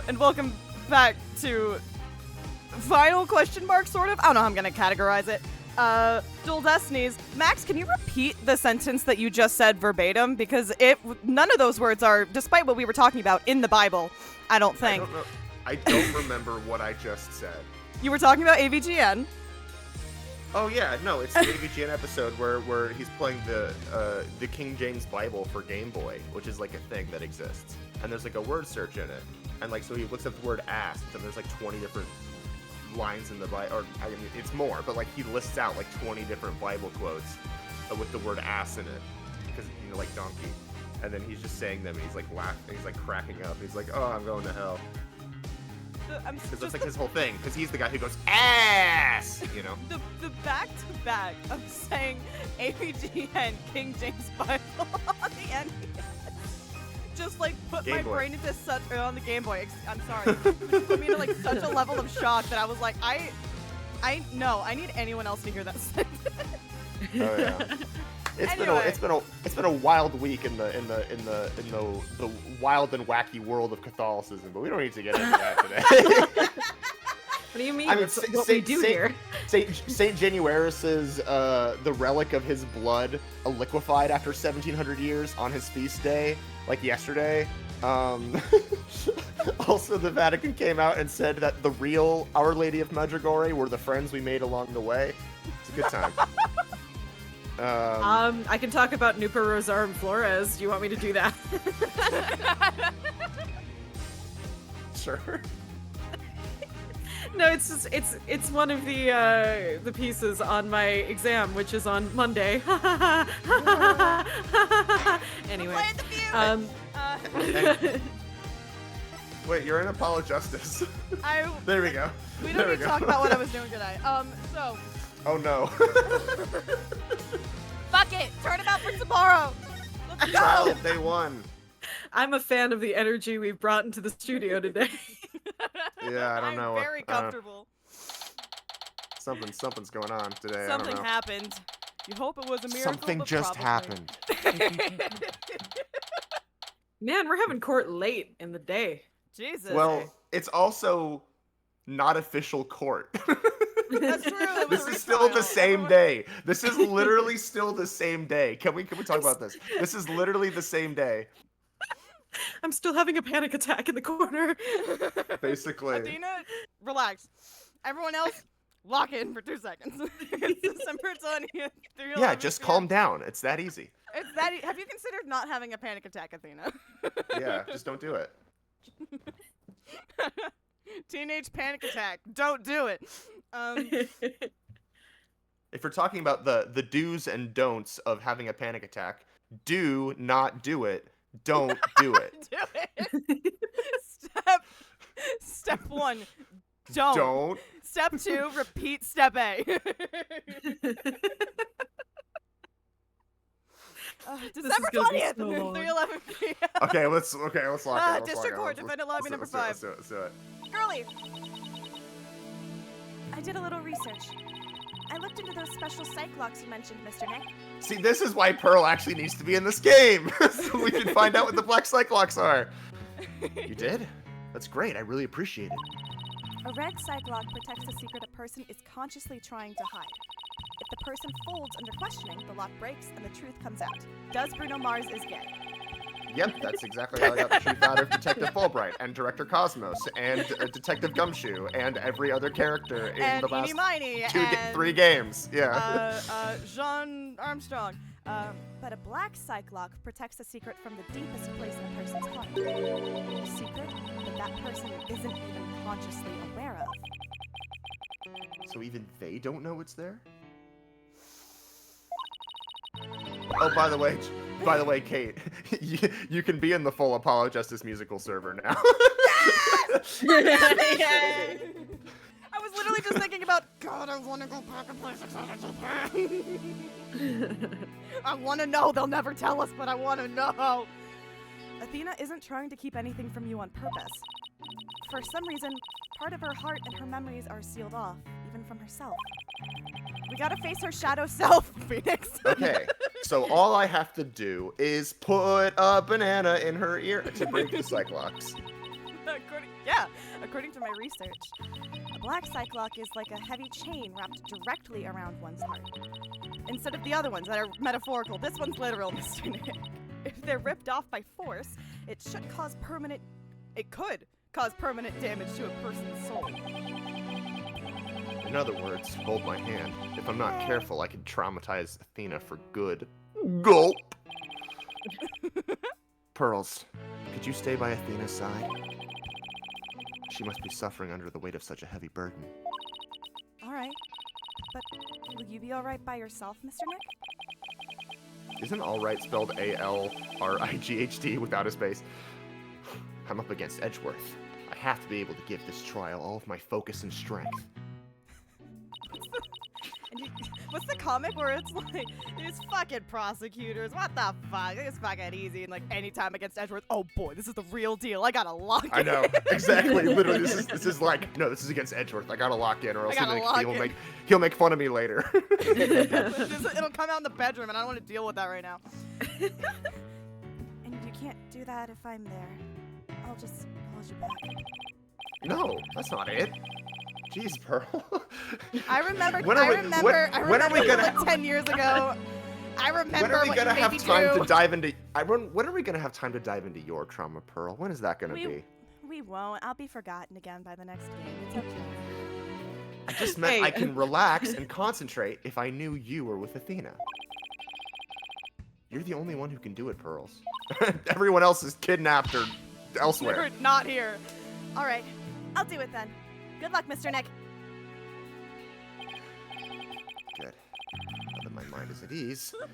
and welcome back to final question mark, sort of. I don't know how I'm gonna categorize it. Dual Destinies. Max, can you repeat the sentence that you just said verbatim? Because none of those words are, despite what we were talking about, in the Bible, I don't think. I don't remember what I just said. You were talking about AVGN. Oh yeah, no, it's the AVGN episode where he's playing the King James Bible for Game Boy, which is like a thing that exists. And there's like a word search in it. And like so he looks up the word ass, and there's like 20 different lines in the Bible, or I mean it's more, but like he lists out like 20 different Bible quotes with the word ass in it, because you know, like donkey. And then he's just saying them, and he's like laughing, he's like cracking up. He's like, "Oh, I'm going to hell." Because that's like his whole thing. Because he's the guy who goes ass, you know. The back to back of saying AVGN King James Bible on the end. Just like put my brain into such on the Game Boy. I'm sorry. Put me into like such a level of shock that I was like, I need anyone else to hear that sentence. Oh yeah. It's been a wild week in the wild and wacky world of Catholicism, but we don't need to get into that today. What do you mean? I mean, what we do here? Saint Januaris's the relic of his blood liquefied after 1,700 years on his feast day, like yesterday. Also, the Vatican came out and said that the real Our Lady of Medjugorje were the friends we made along the way. It's a good time. I can talk about Nupa Rosarum Flores. Do you want me to do that? Sure. No, it's just it's one of the pieces on my exam, which is on Monday. Anyway, wait, you're in Apologistus. There we go. We don't need to talk about what I was doing today. So. Oh no. Fuck it! Turn it out for tomorrow! Let's go! Trial of day one. I'm a fan of the energy we've brought into the studio today. Yeah, I don't know. I'm very comfortable. Something's going on today. Something I don't know. happened. You hope it was a miracle. Something just happened. Man, we're having court late in the day. Jesus. Well, it's also not official court. That's true. This is still the same day. This is literally still the same day. Can we talk about this? This is literally the same day. I'm still having a panic attack in the corner. Basically. Athena, relax. Everyone else, lock in for 2 seconds. It's December 20th. Yeah, just calm down. It's that easy. It's that. Have you considered not having a panic attack, Athena? Yeah, just don't do it. Teenage panic attack. Don't do it. If we're talking about the do's and don'ts of having a panic attack, do not do it. Don't do it. Do it. Step 1, don't. Step 2, repeat step A. December 20th, 3:11 p.m. Okay, let's lock it. District Court, defendant lobby number 5. Let's do it. Girly. I did a little research. I looked into those special psych locks you mentioned, Mr. Nick. See, this is why Pearl actually needs to be in this game, so we can find out what the black psych locks are. You did? That's great. I really appreciate it. A red psych lock protects a secret a person is consciously trying to hide. If the person folds under questioning, the lock breaks and the truth comes out. Does Bruno Mars is gay? Yep, that's exactly how I got the truth out of Detective Fulbright and Director Cosmos and Detective Gumshoe and every other character in the last 3 games. Yeah. Jean Armstrong. But a black psych lock protects a secret from the deepest place in a person's heart. A secret that person isn't even consciously aware of. So even they don't know it's there? Oh, by the way, Kate, you can be in the full Apologistus musical server now. I was literally just thinking about, God, I want to go back and play 600. I want to know. They'll never tell us, but I want to know. Athena isn't trying to keep anything from you on purpose. For some reason, part of her heart and her memories are sealed off, even from herself. We gotta face her shadow self, Phoenix. Okay, so all I have to do is put a banana in her ear to break the psych locks. According to my research, a black cyclock is like a heavy chain wrapped directly around one's heart. Instead of the other ones that are metaphorical, this one's literal, Mr. Nick. If they're ripped off by force, it could cause permanent damage to a person's soul. In other words, hold my hand. If I'm not careful, I could traumatize Athena for good. Gulp! Pearls, could you stay by Athena's side? She must be suffering under the weight of such a heavy burden. All right. But will you be all right by yourself, Mr. Nick? Isn't alright spelled A-L-R-I-G-H-T without a space? I'm up against Edgeworth. I have to be able to give this trial all of my focus and strength. What's the comic where it's like, these fucking prosecutors, what the fuck? It's fucking easy, and like anytime against Edgeworth, oh boy, this is the real deal. I gotta lock in. I know, exactly. Literally, this is like, no, this is against Edgeworth. I gotta lock in, or else he'll make fun of me later. It'll come out in the bedroom, and I don't want to deal with that right now. And you can't do that if I'm there. I'll just hold you back. No, that's not it. Jeez, Pearl. I remember. When are we gonna? 10 years ago. I remember. When are we gonna have time to dive into? When are we gonna have time to dive into your trauma, Pearl? When is that gonna be? We won't. I'll be forgotten again by the next game. It's okay. I just meant I can relax and concentrate if I knew you were with Athena. You're the only one who can do it, Pearls. Everyone else is kidnapped or elsewhere. They're not here. All right, I'll do it then. Good luck, Mr. Nick. Good. Now that my mind is at ease, I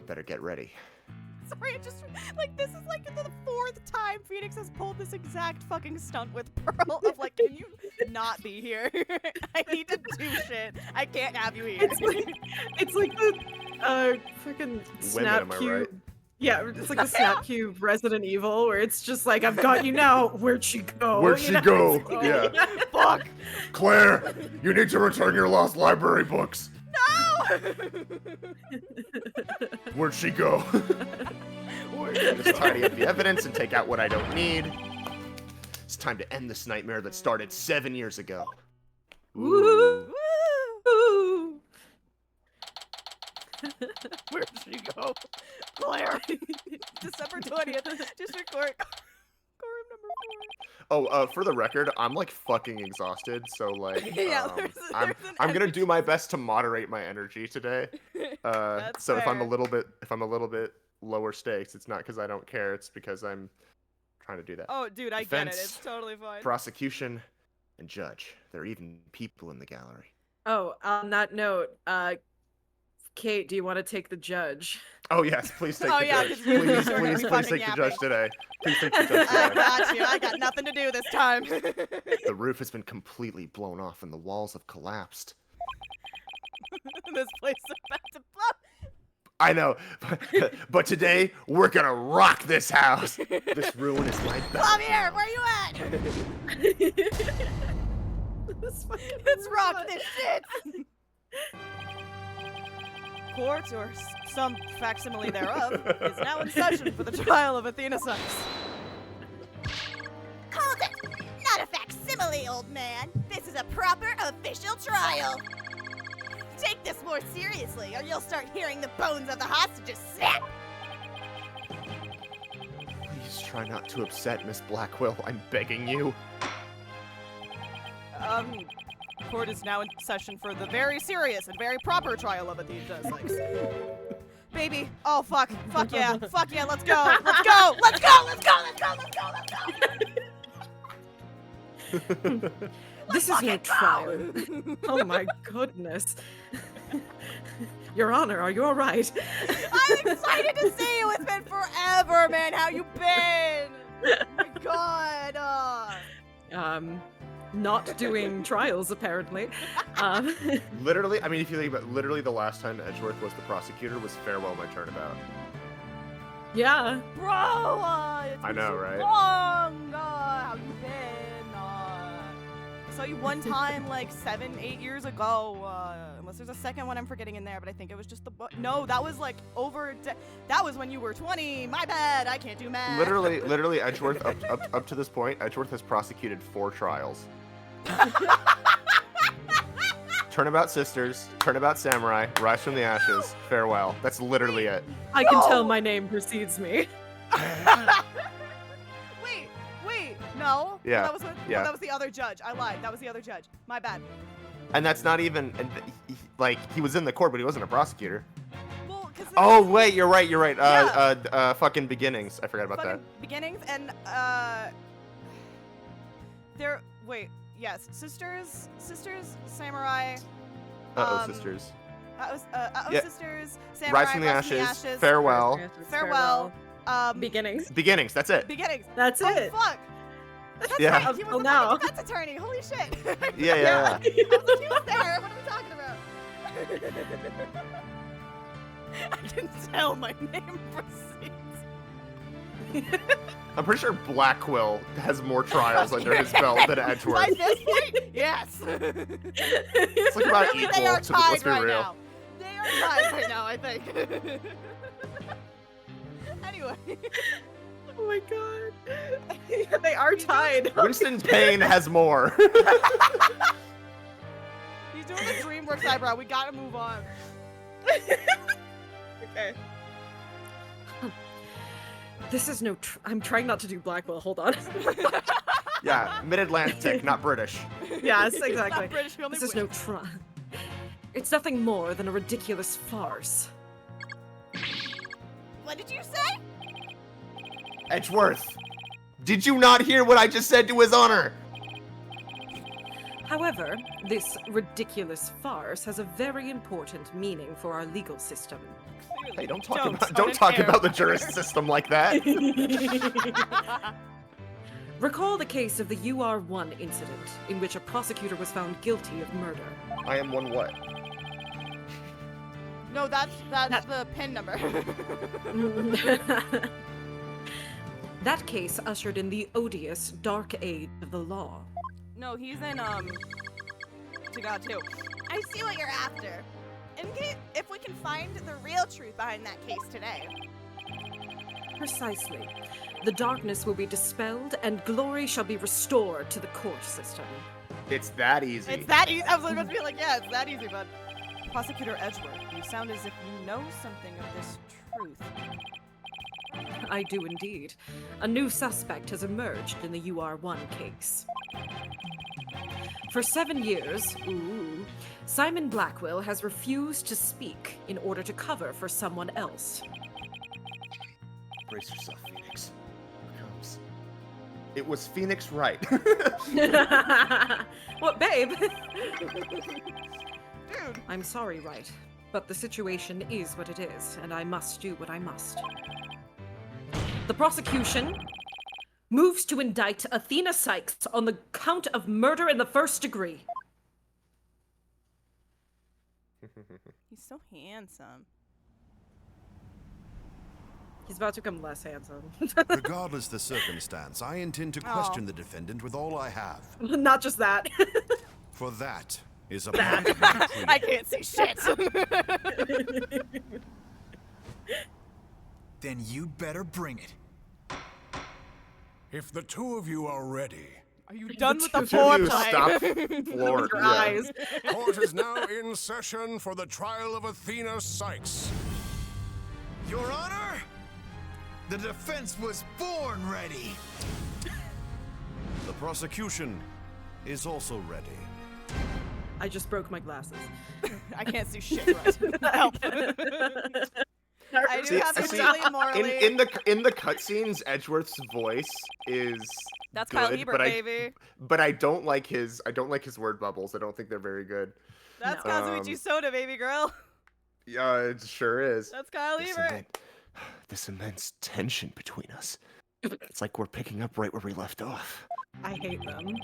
better get ready. Sorry, this is like the 4th time Phoenix has pulled this exact fucking stunt with Pearl of like, can you not be here? I need to do shit. I can't have you here. It's like the fucking snap cube. Right? Yeah, it's like the snap cube Resident Evil, where it's just like, I've got you now. Where'd she go? Where'd she go? Yeah. Fuck. Claire, you need to return your lost library books. No! Where'd she go? Just tidy up the evidence and take out what I don't need. It's time to end this nightmare that started 7 years ago. Ooh. Ooh. Where'd she go? Claire. December 20th, District Court. Courtroom number 4. Oh, for the record, I'm like fucking exhausted, so like, yeah, I'm gonna do my best to moderate my energy today. So fair. if I'm a little bit lower stakes, it's not because I don't care, it's because I'm trying to do that. Oh, dude, I get it. It's totally fine. Prosecution and judge. There are even people in the gallery. Oh, on that note, Kate, do you want to take the judge? Oh yes, please take the judge. Please take the judge today. Please take the judge today. I got you. I got nothing to do this time. The roof has been completely blown off and the walls have collapsed. This place is about to blow. I know, but today we're gonna rock this house. This ruin is my back. Come here, where you at? Let's rock this shit. Court, or some facsimile thereof, is now in session for the trial of Athena Sykes. Hold it! Not a facsimile, old man. This is a proper official trial. Take this more seriously, or you'll start hearing the bones of the hostages snap. Please try not to upset Miss Blackwell. I'm begging you. Court is now in session for the very serious and very proper trial of Athena Sykes. Baby, oh fuck yeah, let's go, let's go, let's go, let's go, let's go, let's go, let's go. This is no trial. Oh my goodness. Your Honor, are you alright? I'm excited to see you. It's been forever, man. How you been? Oh my god. Not doing trials, apparently. Literally, I mean, if you think about it, literally the last time Edgeworth was the prosecutor was Farewell My Turnabout. Yeah. Bro, it's I know, been so right? long. How you been? saw you one time like 7, 8 years ago. Unless there's a second one I'm forgetting in there, but I think it was just the no, that was like that was when you were 20. My bad. I can't do math. Literally, Edgeworth up to this point, Edgeworth has prosecuted 4 trials. Turnabout Sisters, Turnabout Samurai, Rise from the Ashes, Farewell. That's literally it. I can tell my name precedes me. Wait, no. Yeah. That was the other judge. I lied. That was the other judge. My bad. And that's not even, like, he was in the court, but he wasn't a prosecutor. Well, because Oh, wait, you're right. Yeah. Fucking Beginnings. I forgot about that. Beginnings and, yes, Sisters, Samurai. Sisters. Yeah. Sisters, Samurai, Rise from the Ashes, Farewell. Farewell. Beginnings. Beginnings, that's it. Beginnings. That's it. Oh, fuck. That's Yeah. right. He was Oh, a no. fucking defense attorney. Holy shit. Yeah. I was like, he was there. What are we talking about? I can tell my name proceeds. I'm pretty sure Blackquill has more trials under his belt than Edgeworth. By this point, yes. It's like about They equal. are To tied let's be right real. now. They are tied right now, I think. Anyway. Oh my god. They are tied. Winston Payne has more. He's doing the DreamWorks eyebrow. We gotta move on. Okay. This is no. I'm trying not to do Blackwell. Hold on. Yeah, Mid-Atlantic, not British. Yes, exactly. Not British, we only This is win. no try. It's nothing more than a ridiculous farce. What did you say? Edgeworth, did you not hear what I just said to his honor? However, this ridiculous farce has a very important meaning for our legal system. Hey, don't Don't talk care. about the juris system like that. Recall the case of the UR1 incident, in which a prosecutor was found guilty of murder. I am one what? No, that's the pin number. That case ushered in the odious dark age of the law. No, he's in To God too. I see what you're after. If we can find the real truth behind that case today. Precisely. The darkness will be dispelled, and glory shall be restored to the court system. It's that easy. It's that easy. I was about to be like, yeah, it's that easy, bud. Prosecutor Edgeworth, you sound as if you know something of this truth. I do indeed. A new suspect has emerged in the UR1 case. For 7 years, Simon Blackwell has refused to speak in order to cover for someone else. Brace yourself, Phoenix. Here it comes. It was Phoenix Wright. What, babe? Dude. I'm sorry, Wright, but the situation is what it is, and I must do what I must. The prosecution moves to indict Athena Sykes on the count of murder in the first degree. He's so handsome. He's about to become less handsome. Regardless the circumstance, I intend to question the defendant with all I have. Not just that. For that is a part of my creed. I can't see shit. Then you'd better bring it. If the two of you are ready, Are you done with the Should you foreplay? stop floor? Your Yeah. eyes. court is now in session for the trial of Athena Sykes. Your Honor, the defense was born ready. The prosecution is also ready. I just broke my glasses. I can't see shit. Right. Help. I do have to lean morally. In the cutscenes, Edgeworth's voice is That's good, Kyle Hebert, but baby. But I don't like his word bubbles. I don't think they're very good. That's No. Kazuichi Soda, baby girl. Yeah, it sure is. That's Kyle Hebert. This immense tension between us. It's like we're picking up right where we left off. I hate them.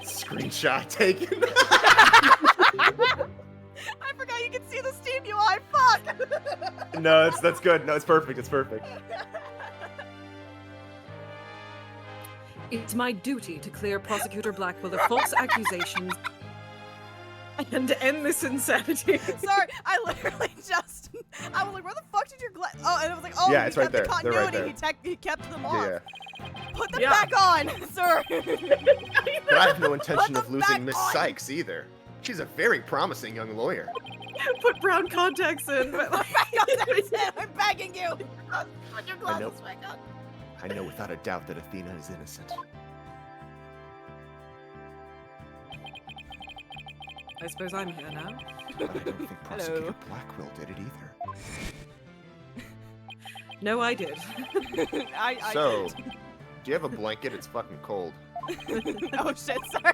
Screenshot taken. I forgot you can see the Steam UI. Fuck. No, that's good. No, it's perfect. It's perfect. It's my duty to clear Prosecutor Blackwell of false accusations and end this insanity. Sorry, I literally just. I was like, where the fuck did your glass? Oh, and I was like, oh, Yeah, he it's right kept the there. They're right continuity. there. He kept them off. Yeah. Put them Yeah. back on, sir. But I have no intention of them back losing Miss on. Sykes either. She's a very promising young lawyer. Put brown contacts in. But That's it. I'm begging you. Put your I know. glasses back on. I know without a doubt that Athena is innocent. I suppose I'm here now. But I don't think Prosecutor Blackwell did it either. No, I did. I So, do you have a blanket? It's fucking cold. oh shit, sorry.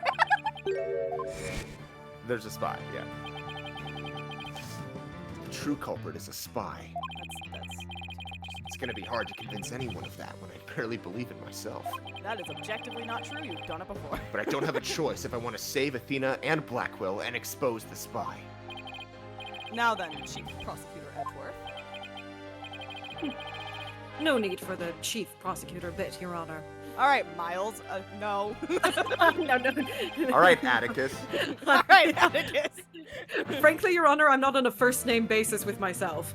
There's a spy, yeah. The true culprit is a spy. It's gonna be hard to convince anyone of that when I barely believe in myself. That is objectively not true. You've done it before. But I don't have a choice if I want to save Athena and Blackwell and expose the spy. Now then, Chief Prosecutor Edgeworth. No need for the chief prosecutor bit, Your Honor. All right, Miles. No. No. All right, Atticus. All right, Atticus. Frankly, Your Honor, I'm not on a first name basis with myself.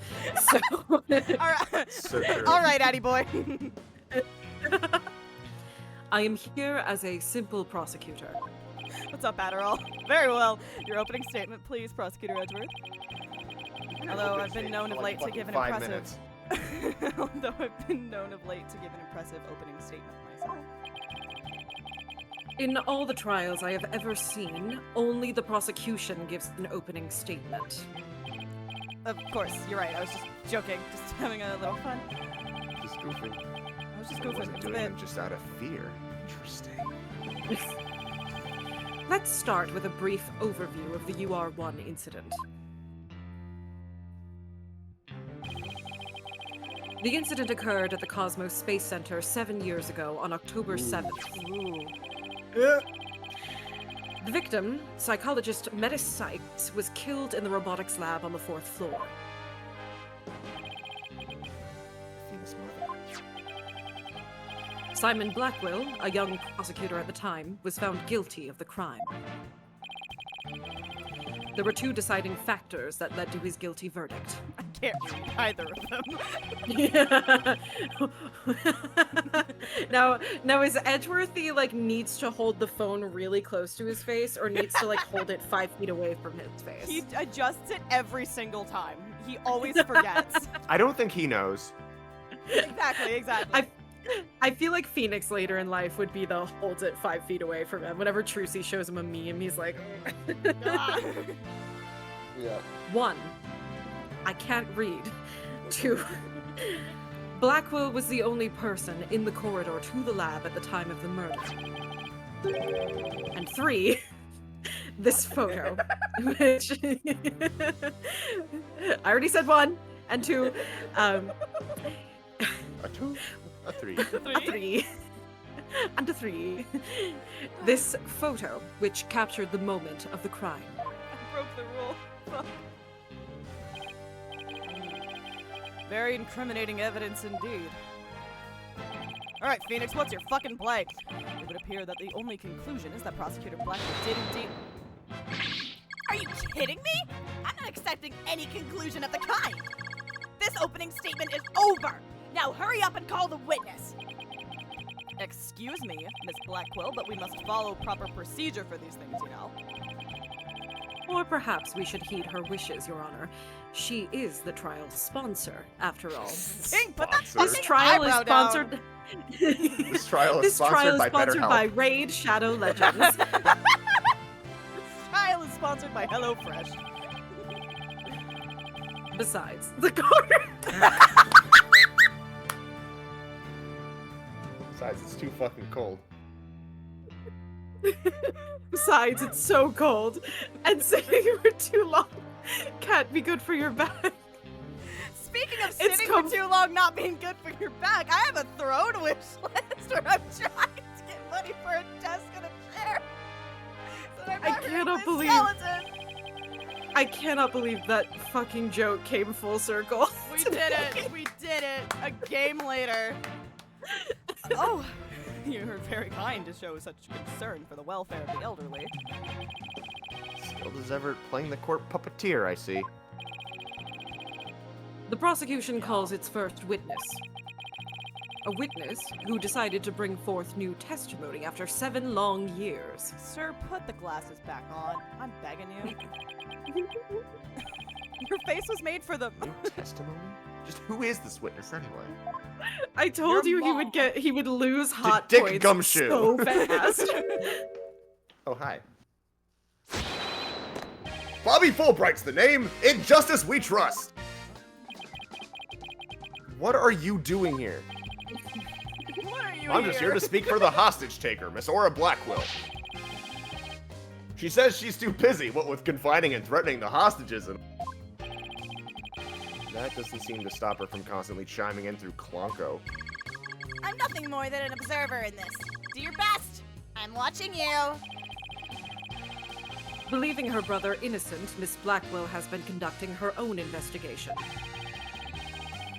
So. All right. So true. All right, Addy boy. I am here as a simple prosecutor. What's up, Adderall? Very well. Your opening statement, please, Prosecutor Edgeworth. Although I've been known of late to give an 5 impressive. minutes. Although I've been known of late to give an impressive opening statement myself. In all the trials I have ever seen, only the prosecution gives an opening statement. Of course, you're right. I was just joking, just having a little fun. Just goofing. I was just I goofing. wasn't It's a doing bit. it just out of fear. Interesting. Let's start with a brief overview of the UR1 incident. The incident occurred at the Cosmos Space Center 7 years ago on October 7th. The victim, psychologist Metis Sykes, was killed in the robotics lab on the 4th floor. Athena's mother. Simon Blackwell, a young prosecutor at the time, was found guilty of the crime. There were two deciding factors that led to his guilty verdict. I can't read either of them. Now is Edgeworthy needs to hold the phone really close to his face, or needs to hold it 5 feet away from his face? He adjusts it every single time. He always forgets. I don't think he knows. Exactly. I feel like Phoenix later in life would be the holds it 5 feet away from him. Whenever Trucy shows him a meme, he's like, Yeah. 1. I can't read. 2. Blackwell was the only person in the corridor to the lab at the time of the murder. And 3. This photo, which I already said 1, and 2. A 2? A 3. A 3. And a 3. This photo, which captured the moment of the crime. I broke the rule. Fuck. Very incriminating evidence indeed. Alright, Phoenix, what's your fucking play? It would appear that the only conclusion is that Prosecutor Blackwell did indeed. Are you kidding me? I'm not accepting any conclusion of the kind. This opening statement is over. Now hurry up and call the witness. Excuse me, Miss Blackwell, but we must follow proper procedure for these things, you know. Or perhaps we should heed her wishes, Your Honor. She is the trial's sponsor, after all. King, put that Sponsor. This fucking trial is eyebrow down. sponsored. This trial is This trial sponsored by is sponsored BetterHelp. by Raid Shadow Legends. This trial is sponsored by HelloFresh. Besides, the corner. Besides, it's too fucking cold. Besides, it's so cold, and sitting for too long can't be good for your back. Speaking of It's sitting for too long not being good for your back, I have a throne wish list where I'm trying to get money for a desk and a chair. So that I'm I not hurting cannot my believe- skeleton. I cannot believe that fucking joke came full circle. We did it. We did it. A game later. Oh, You're very kind to show such concern for the welfare of the elderly. Still deserved playing the court puppeteer, I see. The prosecution calls its first witness. A witness who decided to bring forth new testimony after 7 long years. Sir, put the glasses back on. I'm begging you. Your face was made for the New testimony? Just who is this witness anyway? I told Your you mom. he would lose hot Dick points Gumshoe. so fast. Oh, hi. Bobby Fulbright's the name. In justice we trust. What are you doing here? What are you I'm just here to speak for the hostage taker, Miss Aura Blackwell. She says she's too busy, what with confining and threatening the hostages and... That doesn't seem to stop her from constantly chiming in through Clonko. I'm nothing more than an observer in this. Do your best. I'm watching you. Believing her brother innocent, Miss Blackwell has been conducting her own investigation.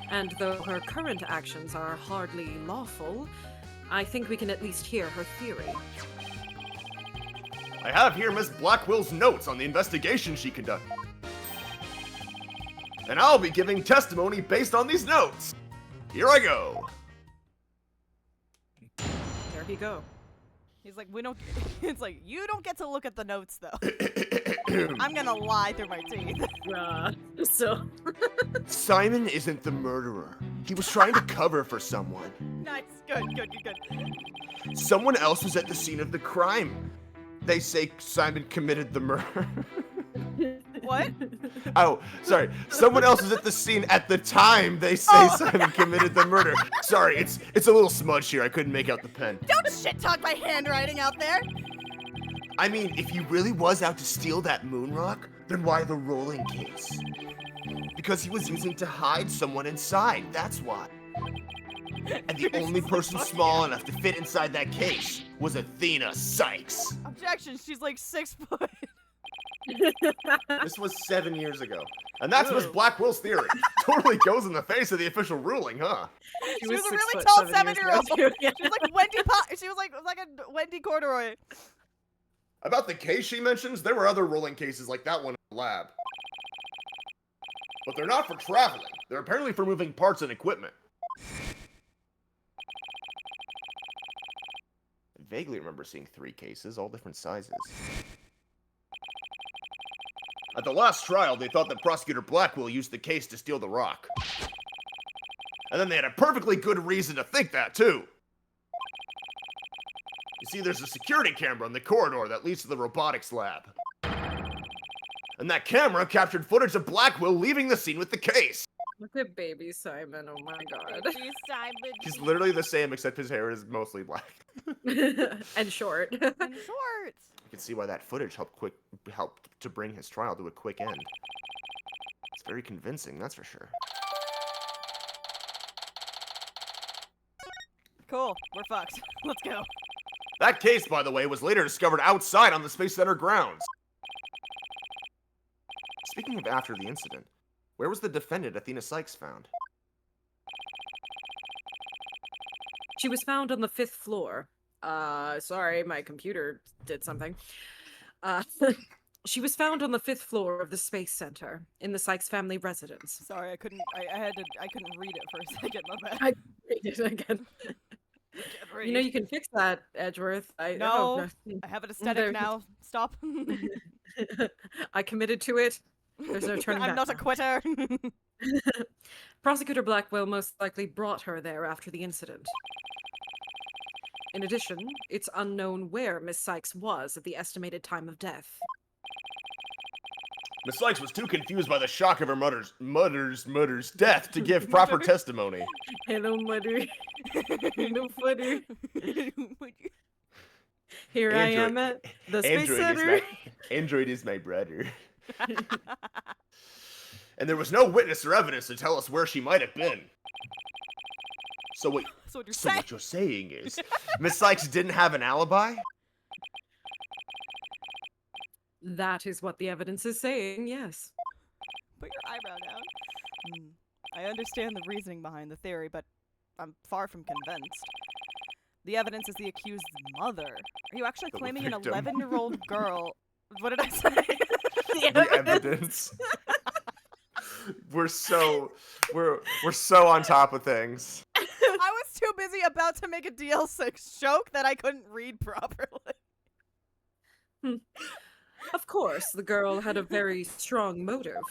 And though her current actions are hardly lawful, I think we can at least hear her theory. I have here Miss Blackwell's notes on the investigation she conducted. And I'll be giving testimony based on these notes. Here I go. There you go. He's like, we don't. It's like, you don't get to look at the notes though. I'm gonna lie through my teeth. So. Simon isn't the murderer. He was trying to cover for someone. Nice. Good. Someone else was at the scene of the crime. They say Simon committed the murder. What? Oh, sorry. Someone else was at the scene at the time they say Simon committed the murder. Sorry, it's a little smudged here. I couldn't make out the pen. Don't shit talk my handwriting out there. I mean, if he really was out to steal that moon rock, then why the rolling case? Because he was using to hide someone inside, that's why. And the only person small enough to fit inside that case was Athena Sykes. Objection. She's like 6 foot. This was 7 years ago. And that's Miss Blackwell's theory. Totally goes in the face of the official ruling, huh? She was a 6 really foot, tall 7 years ago, 7-year-old. too. She was like she was like a Wendy Corduroy. About the case she mentions, there were other rolling cases like that one in the lab. But they're not for traveling. They're apparently for moving parts and equipment. I vaguely remember seeing 3 cases, all different sizes. At the last trial, they thought that Prosecutor Blackwell used the case to steal the rock. And then they had a perfectly good reason to think that, too. You see, there's a security camera in the corridor that leads to the robotics lab. And that camera captured footage of Blackwell leaving the scene with the case. Look at baby Simon, oh my god. He's literally the same, except his hair is mostly black. And short. And shorts. You can see why that footage helped to bring his trial to a quick end. It's very convincing, that's for sure. Cool. We're fucked. Let's go. That case, by the way, was later discovered outside on the Space Center grounds. Speaking of after the incident, where was the defendant Athena Sykes found? She was found on the 5th floor. Sorry, my computer did something. She was found on the 5th floor of the Space Center in the Sykes family residence. Sorry, I couldn't read it for a second. My bad. I read it again. You know, you can fix that, Edgeworth. No, I have an aesthetic now. Stop. I committed to it. There's no turning back. I'm not a quitter. Prosecutor Blackwell most likely brought her there after the incident. In addition, it's unknown where Miss Sykes was at the estimated time of death. Miss Sykes was too confused by the shock of her mother's death to give proper testimony. Hello, mother. Hello, father. Here I am at the Space Center. Android is my brother. And there was no witness or evidence to tell us where she might have been. So what you're saying is, Miss Sykes didn't have an alibi? That is what the evidence is saying, yes. Put your eyebrow down. I understand the reasoning behind the theory, but I'm far from convinced. The evidence is the accused's mother. Are you actually The claiming an victim. 11-year-old girl? What did I say? The evidence. we're so on top of things. I was too busy about to make a DL6 joke that I couldn't read properly. Of course, the girl had a very strong motive.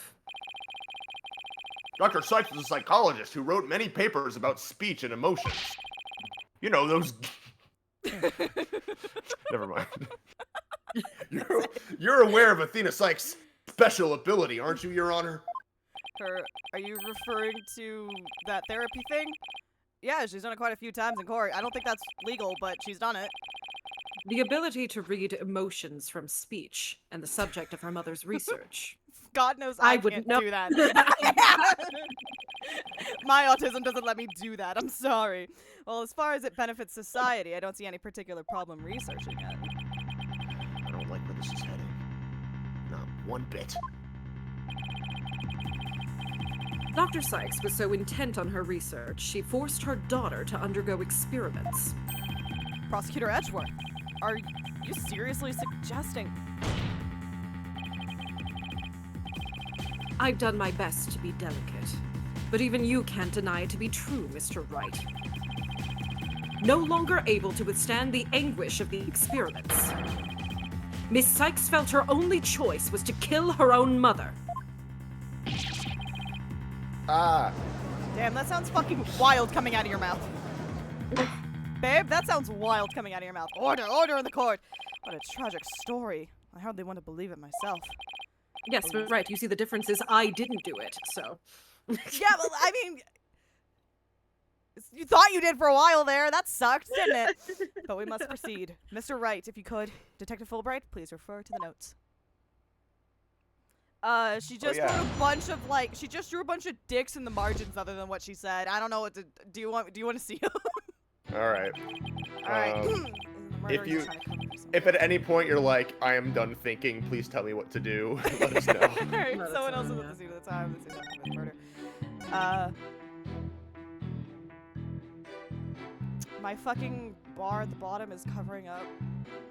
Dr. Sykes was a psychologist who wrote many papers about speech and emotions. You know, those... Never mind. You're aware of Athena Sykes' special ability, aren't you, Your Honor? Are you referring to that therapy thing? Yeah, she's done it quite a few times in court. I don't think that's legal, but she's done it. The ability to read emotions from speech and the subject of her mother's research. God knows I can't wouldn't know. do that. My autism doesn't let me do that. I'm sorry. Well, as far as it benefits society, I don't see any particular problem researching it. I don't like where this is heading. Not one bit. Dr. Sykes was so intent on her research, she forced her daughter to undergo experiments. Prosecutor Edgeworth, are you seriously suggesting... I've done my best to be delicate, but even you can't deny it to be true, Mr. Wright. No longer able to withstand the anguish of the experiments, Miss Sykes felt her only choice was to kill her own mother. Ah. Damn, that sounds fucking wild coming out of your mouth. Babe, that sounds wild coming out of your mouth. Order in the court. What a tragic story. I hardly want to believe it myself. Yes, but right, you see the difference is I didn't do it, so... Yeah, well, I mean... You thought you did for a while there. That sucked, didn't it? But we must proceed. Mr. Wright, if you could. Detective Fulbright, please refer to the notes. She just drew a bunch of, like, she just drew a bunch of dicks in the margins other than what she said. I don't know what to... Do you want to see them? Alright. Alright. If at any point you're like, I am done thinking, please tell me what to do, let us know. Alright, someone else is at the scene at the time. This is with murder. My fucking bar at the bottom is covering up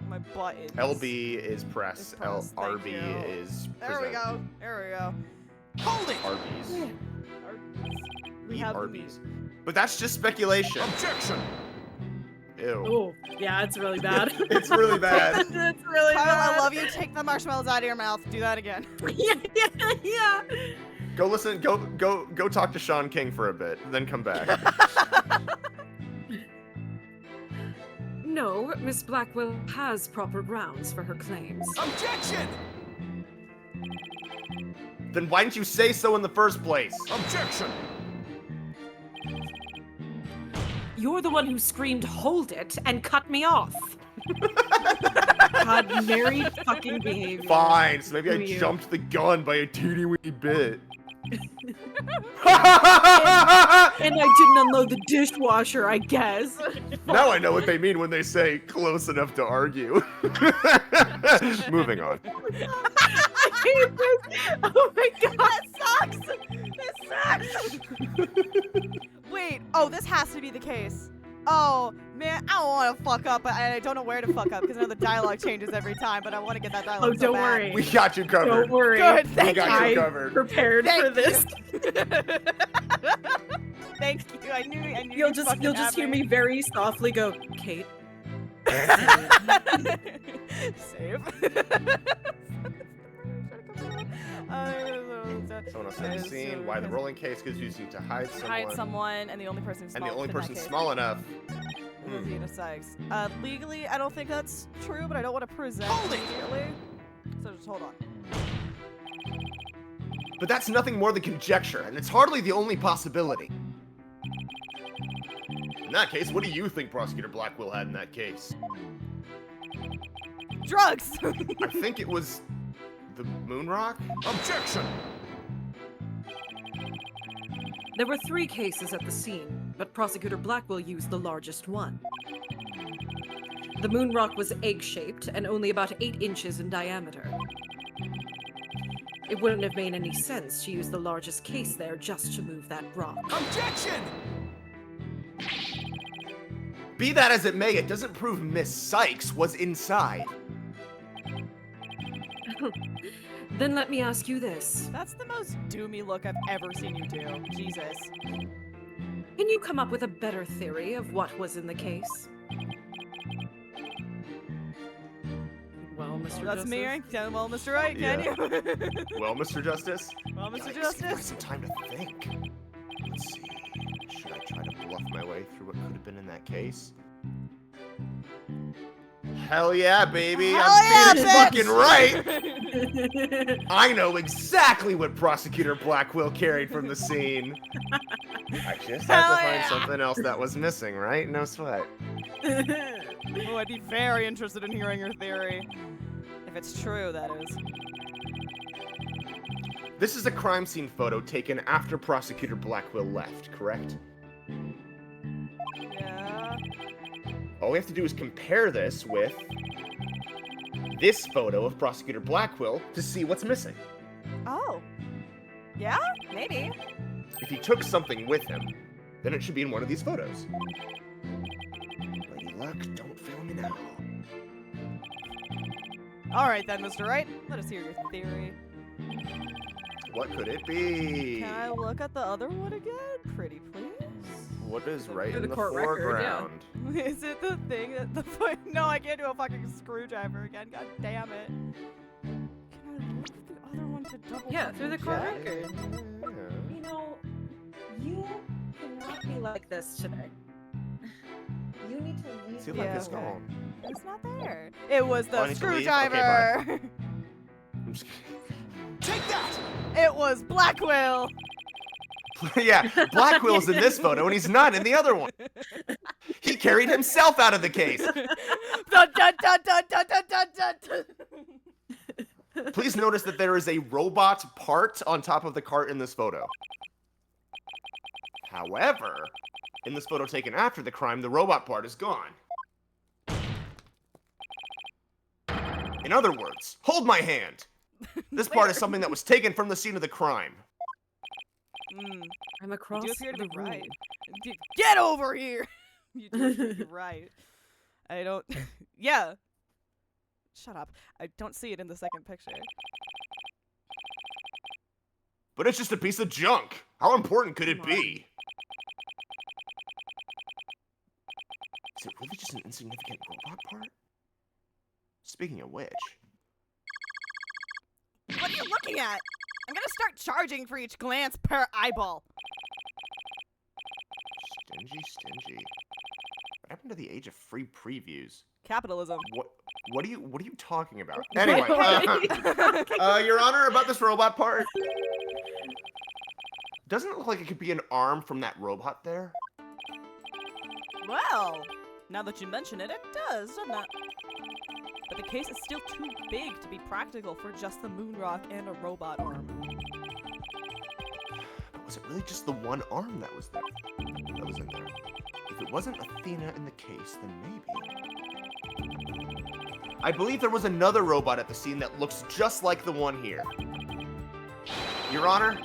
my buttons. LB is press. RB is present. There we go. There we go. Hold it! Arby's. We Eat have Arby's. But that's just speculation. Objection! Ew. Oh, yeah, it's really bad. It's really bad. It's really Kyle, bad. I love you. Take the marshmallows out of your mouth. Do that again. Yeah. Go listen, go talk to Sean King for a bit, then come back. No, Miss Blackwell has proper grounds for her claims. Objection! Then why didn't you say so in the first place? Objection! You're the one who screamed, "Hold it," and cut me off. God, married fucking behavior. Fine, so maybe I You. jumped the gun by a teeny weeny bit. And I didn't unload the dishwasher, I guess. Now I know what they mean when they say close enough to argue. Moving on. I hate this. Oh my god. This sucks. Wait. Oh, this has to be the case. Oh, man, I don't want to fuck up, but I don't know where to fuck up because I know the dialogue changes every time, but I want to get that dialogue Oh, don't so bad. worry. We got you covered. Don't worry. Good, We thank got you. you covered. Prepared for this. Thank you. I knew You'll you'd just fucking have hear me very softly go, Kate. Save. Someone else set the scene. Why the rolling case gives you to hide someone. Hide someone, and the only person who's And small the only in that person case small enough. is Athena Sykes. Legally, I don't think that's true, but I don't want to present immediately. So just hold on. But that's nothing more than conjecture, and it's hardly the only possibility. In that case, what do you think Prosecutor Blackwell had in that case? Drugs! I think it was the moon rock? Objection! There were 3 cases at the scene, but Prosecutor Blackwell used the largest one. The moon rock was egg-shaped and only about 8 inches in diameter. It wouldn't have made any sense to use the largest case there just to move that rock. Objection! Be that as it may, it doesn't prove Miss Sykes was inside. Then let me ask you this. That's the most doomy look I've ever seen you do. Jesus. Can you come up with a better theory of what was in the case? Well, Mr. That's Justice? me, right? Yeah, well, Mr. Right, can Yeah. you? Well, Mr. Justice? Well, Mr. Yikes, give me Justice? some time to think. Let's see. Should I try to bluff my way through what could have been in that case? Hell yeah, baby! Hell I'm yeah, fucking right! I know exactly what Prosecutor Blackwell carried from the scene. I just had Hell to find yeah. something else that was missing, right? No sweat. Oh, I'd be very interested in hearing your theory. If it's true, that is. This is a crime scene photo taken after Prosecutor Blackwell left, correct? Yeah. All we have to do is compare this with this photo of Prosecutor Blackwell to see what's missing. Oh. Yeah? Maybe. If he took something with him, then it should be in one of these photos. Lady Luck, don't fail me now. Alright then, Mr. Right. Let us hear your theory. What could it be? Can I look at the other one again? Pretty please? What is right For in the the court record, yeah. foreground? Is it the thing that the No, I can't do a fucking screwdriver again. God damn it. Can I look at the other one to double Yeah, through the court check? record. Yeah. You know, you cannot be like this today. You need to leave. See, like Yeah, it's okay. gone. It's not there. It was Oh, I the need to leave? Okay, screwdriver. I'm just kidding. Take that! It was Blackwell. Yeah, Blackwell's in this photo, and he's not in the other one. He carried himself out of the case. Dun, dun, dun, dun, dun, dun, dun, dun, dun. Please notice that there is a robot part on top of the cart in this photo. However, in this photo taken after the crime, the robot part is gone. In other words, hold my hand. This part is something that was taken from the scene of the crime. I'm across You do appear to the be room. right. Get over here! You do appear to be right. I don't... Yeah. Shut up. I don't see it in the second picture. But it's just a piece of junk. How important could it Come on. be? Is it really just an insignificant robot part? Speaking of which... What are you looking at? I'm gonna start charging for each glance per eyeball. Stingy. What happened to the age of free previews? Capitalism. What are you talking about? Anyway, Your Honor, about this robot part. Doesn't it look like it could be an arm from that robot there? Well, now that you mention it, it does, doesn't it? But the case is still too big to be practical for just the moon rock and a robot arm. But was it really just the one arm that was there? That was in there. If it wasn't Athena in the case, then maybe. I believe there was another robot at the scene that looks just like the one here. Your Honor,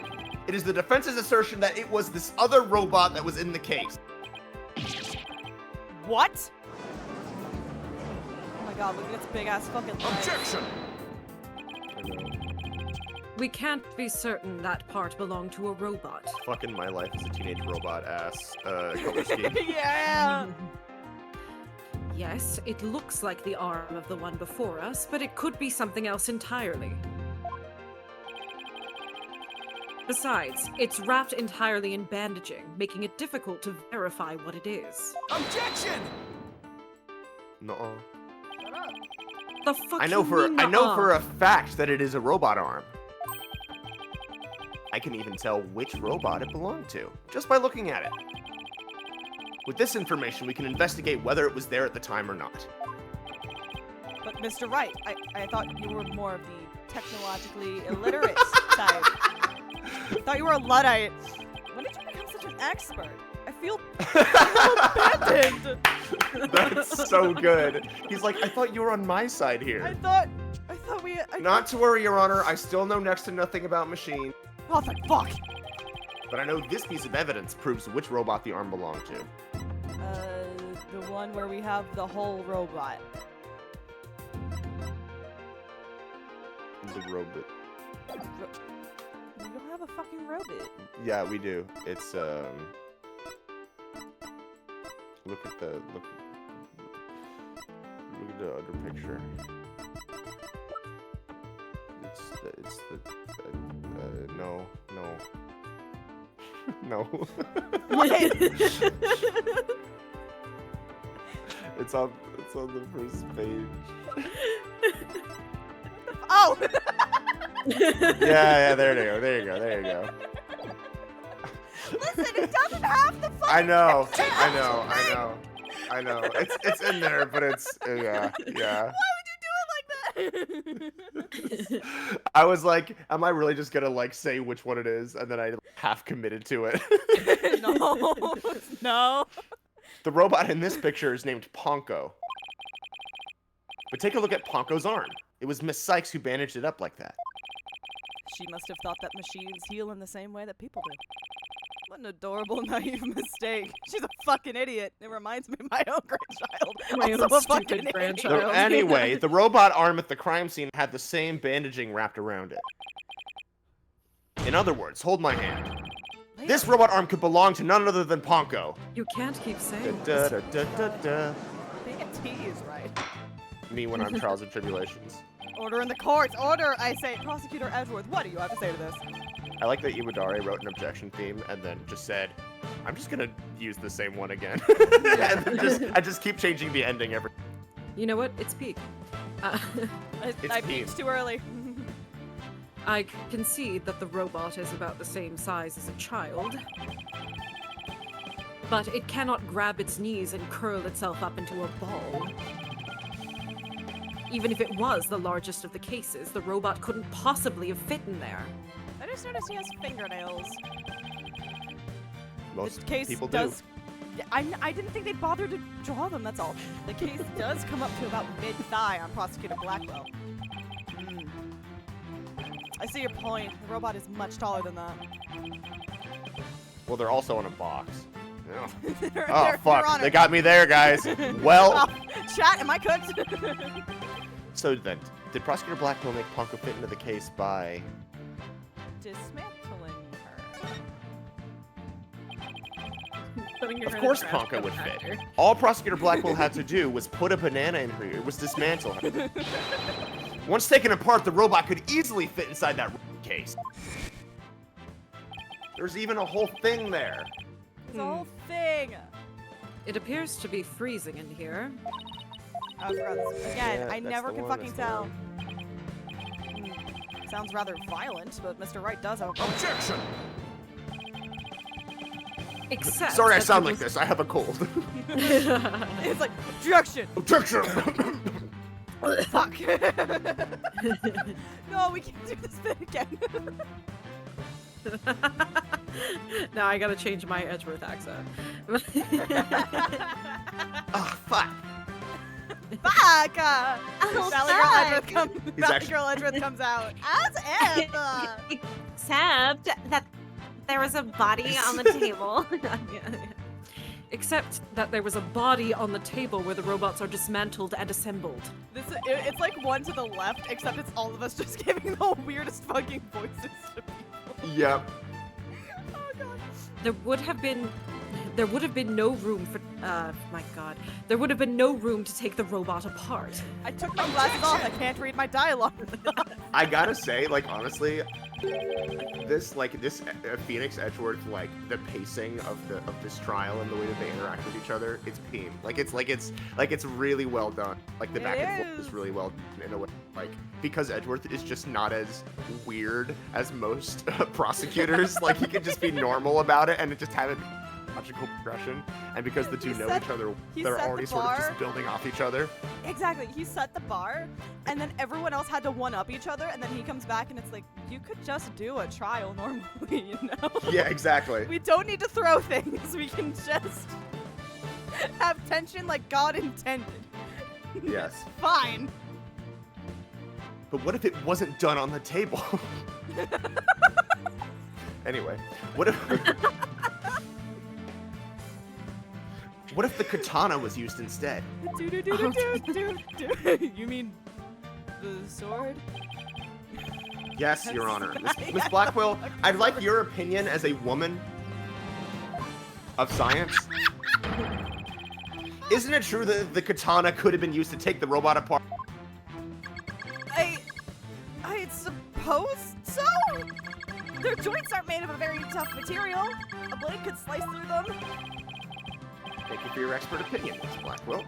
it is the defense's assertion that it was this other robot that was in the case. What? Oh my god, look at its big ass fucking legs. Objection! We can't be certain that part belonged to a robot. Fucking my life as a teenage robot ass color scheme. Yeah! Yes, it looks like the arm of the one before us, but it could be something else entirely. Besides, it's wrapped entirely in bandaging, making it difficult to verify what it is. Objection! No. The fuck I know for a fact that it is a robot arm. I can even tell which robot it belonged to, just by looking at it. With this information, we can investigate whether it was there at the time or not. But Mr. Wright, I thought you were more of the technologically illiterate type. I thought you were a Luddite. When did you become such an expert? I feel abandoned. That's so good. He's like, I thought you were on my side here. I thought we... Not to worry, Your Honor. I still know next to nothing about machines. Oh, thank fuck. But I know this piece of evidence proves which robot the arm belonged to. The one where we have the whole robot. The robot. We don't have a fucking robot. Yeah, we do. It's look at the other picture. It's the no. No. It's on the first page. Oh! Yeah, there you go. Listen, it doesn't have the fucking I know. It's in there, but it's yeah. Why would you do it like that? I was like, am I really just gonna like say which one it is, and then I half committed to it. No. The robot in this picture is named Ponko. But take a look at Ponko's arm. It was Miss Sykes who bandaged it up like that. She must have thought that machines heal in the same way that people do. What an adorable, naive mistake. She's a fucking idiot. It reminds me of my own grandchild. My own Also a stupid fucking grandchild. idiot. Anyway, the robot arm at the crime scene had the same bandaging wrapped around it. In other words, hold my hand. This robot arm could belong to none other than Ponko. You can't keep saying Da, this. da, da, da, da. Being a tease, right? Me when I'm trials and tribulations. Order in the courts. Order, I say. Prosecutor Edgeworth, what do you have to say to this? I like that Iwadare wrote an objection theme and then just said, I'm just gonna use the same one again. And then I just keep changing the ending every. You know what? It's peak. I It's peaked too early. I concede that the robot is about the same size as a child, but it cannot grab its knees and curl itself up into a ball. Even if it was the largest of the cases, the robot couldn't possibly have fit in there. I just noticed he has fingernails. Most The case people does. Yeah, I didn't think they'd bother to draw them, that's all. The case does come up to about mid-thigh on Prosecutor Blackwell. I see your point. The robot is much taller than that. Well, they're also in a box. Yeah. They're- Oh, they're fuck. on They it. got me there, guys. Well, Oh, chat, am I cooked? so then, did Prosecutor Blackwell make Ponko fit into the case by... Dismantling her. Putting her Of in a course trash Ponko would fit. compactor. All Prosecutor Blackwell had to do was put a banana in her ear, was dismantle her. Once taken apart, the robot could easily fit inside that case. There's even a whole thing there. It's a whole thing. It appears to be freezing in here. Oh, gross. Again, Yeah, I that's never the can one, fucking that's the tell. Sounds rather violent, but Mr. Wright does have a point. Objection! Except Sorry I that sound the like this, I have a cold. It's like, objection! Objection! Fuck! No, we can't do this bit again. Now I gotta change my Edgeworth accent. Oh, fuck. Fuck! Oh, Valley Girl Edgeworth comes out. As ever. Except that there was a body on the table. Except that there was a body on the table where the robots are dismantled and assembled. It's like one to the left, except it's all of us just giving the weirdest fucking voices to people. Yep. Oh god. There would have been no room for my god. There would have been no room to take the robot apart. I took my glasses off. I can't read my dialogue. I gotta say, like, honestly, this Phoenix Edgeworth, like, the pacing of this trial and the way that they interact with each other, it's peam. It's really well done. Like, the back and forth is really well done in a way, like, because Edgeworth is just not as weird as most prosecutors. Like, he could just be normal about it and it just have it logical progression, and because the two know each other, they're already sort of just building off each other. Exactly. He set the bar, and then everyone else had to one-up each other, and then he comes back, and it's like, you could just do a trial normally, you know? Yeah, exactly. We don't need to throw things. We can just have tension like God intended. Yes. Fine. But what if it wasn't done on the table? Anyway, what if... What if the katana was used instead? You mean the sword? Yes, Your Honor. Miss Blackwell, I'd like your opinion as a woman of science. Isn't it true that the katana could have been used to take the robot apart? I suppose so? Their joints aren't made of a very tough material. A blade could slice through them. Thank you for your expert opinion, Miss Blackwell.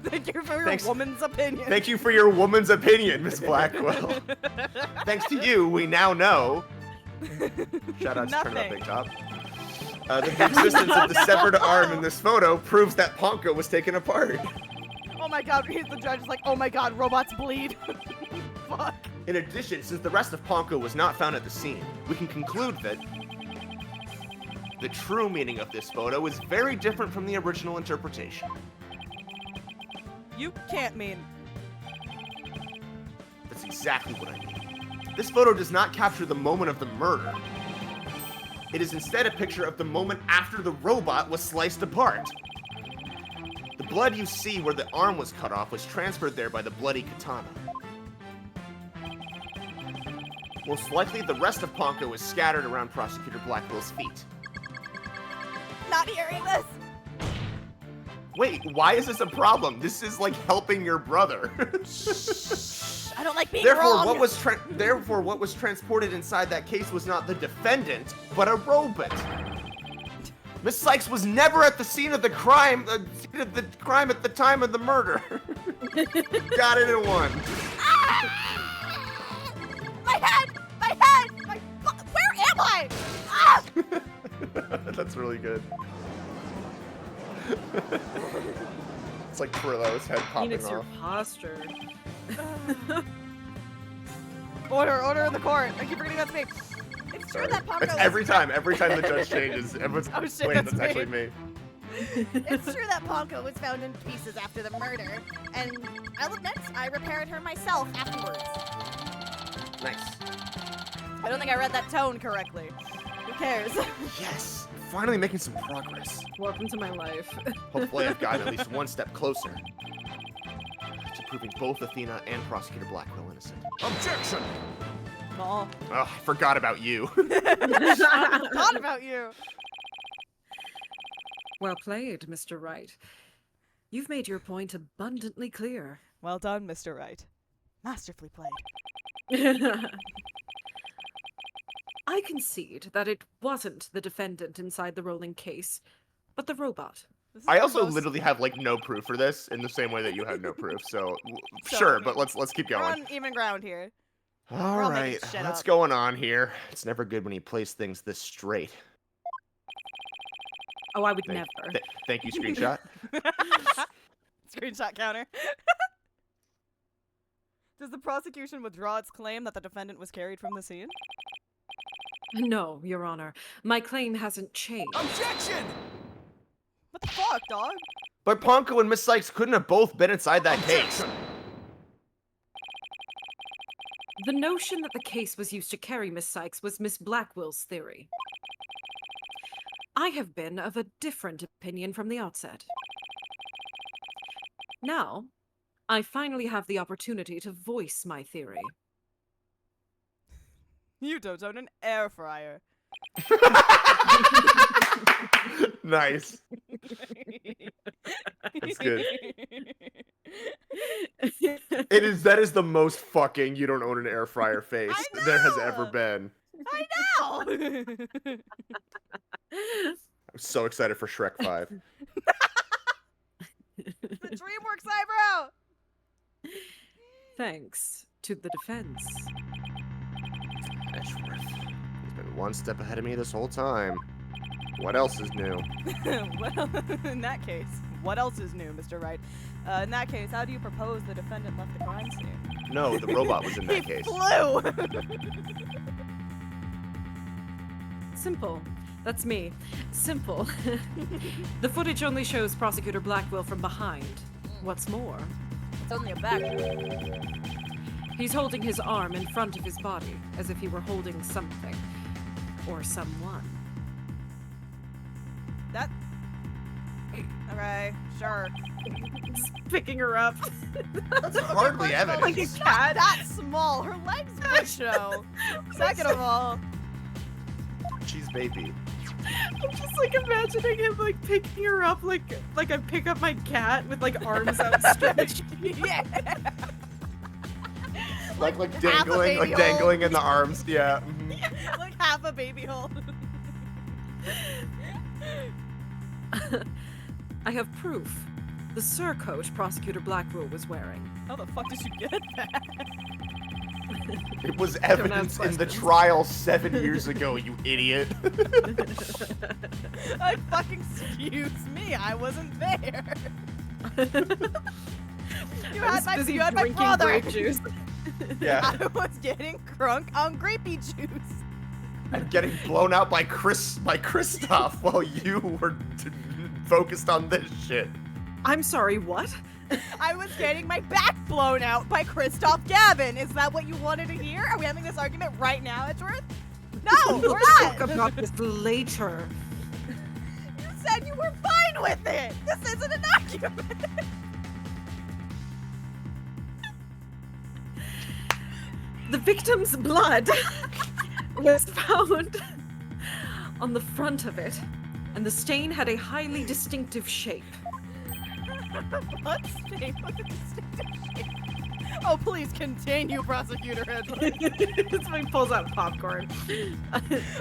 Thank you for your woman's opinion. Thank you for your woman's opinion, Miss Blackwell. Thanks to you, we now know. Shout out to Turn Up Big Top. That the existence of the severed arm in this photo proves that Ponko was taken apart. Oh my god, the judge is like, oh my god, robots bleed. Fuck. In addition, since the rest of Ponko was not found at the scene, we can conclude that the true meaning of this photo is very different from the original interpretation. You can't mean. That's exactly what I mean. This photo does not capture the moment of the murder. It is instead a picture of the moment after the robot was sliced apart. The blood you see where the arm was cut off was transferred there by the bloody katana. Most likely, the rest of Ponko is scattered around Prosecutor Blackwell's feet. Not hearing this. Wait, why is this a problem? This is like helping your brother. I don't like being Therefore, wrong. what was transported inside that case was not the defendant, but a robot. Miss Sykes was never at the scene of the crime, at the time of the murder. Got it in one. My head! Where am I? Ah! That's really good. It's like Trillo's head popping It's your off. posture. Order in the court. I keep forgetting that's me. It's true that Ponko It's every time the judge changes, everyone's, Oh shit, wait, that's that's me. actually me. It's true that Ponko was found in pieces after the murder, and I'll admit, I repaired her myself afterwards. Nice. I don't think I read that tone correctly. Who cares? Yes, finally making some progress. Welcome to my life. Hopefully I've gotten at least one step closer to proving both Athena and Prosecutor Blackwell innocent. Objection! Aw. Oh, I forgot about you. I thought about you. Well played, Mr. Wright. You've made your point abundantly clear. Well done, Mr. Wright. Masterfully played. I concede that it wasn't the defendant inside the rolling case, but the robot. This is I the also most- literally have like no proof for this in the same way that you have no proof. So So, sure, but let's keep We're going. on even ground here. All all making right, shit what's up. going on here? It's never good when you place things this straight. Oh, I would Thank, never. thank you, screenshot. Screenshot counter. Does the prosecution withdraw its claim that the defendant was carried from the scene? No, Your Honor. My claim hasn't changed. Objection! What the fuck, dog? But Ponko and Miss Sykes couldn't have both been inside that case. The notion that the case was used to carry Miss Sykes was Miss Blackwell's theory. I have been of a different opinion from the outset. Now, I finally have the opportunity to voice my theory. You don't own an air fryer. Nice. That's good. That is the most fucking you don't own an air fryer face I there has know! ever been. I know! I'm so excited for Shrek 5. The DreamWorks eyebrow! Thanks to the defense. Edgeworth. He's been one step ahead of me this whole time. What else is new? Well, in that case, what else is new, Mr. Wright? In that case, how do you propose the defendant left the crime scene? No, the robot was in that He case. flew! Simple. That's me. Simple. The footage only shows Prosecutor Blackwell from behind. What's more, It's only a back. he's holding his arm in front of his body, as if he were holding something. Or someone. That... Okay, sure. Just picking her up. That's hardly evidence. Like a Not cat. that small. Her legs would show. Second of all, She's baby. I'm just like imagining him like picking her up like I pick up my cat with like arms outstretched. yeah. Like half a dangling, baby dangling in the arms. Yeah. Like half a baby hole. I have proof. The surcoat Prosecutor Blackwell was wearing. How the fuck did you get that? It was evidence in the questions. trial 7 years ago, you idiot. Like, fucking excuse me, I wasn't there. You I was had busy my drinking brother. grape juice. Yeah. I was getting crunk on grapey juice. And getting blown out by Kristoff while you were focused on this shit. I'm sorry, what? I was getting my back blown out by Christoph Gavin. Is that what you wanted to hear? Are we having this argument right now, Edgeworth? No, We'll we're talk not. about this later. You said you were fine with it. This isn't an argument. The victim's blood was found on the front of it, and the stain had a highly distinctive shape. What stain? What's a distinctive shape? Oh, please continue, Prosecutor Edgeworth. That's when he pulls out popcorn.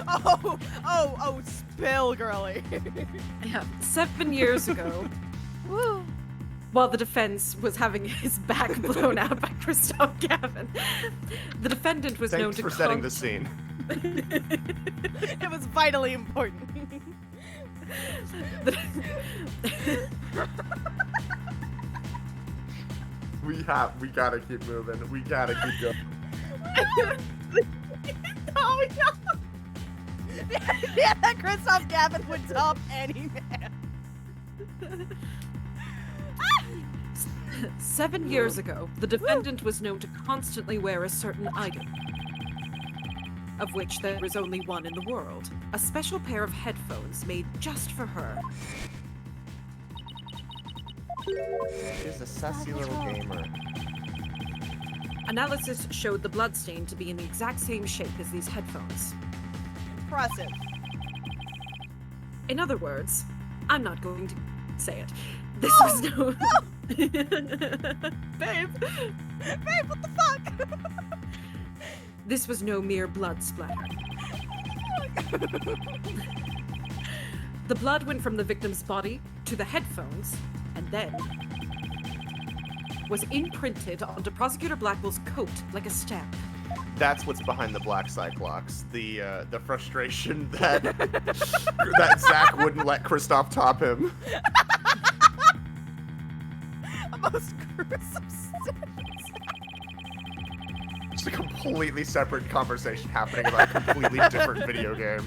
Oh, spill, girly. Yeah, 7 years ago, Woo. while the defense was having his back blown out by Christoph Gavin, the defendant was known Thanks to for setting the scene. It was vitally important. We gotta keep moving. We gotta keep going. Oh, no. Yeah, that Christoph Gavin would top any man. 7 years ago, the defendant was known to constantly wear a certain item, of which there is only one in the world. A special pair of headphones made just for her. She's a sassy little gamer. Analysis showed the bloodstain to be in the exact same shape as these headphones. Impressive. In other words, I'm not going to say it. This was no... Babe! Babe, what the fuck? This was no mere blood splatter. The blood went from the victim's body to the headphones, and then was imprinted onto Prosecutor Blackwell's coat like a stamp. That's what's behind the Black Cyclops. The frustration that that Zach wouldn't let Kristoff top him. A most gruesome sentence. It's a completely separate conversation happening about a completely different video game.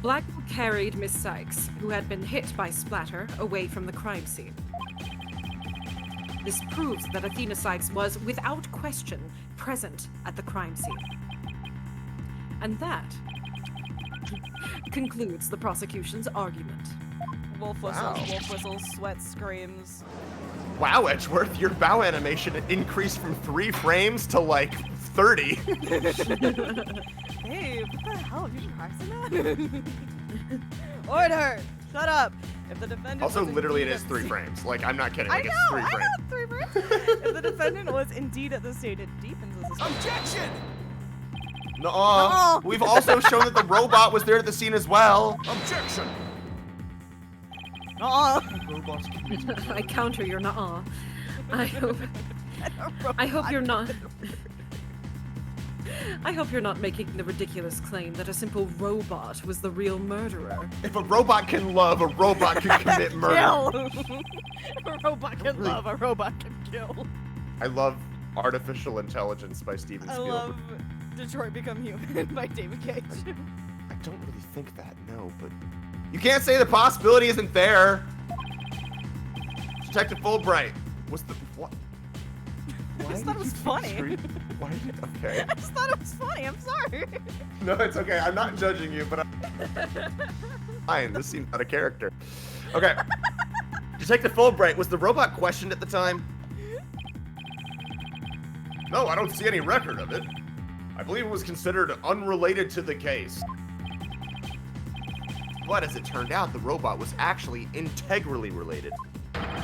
Blackwell carried Miss Sykes, who had been hit by splatter, away from the crime scene. This proves that Athena Sykes was, without question, present at the crime scene. And that concludes the prosecution's argument. Wolf Wow. whistles, sweat screams. Wow, Edgeworth, your bow animation increased from 3 frames to like 30. Hey, what the hell? Have you been practicing that? Order! Shut up! If the defendant Also, was literally, it indeed is at 3 the frames. Like, I'm not kidding. I Like, know, it's 3 I frames. know, 3 frames. If the defendant was indeed at the scene, it deepens the suspense. Objection! Nuh-uh. No. We've also shown that the robot was there at the scene as well. Objection! Robots I counter your nuh-uh. I hope you're not... I hope you're not making the ridiculous claim that a simple robot was the real murderer. If a robot can love, a robot can commit murder. Kill! A robot can love, a robot can kill. I love Artificial Intelligence by Steven I Spielberg. love Detroit Become Human by David Cage. I don't really think that, no, but... You can't say the possibility isn't there! Detective Fulbright, what's the... What? I just thought it was funny. Why did you... Okay. I just thought it was funny, I'm sorry. No, it's okay. I'm not judging you, but I'm... Fine, this seems out of character. Okay. Detective Fulbright, was the robot questioned at the time? No, I don't see any record of it. I believe it was considered unrelated to the case. But as it turned out, the robot was actually integrally related.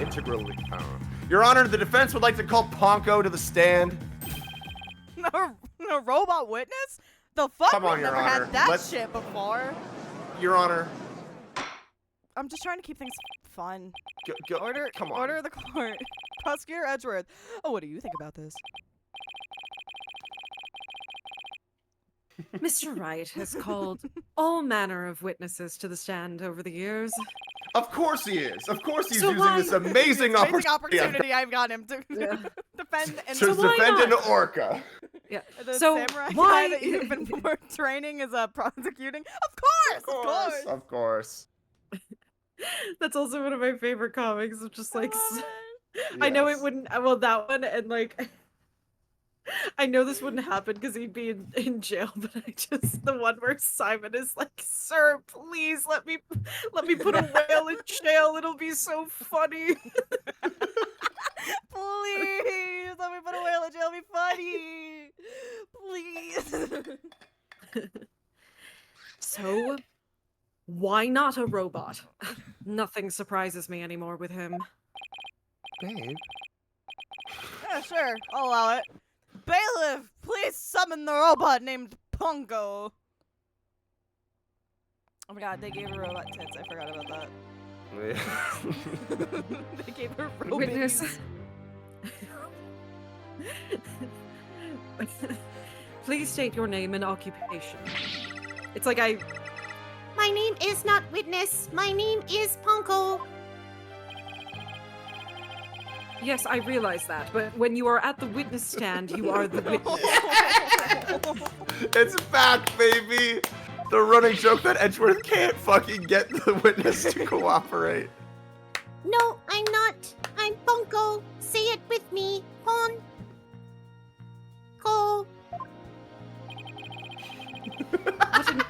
Integrally, I don't know. Your Honor, the defense would like to call Ponko to the stand. No robot witness? The fuck? Come on, We've Your never Honor. had that Let's- shit before. Your Honor. I'm just trying to keep things fun. Come on. Order the court. Prosecutor Edgeworth. Oh, what do you think about this? Mr. Wright has called all manner of witnesses to the stand over the years. Of course he is. Of course he's So using why- this amazing opportunity I've got him to Yeah. defend and to why defend an not? orca. Yeah. the So samurai why- guy that you've been training is prosecuting. Of course. Of course. That's also one of my favorite comics. Of just like, love I know it Yes. wouldn't. Well, that one and like, I know this wouldn't happen because he'd be in jail. But I just the one where Simon is like, "Sir, please let me put a whale in jail. It'll be so funny." Please let me put a whale in jail. It'll be funny. Please. So, why not a robot? Nothing surprises me anymore with him. Babe. Yeah, sure. I'll allow it. Bailiff, please summon the robot named Pongo. Oh my god, they gave her robot tits. I forgot about that. They gave her robot Witness. Please state your name and occupation. It's like My name is not Witness. My name is Ponko. Yes, I realize that, but when you are at the witness stand, you are the witness. It's back, baby! The running joke that Edgeworth can't fucking get the witness to cooperate. No, I'm not. I'm Ponko. Say it with me. Ponko. What an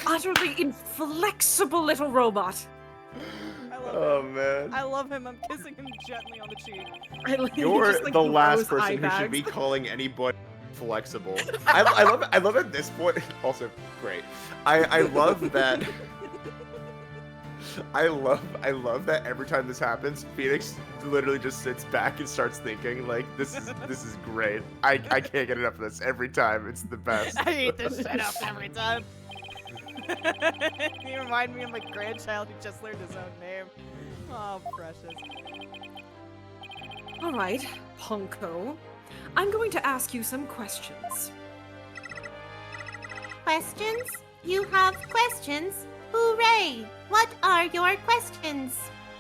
utterly inflexible little robot. I love Oh him. man. I love him. I'm kissing him gently on the cheek. You're Just, like, the last gross eye person who should be bags. calling anybody flexible. I love at this point. Also great. I love that. I love that every time this happens, Phoenix literally just sits back and starts thinking like this is great. I can't get enough of this every time. It's the best. I eat this shit up every time. You remind me of my grandchild who just learned his own name. Oh, precious. All right, Ponko. I'm going to ask you some questions. Questions? You have questions? Hooray! What are your questions?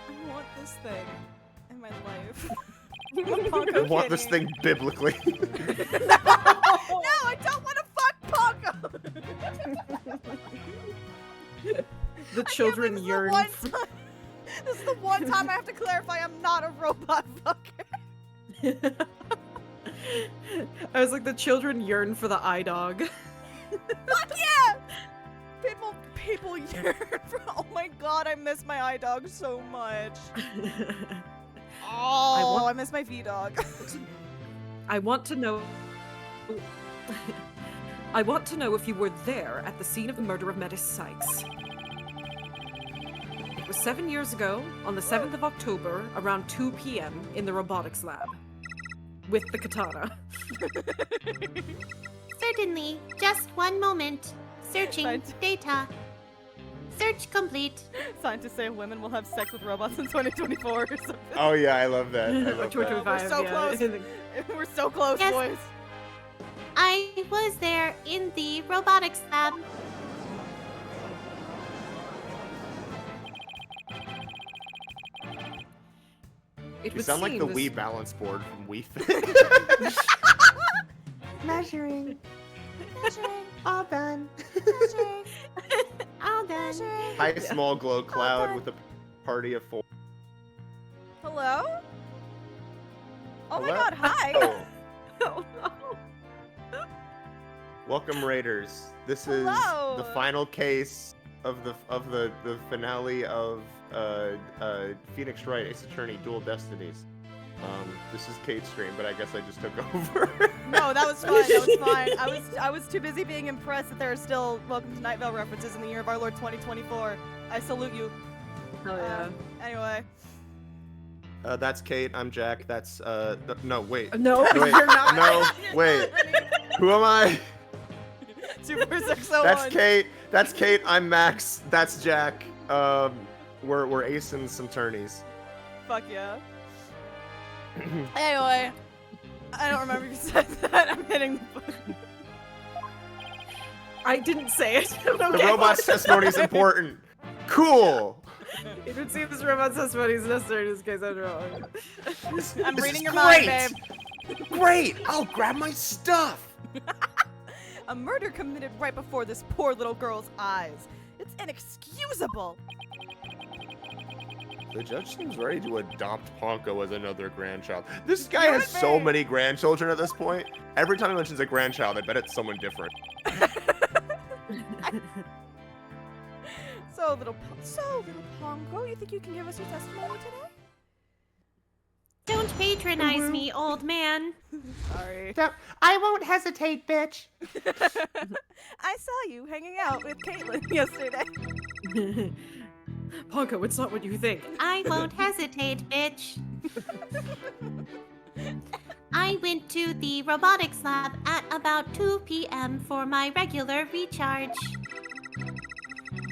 I want this thing in my life. I want this thing biblically. No, I don't want to fuck Pongo. The children yearn. This is the one time I have to clarify I'm not a robot fucker. I was like, the children yearn for the eye dog. Fuck yeah! People yearn for. Oh my god, I miss my eye dog so much. Oh, I miss my V dog. I want to know. I want to know if you were there at the scene of the murder of Metis Sykes. It was 7 years ago, on the 7th of October, around 2 p.m. in the robotics lab. With the katana. Certainly. Just one moment. Searching Science- data. Search complete. Scientists say women will have sex with robots in 2024 or something. Oh yeah, I love that. I Or love that. 2025, We're so yeah. close. We're so close, Yes. boys. I was there in the robotics lab. It You would sound like the seem Wii balance board from Wii Fit. Measuring. All done. All done. Hi, small glow cloud with a party of 4. Hello? Oh my Hello? god, hi! Oh, welcome, Raiders. This is Hello. the final case the finale of Phoenix Wright Ace Attorney Dual Destinies. This is Kate's stream, but I guess I just took over. No, that was fine. That was fine. I was too busy being impressed that there are still Welcome to Night Vale references in the year of our Lord 2024. I salute you. Oh yeah. Anyway. That's Kate. I'm Jack. That's no wait. No, Wait, you're not. no, wait. Who am I? Super 601. That's Kate. That's Kate. I'm Max. That's Jack. We're acing some tourneys. Fuck yeah. Anyway, I don't remember if you said that. I'm hitting the button. I didn't say it. The robot's testimony is important. Cool. If it seems robot testimony is necessary in this case, I'm wrong. I'm This reading is your mind, babe. Great. I'll grab my stuff. A murder committed right before this poor little girl's eyes. It's inexcusable. The judge seems ready to adopt Ponko as another grandchild. This guy has so many grandchildren at this point. Every time he mentions a grandchild, I bet it's someone different. So little Ponko, you think you can give us your testimony today? Don't patronize me, old man. Sorry. I won't hesitate, bitch. I saw you hanging out with Caitlin yesterday. Ponko, it's not what you think. I won't hesitate, bitch. I went to the robotics lab at about 2 p.m. for my regular recharge.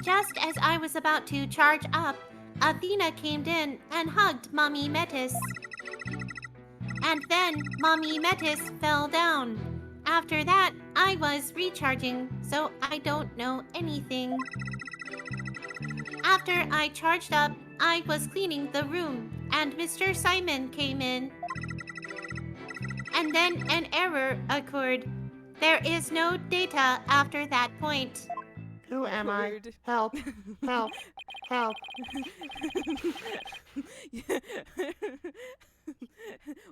Just as I was about to charge up, Athena came in and hugged Mommy Metis. And then Mommy Metis fell down. After that, I was recharging, so I don't know anything. After I charged up, I was cleaning the room, and Mr. Simon came in. And then an error occurred. There is no data after that point. Who am I? Weird. Help. Help. Help.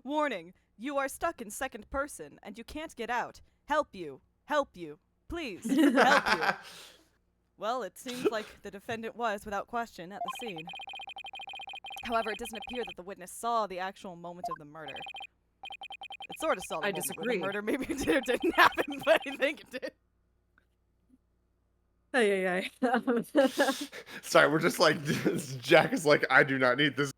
Warning, you are stuck in second person and you can't get out. Help you. Help you. Please, help you. Well, it seems like the defendant was, without question, at the scene. However, it doesn't appear that the witness saw the actual moment of the murder. It sort of saw the I moment disagree. where the murder. Maybe it did or didn't happen, but I think it did. Ay. Sorry, we're just like, Jack is like, I do not need this.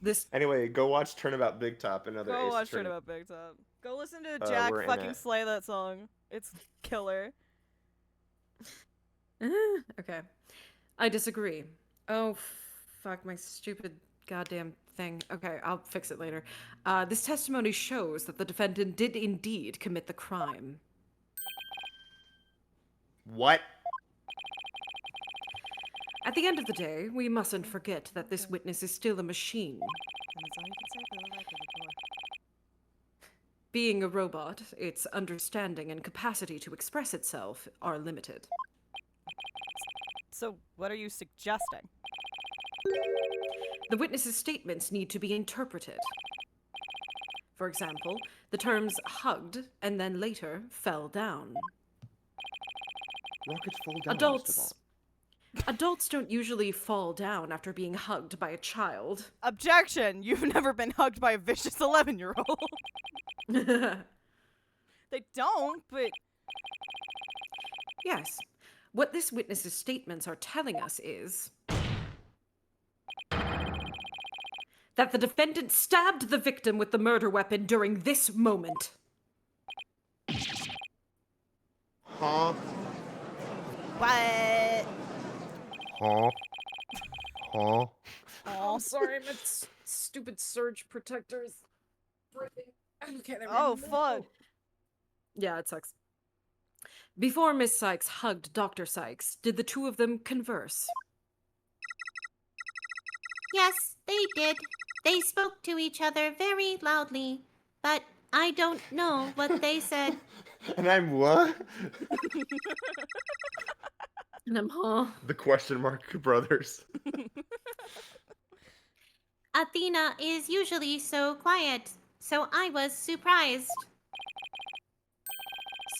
This Anyway, go watch Turnabout Big Top. Another Go Ace watch Attorney. Turnabout Big Top. Go listen to Jack we're in fucking it. slay that song. It's killer. okay. I disagree. Oh, fuck my stupid goddamn thing. Okay, I'll fix it later. This testimony shows that the defendant did indeed commit the crime. What? At the end of the day, we mustn't forget that this witness is still a machine. And that's all you can say for the record, Being a robot, its understanding and capacity to express itself are limited. So, what are you suggesting? The witness's statements need to be interpreted. For example, the terms hugged and then later fell down. Rockets fall down. most of all. Adults don't usually fall down after being hugged by a child. Objection! You've never been hugged by a vicious 11-year-old. They don't, but... Yes. What this witness's statements are telling us is that the defendant stabbed the victim with the murder weapon during this moment. Huh? What? Huh? Huh? Oh, sorry, my stupid surge protectors. Okay, there we Oh, go. fuck. Yeah, it sucks. Before Miss Sykes hugged Dr. Sykes, did the two of them converse? Yes, they did. They spoke to each other very loudly, but I don't know what they said. And I'm what? And I'm, huh? The question mark brothers. Athena is usually so quiet, so I was surprised.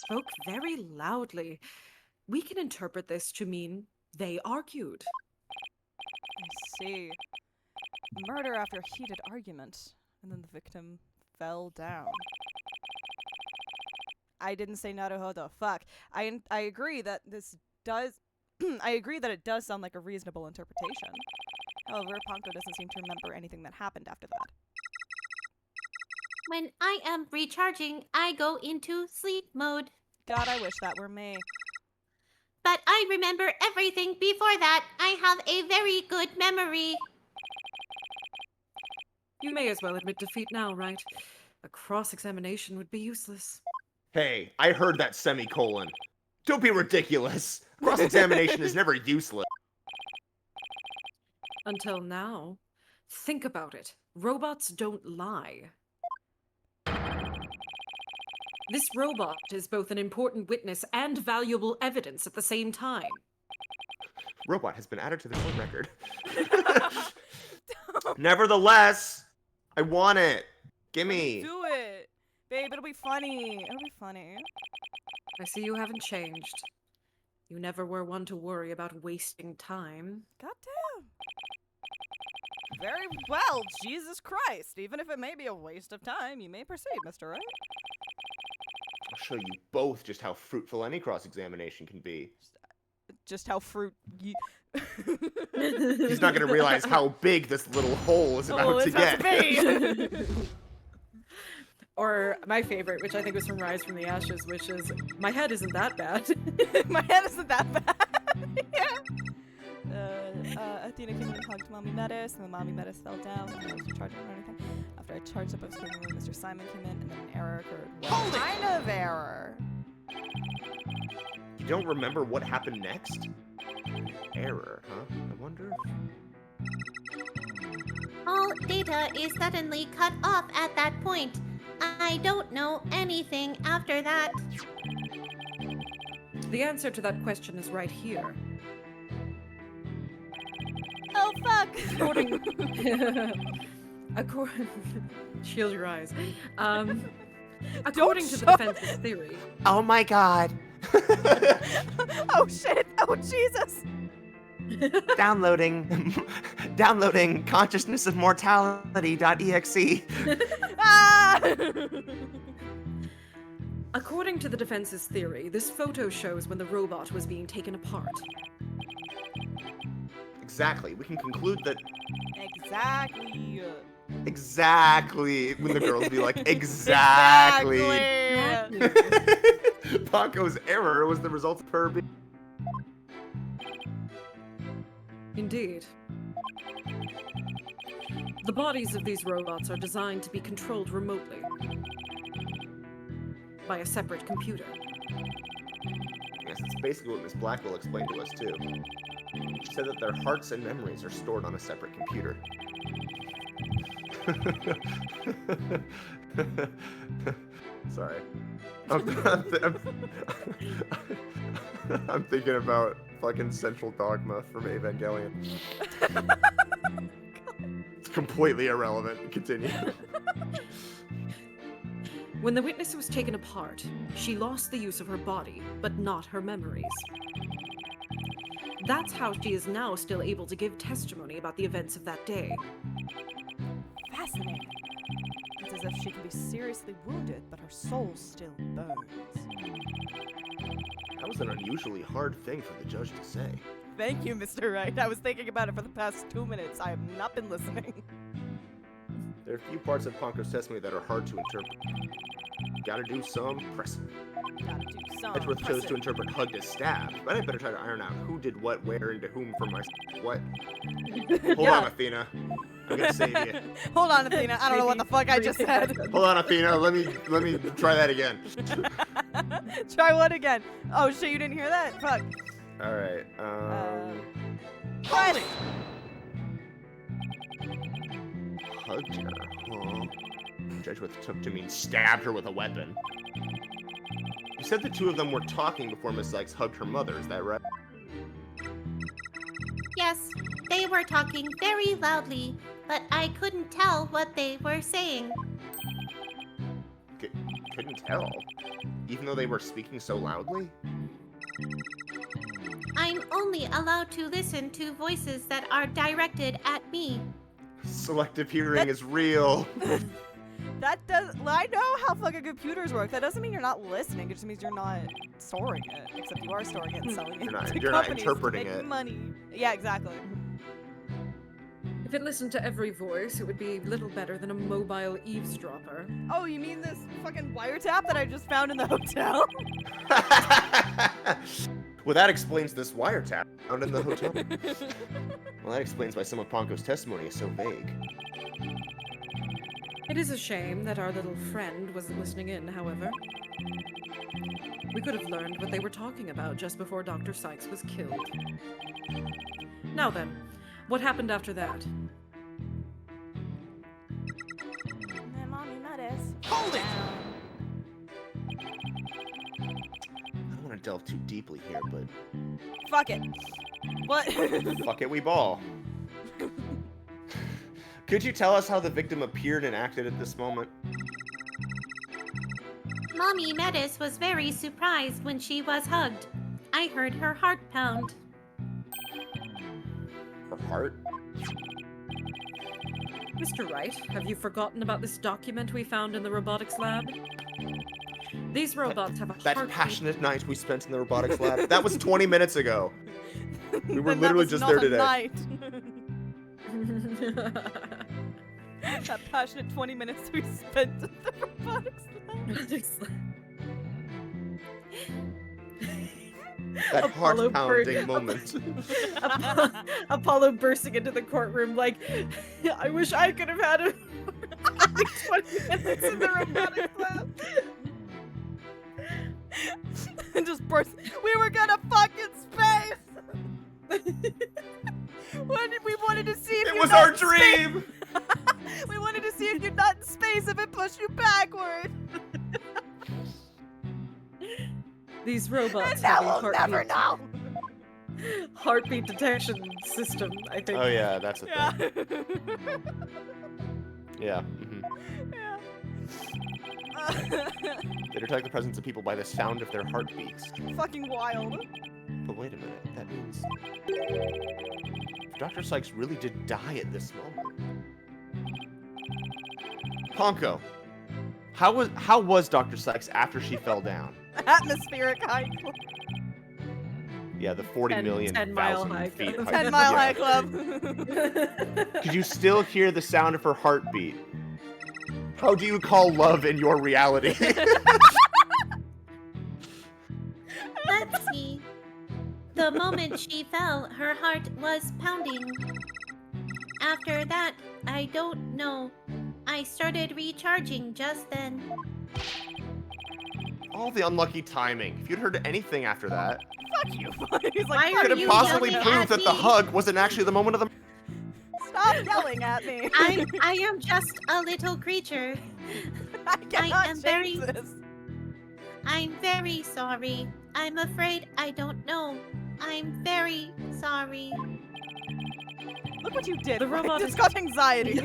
spoke very loudly. We can interpret this to mean they argued. I see. Murder after heated argument, and then the victim fell down. I didn't say naruhodo. Fuck. I agree that this does. I agree that it does sound like a reasonable interpretation. However, Panko doesn't seem to remember anything that happened after that. When I am recharging, I go into sleep mode. God, I wish that were me. But I remember everything before that. I have a very good memory. You may as well admit defeat now, right? A cross-examination would be useless. Hey, I heard that semicolon. Don't be ridiculous. Cross-examination is never useless. Until now. Think about it. Robots don't lie. This robot is both an important witness and valuable evidence at the same time. Robot has been added to the court record. Nevertheless, I want it. Gimme. Do it. Babe, it'll be funny. It'll be funny. I see you haven't changed. You never were one to worry about wasting time. Goddamn. Very well, Jesus Christ. Even if it may be a waste of time, you may proceed, Mr. Wright. I'll show you both just how fruitful any cross-examination can be. Just how He's not going to realize how big this little hole is about to get. Or my favorite, which I think was from Rise from the Ashes, which is, my head isn't that bad. My head isn't that bad. Yeah. Athena came in and hugged Mommy Metis, and then Mommy Metis fell down, and I was charging or anything. After I charged up, I was cleaning the room, Mr. Simon came in, and then an error occurred. What kind of error? You don't remember what happened next? Error, huh? I wonder if... All data is suddenly cut off at that point. I don't know anything after that. The answer to that question is right here. Oh, fuck! Shield your eyes. According to the defense's theory. Oh my god. Oh shit! Oh Jesus! Downloading consciousnessofmortality.exe. Ah! According to the defense's theory, this photo shows when the robot was being taken apart. Exactly. We can conclude that... Exactly. When the girls be like, exactly. Paco's error was the result of her being... Indeed. The bodies of these robots are designed to be controlled remotely by a separate computer. Yes, it's basically what Miss Blackwell explained to us, too. She said that their hearts and memories are stored on a separate computer. Sorry. I'm thinking about fucking Central Dogma from Evangelion. It's completely irrelevant. Continue. When the witness was taken apart, she lost the use of her body, but not her memories. That's how she is now still able to give testimony about the events of that day. Fascinating. It's as if she can be seriously wounded, but her soul still burns. That was an unusually hard thing for the judge to say. Thank you, Mr. Wright. I was thinking about it for the past 2 minutes. I have not been listening. There are a few parts of Ponko's testimony that are hard to interpret. Gotta do some pressing. Gotta do some Edgeworth chose to pressing. interpret hugged as stabbed, but I better try to iron out who did what, where, and to whom for my... What? Hold on, Athena. I'm gonna save you. Hold on, Athena. I don't know what the fuck I just said. Hold on, Athena. Let me try that again. Try what again? Oh shit, you didn't hear that? Fuck. All right. What? Hugged her, huh? Edgeworth took to mean stabbed her with a weapon. You said the two of them were talking before Miss Sykes hugged her mother. Is that right? Yes, they were talking very loudly, but I couldn't tell what they were saying. Couldn't tell. even though they were speaking so loudly? I'm only allowed to listen to voices that are directed at me. Selective hearing is real. That does. I know how fucking computers work. That doesn't mean you're not listening. It just means you're not storing it. Except you are storing it and selling it. You're not companies interpreting to make it. Money. Yeah, exactly. If it listened to every voice, it would be little better than a mobile eavesdropper. Oh, you mean this fucking wiretap that I just found in the hotel? Well, that explains this wiretap found in the hotel. Well, that explains why some of Ponko's testimony is so vague. It is a shame that our little friend wasn't listening in, however. We could have learned what they were talking about just before Dr. Sykes was killed. Now then, what happened after that? And then Mommy Metis. Hold it! I don't want to delve too deeply here, but Fuck it. What? fuck it, we ball. Could you tell us how the victim appeared and acted at this moment? Mommy Metis was very surprised when she was hugged. I heard her heart pound. Her heart? Mr. Wright, have you forgotten about this document we found in the robotics lab? These robots have a That heartbeat. passionate night we spent in the robotics lab. That was 20 minutes ago. We were Then that literally was just not there a today. night. That passionate 20 minutes we spent in the robotics lab. That Apollo heart-pounding moment. Apollo bursting into the courtroom like, I wish I could have had 20 minutes in the robotics lab. And just burst. We were gonna fuck in space! We wanted to see if It you're was not our in space. dream! We wanted to see if you're not in space if it pushed you backward. These robots And now have a we'll never know. heartbeat detection system, I think. Oh yeah, that's a Yeah. thing. Yeah. Mm-hmm. Yeah. They detect the presence of people by the sound of their heartbeats. Fucking wild. But wait a minute, that means Dr. Sykes really did die at this moment. Ponko, how was Dr. Sykes after she fell down? Atmospheric high club. Yeah, the 40 million 10 mile thousand high feet. club. height. 10 mile Yeah. high club. Could you still hear the sound of her heartbeat? How do you call love in your reality? Let's see. The moment she fell, her heart was pounding. After that, I don't know. I started recharging just then. All the unlucky timing. If you'd heard anything after that, Fuck you. He's Why like, are could have you possibly yelling proved at that the me? hug wasn't actually the moment of the. stop yelling at me. I am just a little creature. I cannot am change very- this. I'm very sorry. I'm afraid I don't know. I'm very sorry. Look what you did. The robot It's is- got anxiety.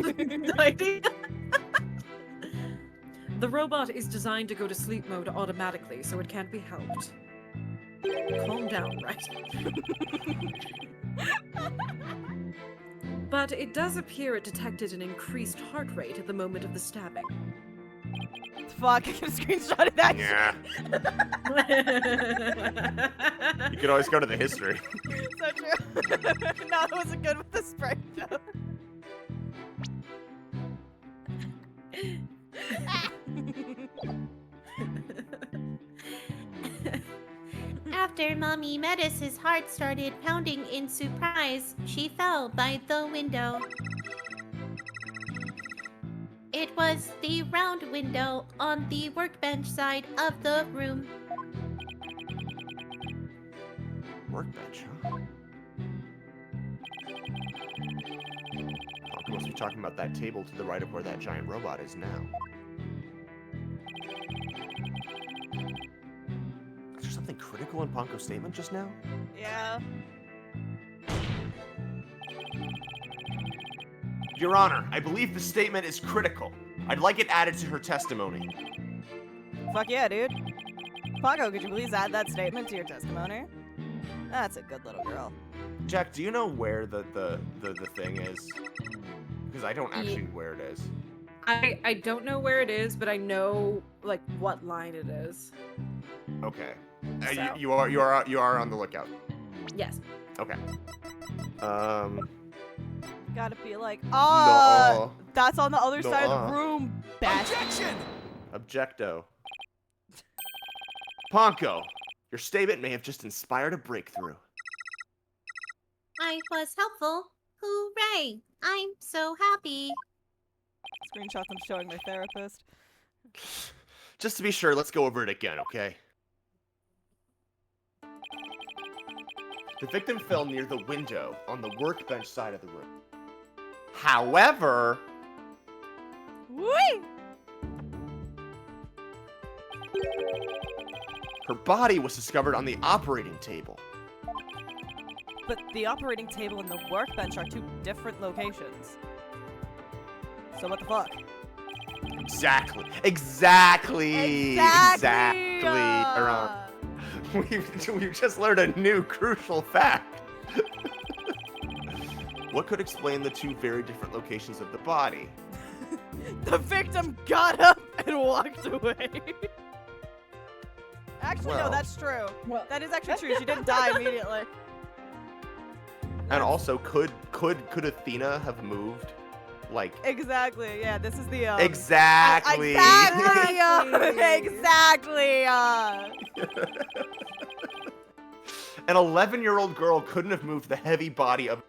The robot is designed to go to sleep mode automatically, so it can't be helped. Calm down, right? But it does appear it detected an increased heart rate at the moment of the stabbing. Fuck, I could have screenshotted that Yeah. You could always go to the history. shit. So true. No, it wasn't good with the spray joke. After Mommy Metis's heart started pounding in surprise, she fell by the window. It was the round window on the workbench side of the room. Workbench, huh? Ponko must be talking about that table to the right of where that giant robot is now. Is there something critical in Ponko's statement just now? Yeah. Your Honor, I believe the statement is critical. I'd like it added to her testimony. Fuck yeah, dude. Paco, could you please add that statement to your testimony? That's a good little girl. Jack, do you know where the thing is? Because I don't actually know where it is. I don't know where it is, but I know like what line it is. Okay. So. You are on the lookout. Yes. Okay. Gotta be like, No. that's on the other side of Nuh-uh. the room. Best. Objection! Objecto. Ponko, your statement may have just inspired a breakthrough. I was helpful. Hooray! I'm so happy. Screenshot them showing their therapist. Just to be sure, let's go over it again, okay? The victim fell near the window on the workbench side of the room. However, Whee! her body was discovered on the operating table. But the operating table and the workbench are two different locations. So what the fuck? Exactly. We've just learned a new crucial fact. What could explain the two very different locations of the body? The victim got up and walked away. Actually, Well. no, that's true. Well. That is actually true. She didn't die immediately. And also, could Athena have moved? Like, Exactly. Yeah, this is the exactly. Exactly. An 11-year-old girl couldn't have moved the heavy body of.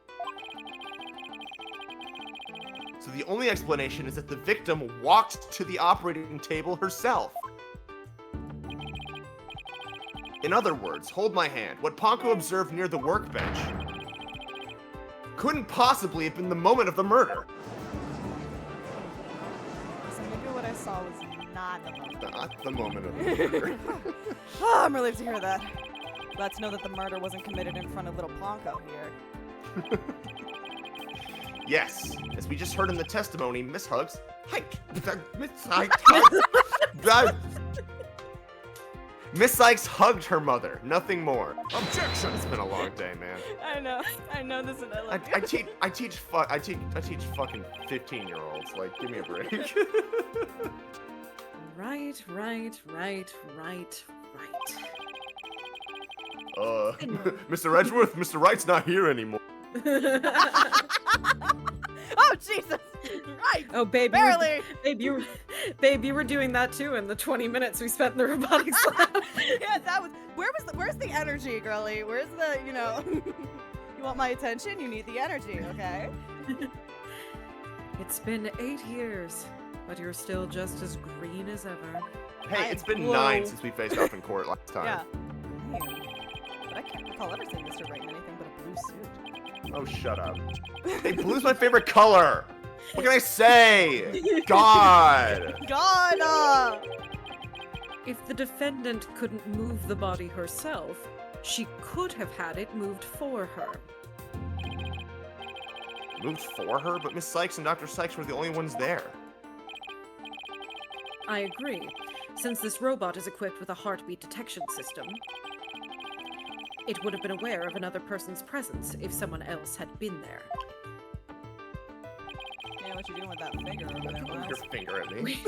So the only explanation is that the victim walked to the operating table herself. In other words, hold my hand. What Ponko observed near the workbench couldn't possibly have been the moment of the murder. So maybe what I saw was not the moment. Not the moment of the murder. Oh, I'm relieved to hear that. Let's know that the murder wasn't committed in front of little Ponko here. Yes, as we just heard in the testimony, Miss Hugs. Miss Sykes hugged her mother, nothing more. Objection! It's been a long day, man. I know this, and I love I teach fucking 15-year-olds. Like, give me a break. Right. Mr. Edgeworth, Mr. Wright's not here anymore. Oh Jesus! Right. Oh, babe, Barely. you were doing that too in the 20 minutes we spent in the robotics lab. Yeah, that was. Where's the energy, girly? Where's the you want my attention? You need the energy, okay? It's been 8 years, but you're still just as green as ever. Hey, I it's been glow. 9 since we faced off in court last time. Yeah. But I can't recall ever seeing Mr. Wright in anything but a blue suit. Oh, shut up. Hey, blue's my favorite color. What can I say? God. God! If the defendant couldn't move the body herself, she could have had it moved for her. Moved for her, but Miss Sykes and Dr. Sykes were the only ones there. I agree. Since this robot is equipped with a heartbeat detection system, it would have been aware of another person's presence if someone else had been there. Yeah, what you doing with that finger over there, Don't Miles? your finger at me.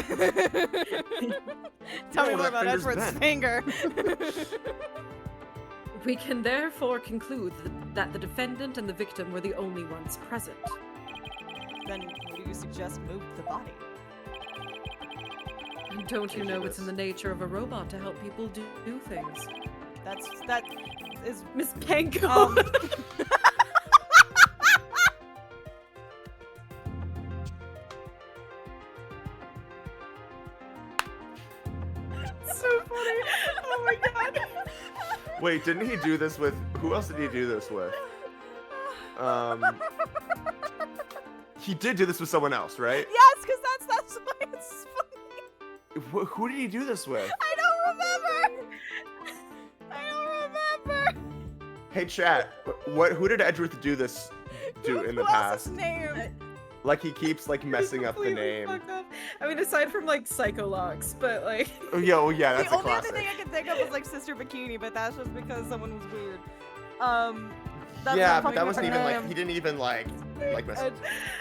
Tell me Yeah, more that about finger's Edward's bent. finger. We can therefore conclude that the defendant and the victim were the only ones present. Then what do you suggest moved the body? And don't you know it's in Ridiculous. the nature of a robot to help people do things? That is Miss Panko! so funny. Oh my god. Wait, didn't he do this with... Who else did he do this with? He did do this with someone else, right? Yes, because that's why it's funny. Who did he do this with? I don't remember. Hey, chat. Who did Edgeworth do this to in the Who else's past? name? Like, he keeps, like, messing up the Completely name. fucked up. I mean, aside from like Psychologs, but like. Oh yeah, that's The a only other classic. thing I can think of was like Sister Bikini, but that's just because someone was weird. That's Yeah, not but that fucking wasn't her even like name. he didn't even like mess.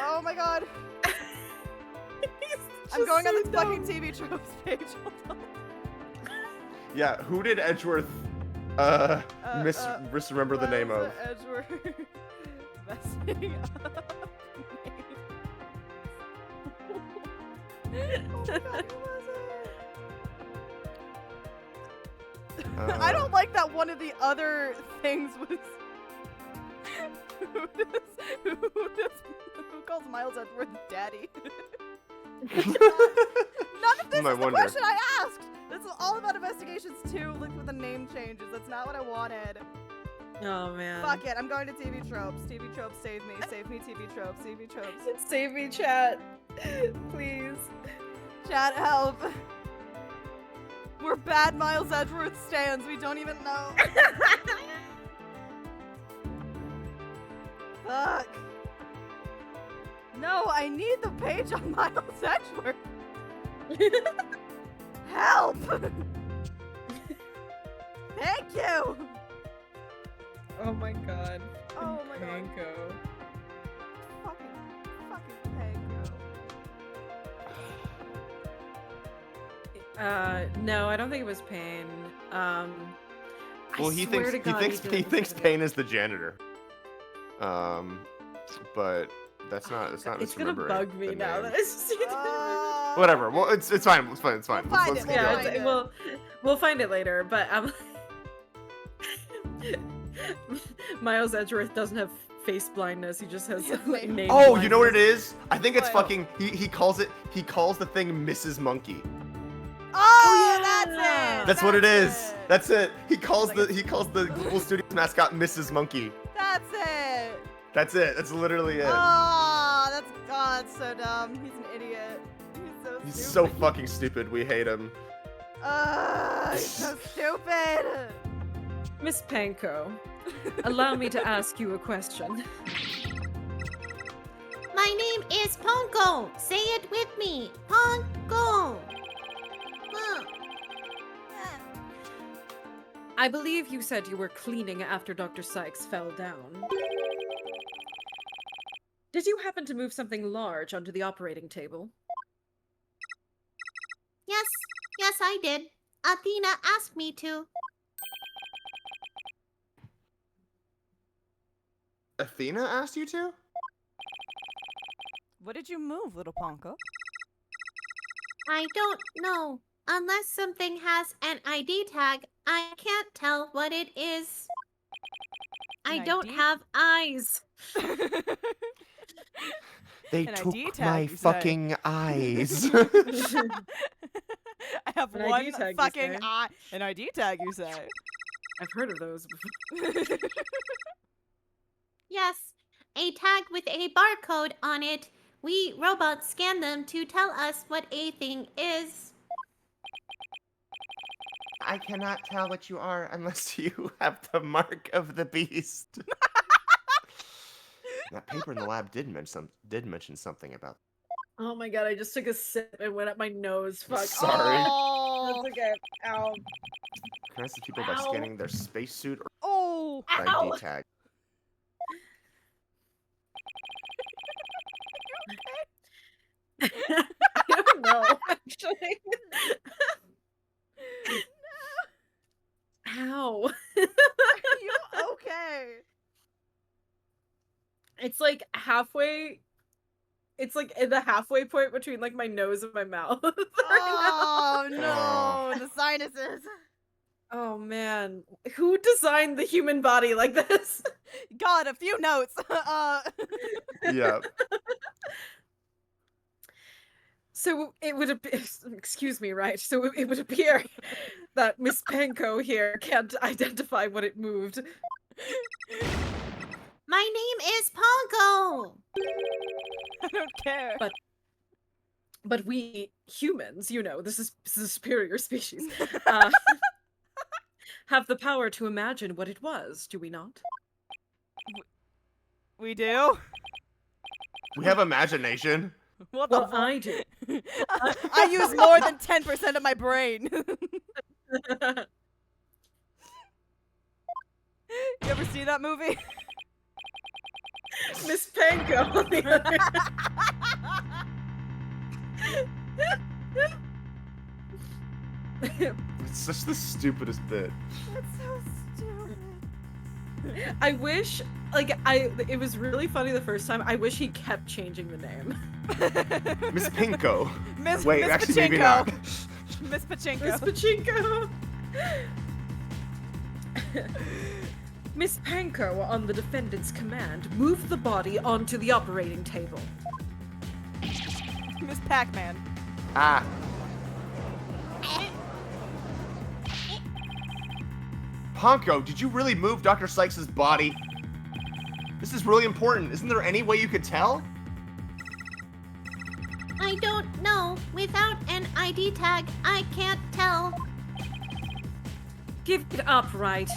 Oh my god. I'm Just going on so this dumb. fucking TV tropes page. Hold on. Yeah, who did Edgeworth misremember the name of? Edgeworth messing up. Oh my god, who was it? I don't like that one of the other things was who calls Miles Edgeworth daddy? None of this I is the wonder. question I asked. This is all about investigations too. Look for the name changes. That's not what I wanted. Oh man. Fuck it. I'm going to TV tropes. TV tropes, save me. Save me, TV tropes. TV tropes. Save me, chat. Please. Chat, help. We're bad Miles Edgeworth stands. We don't even know. Fuck. No, I need the page on Miles Edgeworth. Help! Thank you! Oh my god. Oh my god. Panko. Fucking thank you. No, I don't think it was Pain. Well, I he swear thinks to God, he didn't thinks say Payne is the janitor. But that's not that. It's gonna misremembering bug me the now name. that I see it. Whatever. Well, it's fine. It's fine. It's fine. We'll find Let's it, keep we'll going. find it. We'll find it later, but Miles Edgeworth doesn't have face blindness. He just has like, name Oh, you know what it blindness. is? I think it's What? fucking. He calls the thing Mrs. Monkey. Oh, yeah. that's it! That's what it is. it. That's it. He calls Like the Google Studios mascot Mrs. Monkey. That's it! That's it. That's literally it. Oh, that's so dumb. He's an idiot. He's He's so so fucking stupid. We hate him. he's so stupid. Miss Panko, allow me to ask you a question. My name is Ponko. Say it with me. Ponko. Huh. I believe you said you were cleaning after Dr. Sykes fell down. Did you happen to move something large onto the operating table? Yes, I did. Athena asked me to. Athena asked you to? What did you move, little Ponko? I don't know. Unless something has an ID tag, I can't tell what it is. I An don't ID? have eyes. They An took ID tag, my you say. fucking eyes. I have An one ID tag, you fucking say? eye. An ID tag, you say? I've heard of those before. Yes, a tag with a barcode on it. We robots scan them to tell us what a thing is. I cannot tell what you are unless you have the mark of the beast. That paper in the lab did mention something about. Oh my god, I just took a sip and went up my nose. Fuck. Sorry. Oh, That's okay. Ow. Can I see people by Ow. scanning their spacesuit or oh. Ow. ID tag? I don't know, actually. Ow. Are you okay? It's like halfway. It's like in the halfway point between like my nose and my mouth. Oh no, the sinuses. Oh man, who designed the human body like this? God, a few notes. Yeah. So it would excuse me, right? So it would appear that Miss Panko here can't identify what it moved. My name is Ponko. I don't care. But we humans, you know, this is a superior species, have the power to imagine what it was, do we not? We do. We have imagination. What the Well, fuck? I do. I use more than 10% of my brain. You ever see that movie? Miss Panko, on the other It's such the stupidest bit. That's so stupid. I wish, it was really funny the first time. I wish he kept changing the name. Miss Pinko. Miss Wait, Miss actually, maybe Pachinko. not. Miss Pachinko. Miss Pachinko. Miss Panko, on the defendant's command, moved the body onto the operating table. Miss Pac-Man. Ah. Ponko, did you really move Dr. Sykes' body? This is really important. Isn't there any way you could tell? I don't know. Without an ID tag, I can't tell. Give it up, right?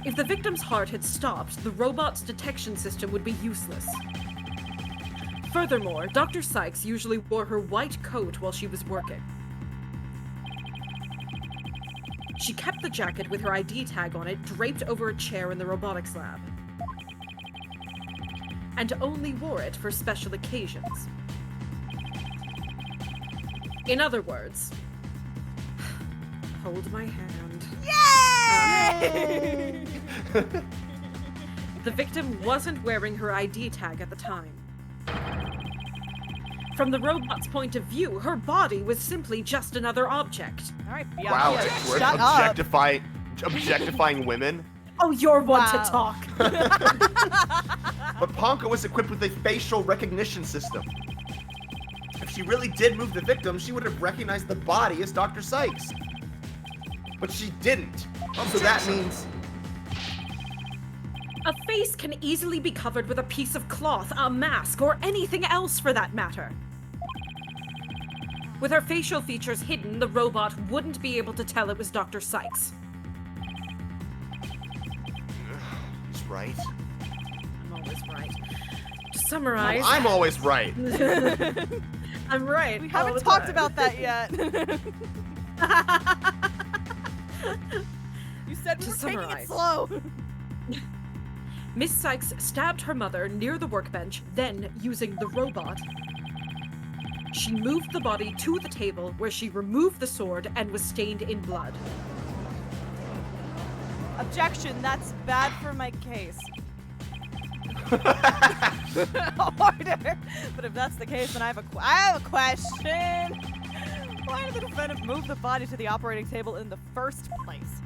If the victim's heart had stopped, the robot's detection system would be useless. Furthermore, Dr. Sykes usually wore her white coat while she was working. She kept the jacket with her ID tag on it draped over a chair in the robotics lab. And only wore it for special occasions. In other words, hold my hand. Yay! The victim wasn't wearing her ID tag at the time. From the robot's point of view, her body was simply just another object. All right, Wow, Bianca, we're shut up. objectifying women. Oh, you're one Wow. to talk. But Ponko was equipped with a facial recognition system. If she really did move the victim, she would have recognized the body as Dr. Sykes. But she didn't. So that means... A face can easily be covered with a piece of cloth, a mask, or anything else for that matter. With her facial features hidden, the robot wouldn't be able to tell it was Dr. Sykes. He's right. I'm always right. To summarize, Well, I'm always right. I'm right. We all haven't the talked time. about that yet. You said we To were taking summarize. it slow. Miss Sykes stabbed her mother near the workbench, then, using the robot, she moved the body to the table where she removed the sword and was stained in blood. Objection, that's bad for my case. Order. But if that's the case, then I have a question. Why did the defendant move the body to the operating table in the first place?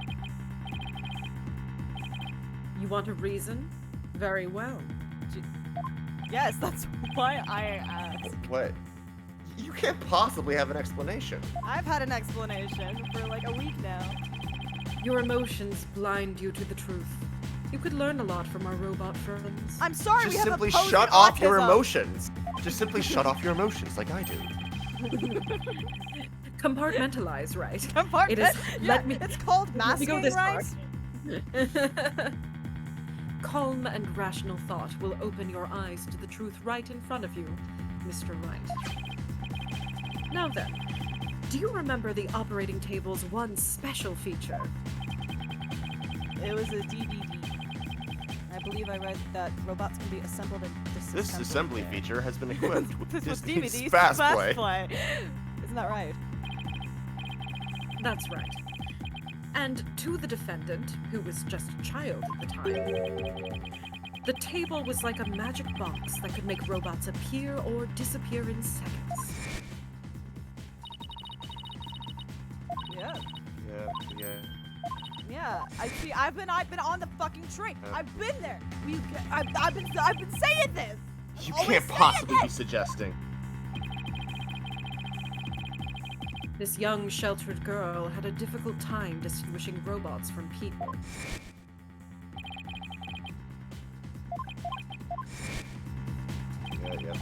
You want a reason? Very well. Yes, that's why I asked. What? You can't possibly have an explanation. I've had an explanation for like a week now. Your emotions blind you to the truth. You could learn a lot from our robot friends. I'm sorry, Just we have simply opposing shut off your autism. emotions. Just simply shut off your emotions like I do. Compartmentalize, right? Compartment. It is. Yeah, Let me. it's called let me go masking, this right? Calm and rational thought will open your eyes to the truth right in front of you, Mr. Wright. Now then, do you remember the operating table's one special feature? It was a DVD. I believe I read that robots can be assembled and disassembled. This assembly there. feature has been equipped with This was Disney's DVDs Fast Fast Play. Isn't that right? That's right. And to the defendant, who was just a child at the time, the table was like a magic box that could make robots appear or disappear in seconds. Yeah. Yeah. Yeah. I see. I've been on the fucking train. Uh. I've been there. I've been saying this. You Always can't saying possibly be this. suggesting. This young, sheltered girl had a difficult time distinguishing robots from people.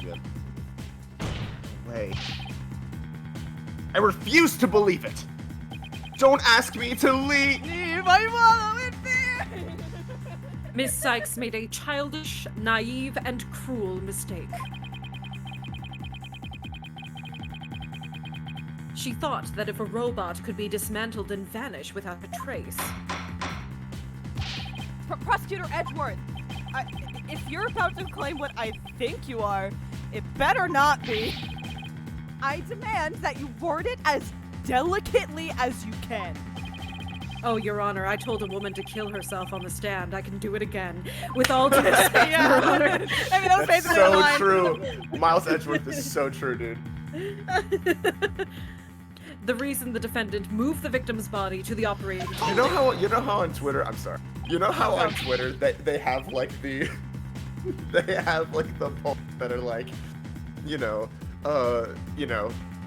Yeah. Wait. I refuse to believe it. Don't ask me to leave. Leave my mother with fear. Miss Sykes made a childish, naive, and cruel mistake. She thought that if a robot could be dismantled and vanish without a trace. Prosecutor Edgeworth, if you're about to claim what I think you are, it better not be. I demand that you word it as delicately as you can. Oh, Your Honor, I told a woman to kill herself on the stand. I can do it again. With all due respect, Your Honor. I mean, that was That's basically so the line. true. Miles Edgeworth is so true, dude. The reason the defendant moved the victim's body to the operating You know how on Twitter, I'm sorry. You know how on Twitter they have like the polls that are like,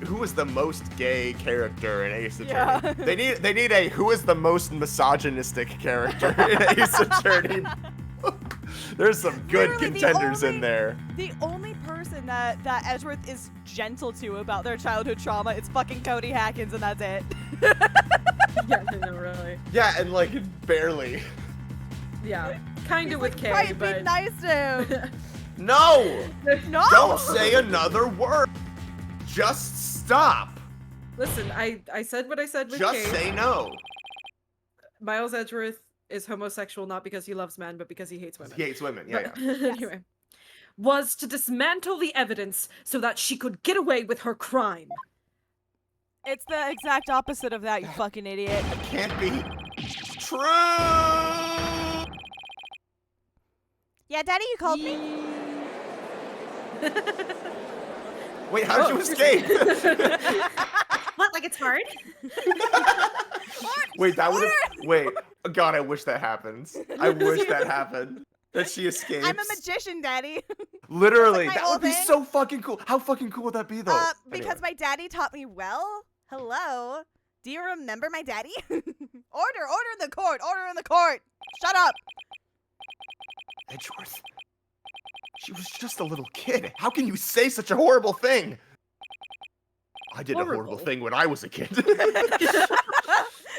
who is the most gay character in Ace Attorney? Yeah. They need a who is the most misogynistic character in Ace Attorney. There's some good Literally, contenders in there. The only person that Edgeworth is gentle to about their childhood trauma is fucking Cody Hackins, and that's it. Yeah, no, really. Yeah, and like barely. Yeah, kind of with Kay, Right, but... be nice to him. No! No! Don't say another word. Just stop. Listen, I said what I said with Just Kay. say no. Miles Edgeworth is homosexual not because he loves men, but because he hates women. He hates women. Yeah, But- yeah. Anyway. Was to dismantle the evidence so that she could get away with her crime. It's the exact opposite of that, you fucking idiot. It can't be true. Yeah, Daddy, you called me. Wait, how did you escape? What, like it's hard? Wait, that would have. Wait, God, I wish that happens. I wish that happened. That she escapes. I'm a magician, Daddy. Literally, That's like my that whole would be thing. so fucking cool. How fucking cool would that be, though? Because Anyway. my daddy taught me well. Hello. Do you remember my daddy? Order in the court. Order in the court. Shut up. Edgeworth. She was just a little kid. How can you say such a horrible thing? I did a horrible Horrible. thing when I was a kid.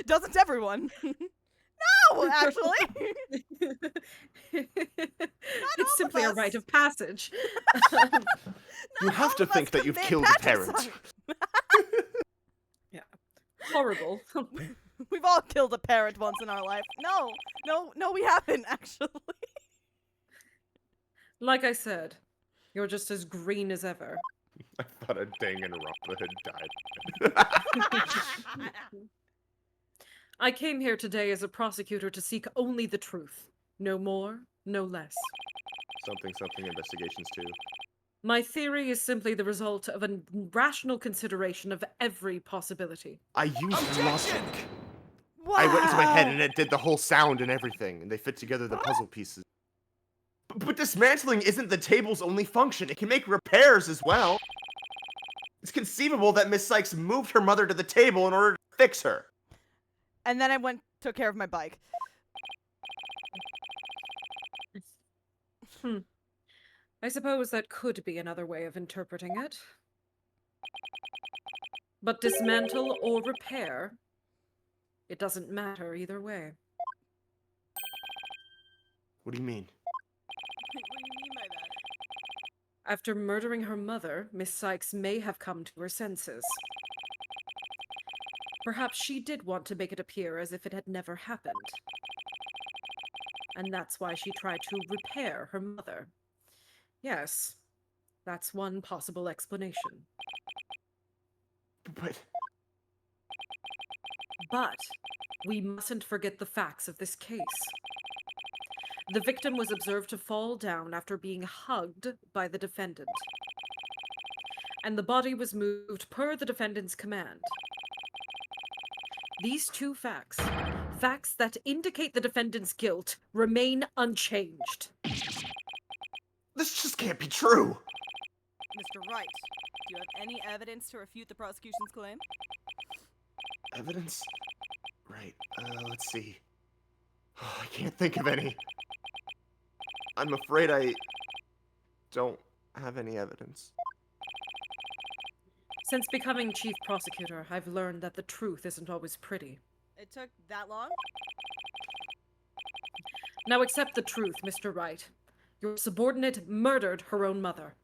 Doesn't everyone? No, actually. It's simply a us. rite of passage. You have to all of think us that you've commit killed a patricide. parent. Horrible. We've all killed a parent once in our life. No, we haven't, actually. Like I said, you're just as green as ever. I thought a Danganronpa had died. I came here today as a prosecutor to seek only the truth. No more, no less. Something investigations too. My theory is simply the result of a rational consideration of every possibility. I used logic. Wow. I went into my head and it did the whole sound and everything, and they fit together the puzzle pieces. But dismantling isn't the table's only function. It can make repairs as well. It's conceivable that Miss Sykes moved her mother to the table in order to fix her. And then I took care of my bike. I suppose that could be another way of interpreting it. But dismantle or repair, it doesn't matter either way. What do you mean? What do you mean by that? After murdering her mother, Miss Sykes may have come to her senses. Perhaps she did want to make it appear as if it had never happened. And that's why she tried to repair her mother. Yes, that's one possible explanation. But we mustn't forget the facts of this case. The victim was observed to fall down after being hugged by the defendant. And the body was moved per the defendant's command. These two facts, facts that indicate the defendant's guilt, remain unchanged. This just can't be true. Mr. Wright, do you have any evidence to refute the prosecution's claim? Evidence? Right, let's see. I can't think of any. I'm afraid I don't have any evidence. Since becoming chief prosecutor, I've learned that the truth isn't always pretty. It took that long? Now accept the truth, Mr. Wright. Your subordinate murdered her own mother.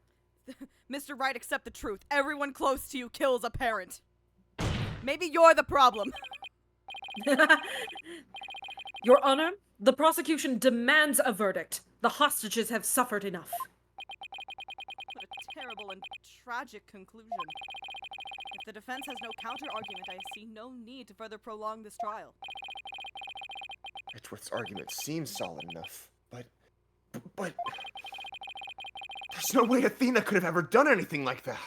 Mr. Wright, accept the truth. Everyone close to you kills a parent. Maybe you're the problem. Your Honor, the prosecution demands a verdict. The hostages have suffered enough. What a terrible and tragic conclusion. If the defense has no counter-argument, I see no need to further prolong this trial. Edgeworth's argument seems solid enough, but there's no way Athena could have ever done anything like that.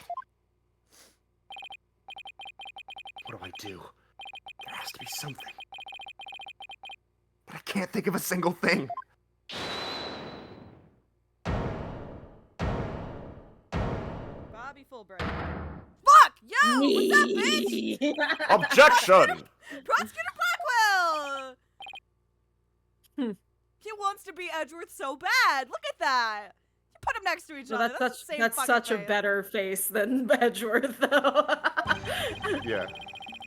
What do I do? There has to be something. But I can't think of a single thing. Bobby Fulbright. Fuck! Yo! What's up, bitch? Objection! Prosecutor Blackwell! He wants to be Edgeworth so bad. Look at that. You put him next to each other. That's the same that's fucking such a face. better face than Edgeworth, though. Yeah.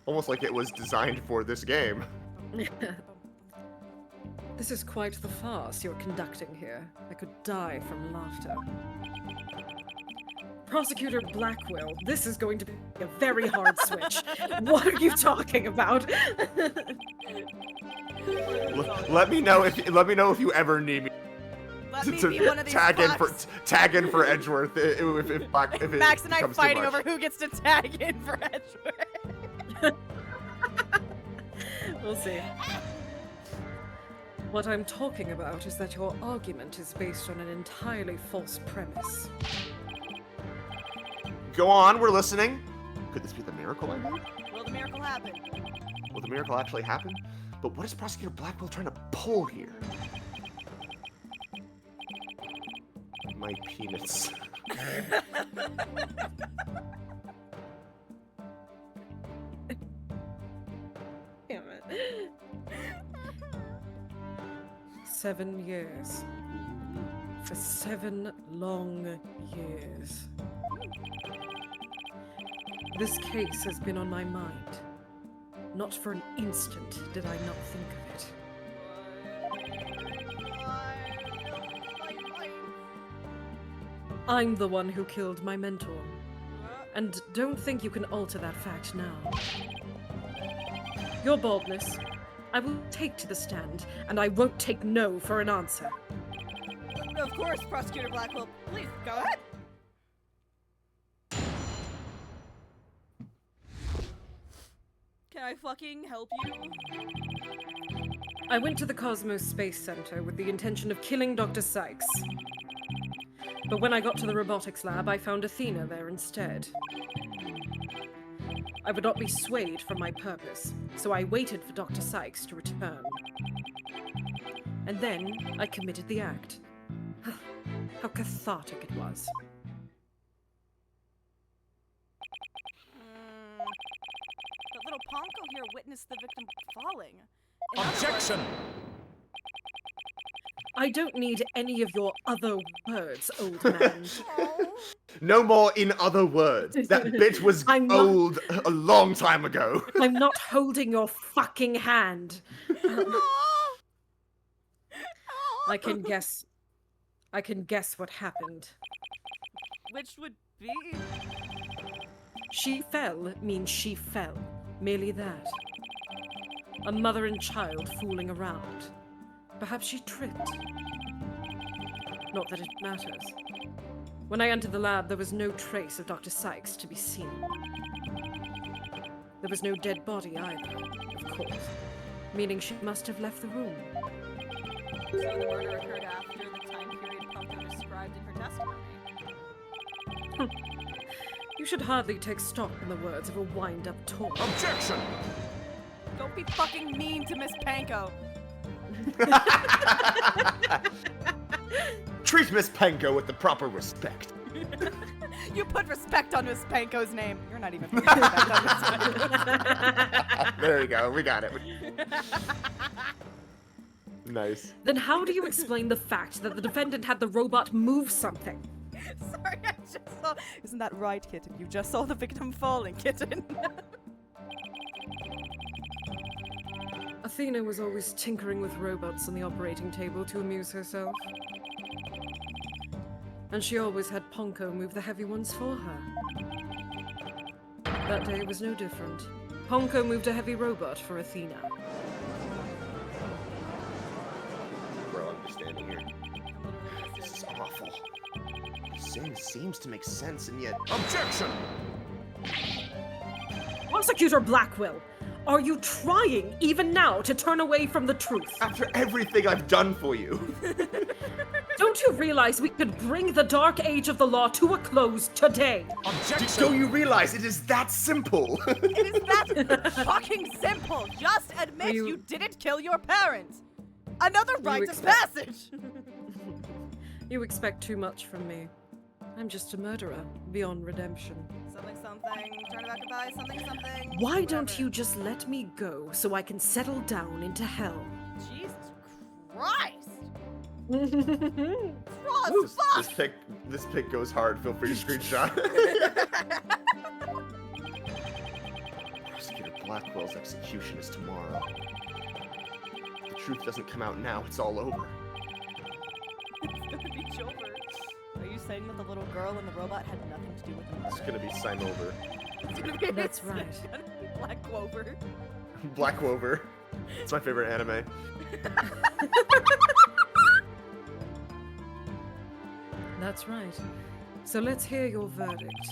Almost like it was designed for this game. This is quite the farce you're conducting here. I could die from laughter. Prosecutor Blackwell, this is going to be a very hard switch. What are you talking about? Let me know if you ever need me Let me to be one of these tag fucks. in for Edgeworth if it Max and I becomes too fighting much. over who gets to tag in for Edgeworth. We'll see. What I'm talking about is that your argument is based on an entirely false premise. Go on, we're listening. Could this be the miracle I made? Will the miracle happen? Will the miracle actually happen? But what is Prosecutor Blackwell trying to pull here? My penis. Damn it. 7 years. For 7 long years. This case has been on my mind. Not for an instant did I not think of it. I'm the one who killed my mentor. And don't think you can alter that fact now. Your boldness, I will take to the stand, and I won't take no for an answer. Of course, Prosecutor Blackwell. Please, go ahead. Can I fucking help you? I went to the Cosmos Space Center with the intention of killing Dr. Sykes. But when I got to the robotics lab, I found Athena there instead. I would not be swayed from my purpose, so I waited for Dr. Sykes to return. And then I committed the act. How cathartic it was. But little Ponko here witnessed the victim falling. In other words- Objection! I don't need any of your other words, old man. No more in other words. That bitch was I'm not- old a long time ago. I'm not holding your fucking hand. I can guess what happened. Which would be... She fell means she fell. Merely that. A mother and child fooling around. Perhaps she tripped. Not that it matters. When I entered the lab, there was no trace of Dr. Sykes to be seen. There was no dead body either, of course, meaning she must have left the room. So the murder occurred after the time period Ponko described in her testimony. You should hardly take stock in the words of a wind-up talk. Objection! Don't be fucking mean to Miss Panko. Treat Miss Panko with the proper respect. You put respect on Miss Panko's name. You're not even putting respect on Miss Panko. There you go, we got it. Nice. Then how do you explain the fact that the defendant had the robot move something? Sorry, I just saw... Isn't that right, kitten? You just saw the victim falling, kitten. Athena was always tinkering with robots on the operating table to amuse herself. And she always had Ponko move the heavy ones for her. That day was no different. Honko moved a heavy robot for Athena. Bro, I'm just standing here. This is awful. Sin seems to make sense, and yet... Objection! Prosecutor Blackwell, are you trying, even now, to turn away from the truth? After everything I've done for you! Don't you realize we could bring the dark age of the law to a close today? Objection! Don't you realize it is that simple? It is that fucking simple. Just admit You- you didn't kill your parents. Another rite of expect- passage. You expect too much from me. I'm just a murderer, beyond redemption. Something, turn about goodbye, something. Why don't whatever. you just let me go so I can settle down into hell? Jesus Christ. This pic goes hard. Feel free to screenshot. Prosecutor Blackwell's execution is tomorrow. If the truth doesn't come out now, it's all over. It's gonna be Jover. Are you saying that the little girl and the robot had nothing to do with the murder? It's gonna be Simover. It's gonna be That's right. It's gonna be Black Clover. Black Clover. It's my favorite anime. That's right. So let's hear your verdict.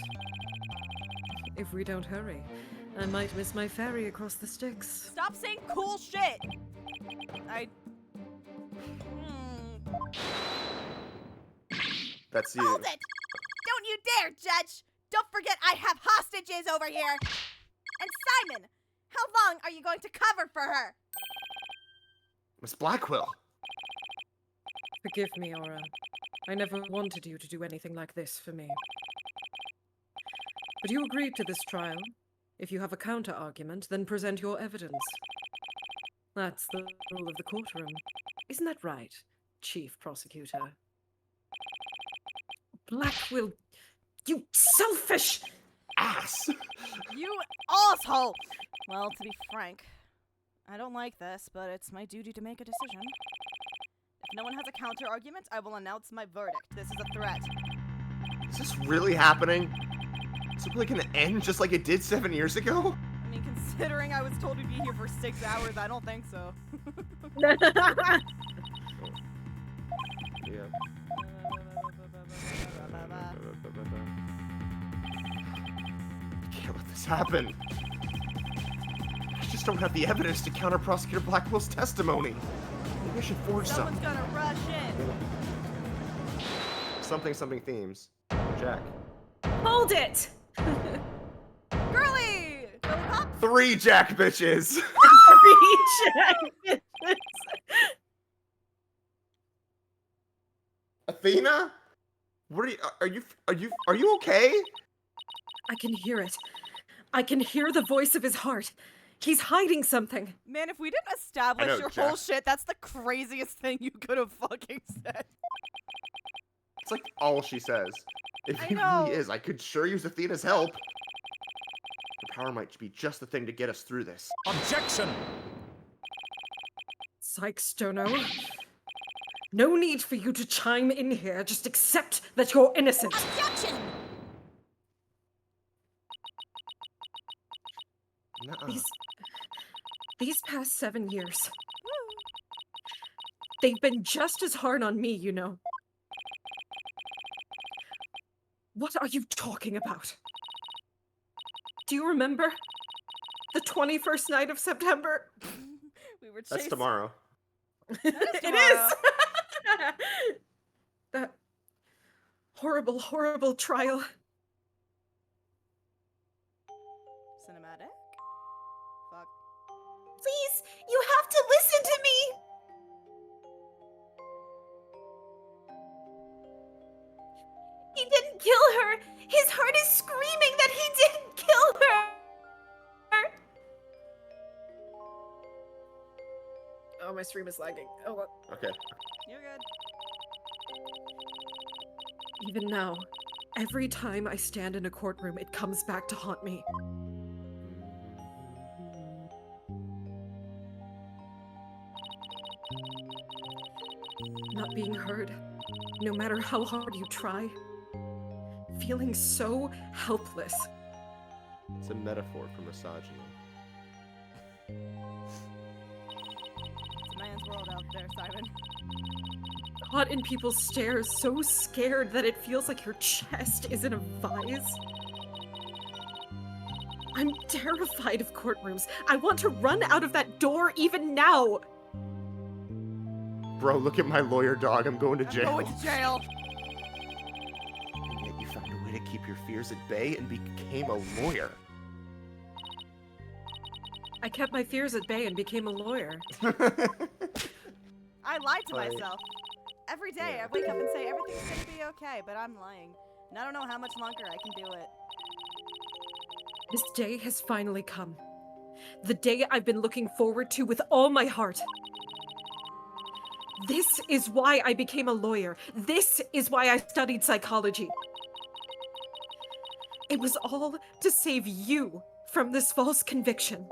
If we don't hurry, I might miss my ferry across the Styx. Stop saying cool shit. That's you. Hold it! Don't you dare, Judge! Don't forget I have hostages over here! And Simon, how long are you going to cover for her? Miss Blackwell. Forgive me, Aura. I never wanted you to do anything like this for me. But you agreed to this trial. If you have a counter-argument, then present your evidence. That's the rule of the courtroom. Isn't that right, Chief Prosecutor? Blackwell, you selfish Ass. You asshole! Well, to be frank, I don't like this, but it's my duty to make a decision. If no one has a counter argument, I will announce my verdict. This is a threat. Is this really happening? Is it really gonna end just like it did 7 years ago? I mean, considering I was told to be here for 6 hours, I don't think so. Yeah. I can't let this happen. I just don't have the evidence to counter Prosecutor Blackwell's testimony. Maybe I should forge Someone's something. gonna rush in. Something themes. Jack. Hold it! Girly! Girly pop? 3 Jack bitches! Athena? What are you okay? I can hear it. I can hear the voice of his heart. He's hiding something. Man, if we didn't establish know, your Jack. whole shit, that's the craziest thing you could have fucking said. It's like all she says. If I he know. really is, I could sure use Athena's help. Her power might be just the thing to get us through this. Objection! Psych, Stono. No need for you to chime in here. Just accept that you're innocent. Objection! Nuh-uh. These past 7 years, they've been just as hard on me, you know. What are you talking about? Do you remember? The 21st night of September? We were That's chasing. tomorrow. It is! That horrible, horrible trial. Cinematic? Fuck. Please, you have to listen to me! He didn't kill her! His heart is screaming that he didn't kill her! Oh, my stream is lagging. Oh, well. Okay. You're good. Even now, every time I stand in a courtroom, it comes back to haunt me. Not being heard, no matter how hard you try. Feeling so helpless. It's a metaphor for misogyny. It's a man's world out there, Simon. Caught in people's stares, so scared that it feels like your chest is in a vise. I'm terrified of courtrooms. I want to run out of that door even now. Bro, look at my lawyer dog. I'm going to jail. I'm going to jail. And yet you found a way to keep your fears at bay and became a lawyer. I kept my fears at bay and became a lawyer. I lied to Like- myself. Every day I wake up and say everything's gonna be okay, but I'm lying. And I don't know how much longer I can do it. This day has finally come. The day I've been looking forward to with all my heart. This is why I became a lawyer. This is why I studied psychology. It was all to save you from this false conviction.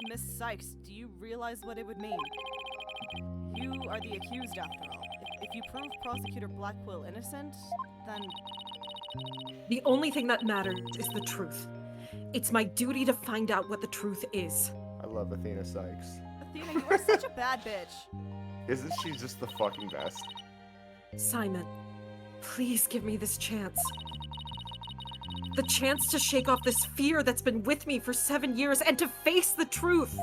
Miss Sykes, do you realize what it would mean? You are the accused after all. If you prove Prosecutor Blackwell innocent, then... The only thing that matters is the truth. It's my duty to find out what the truth is. I love Athena Sykes. Athena, you are such a bad bitch. Isn't she just the fucking best? Simon, please give me this chance. The chance to shake off this fear that's been with me for 7 years and to face the truth.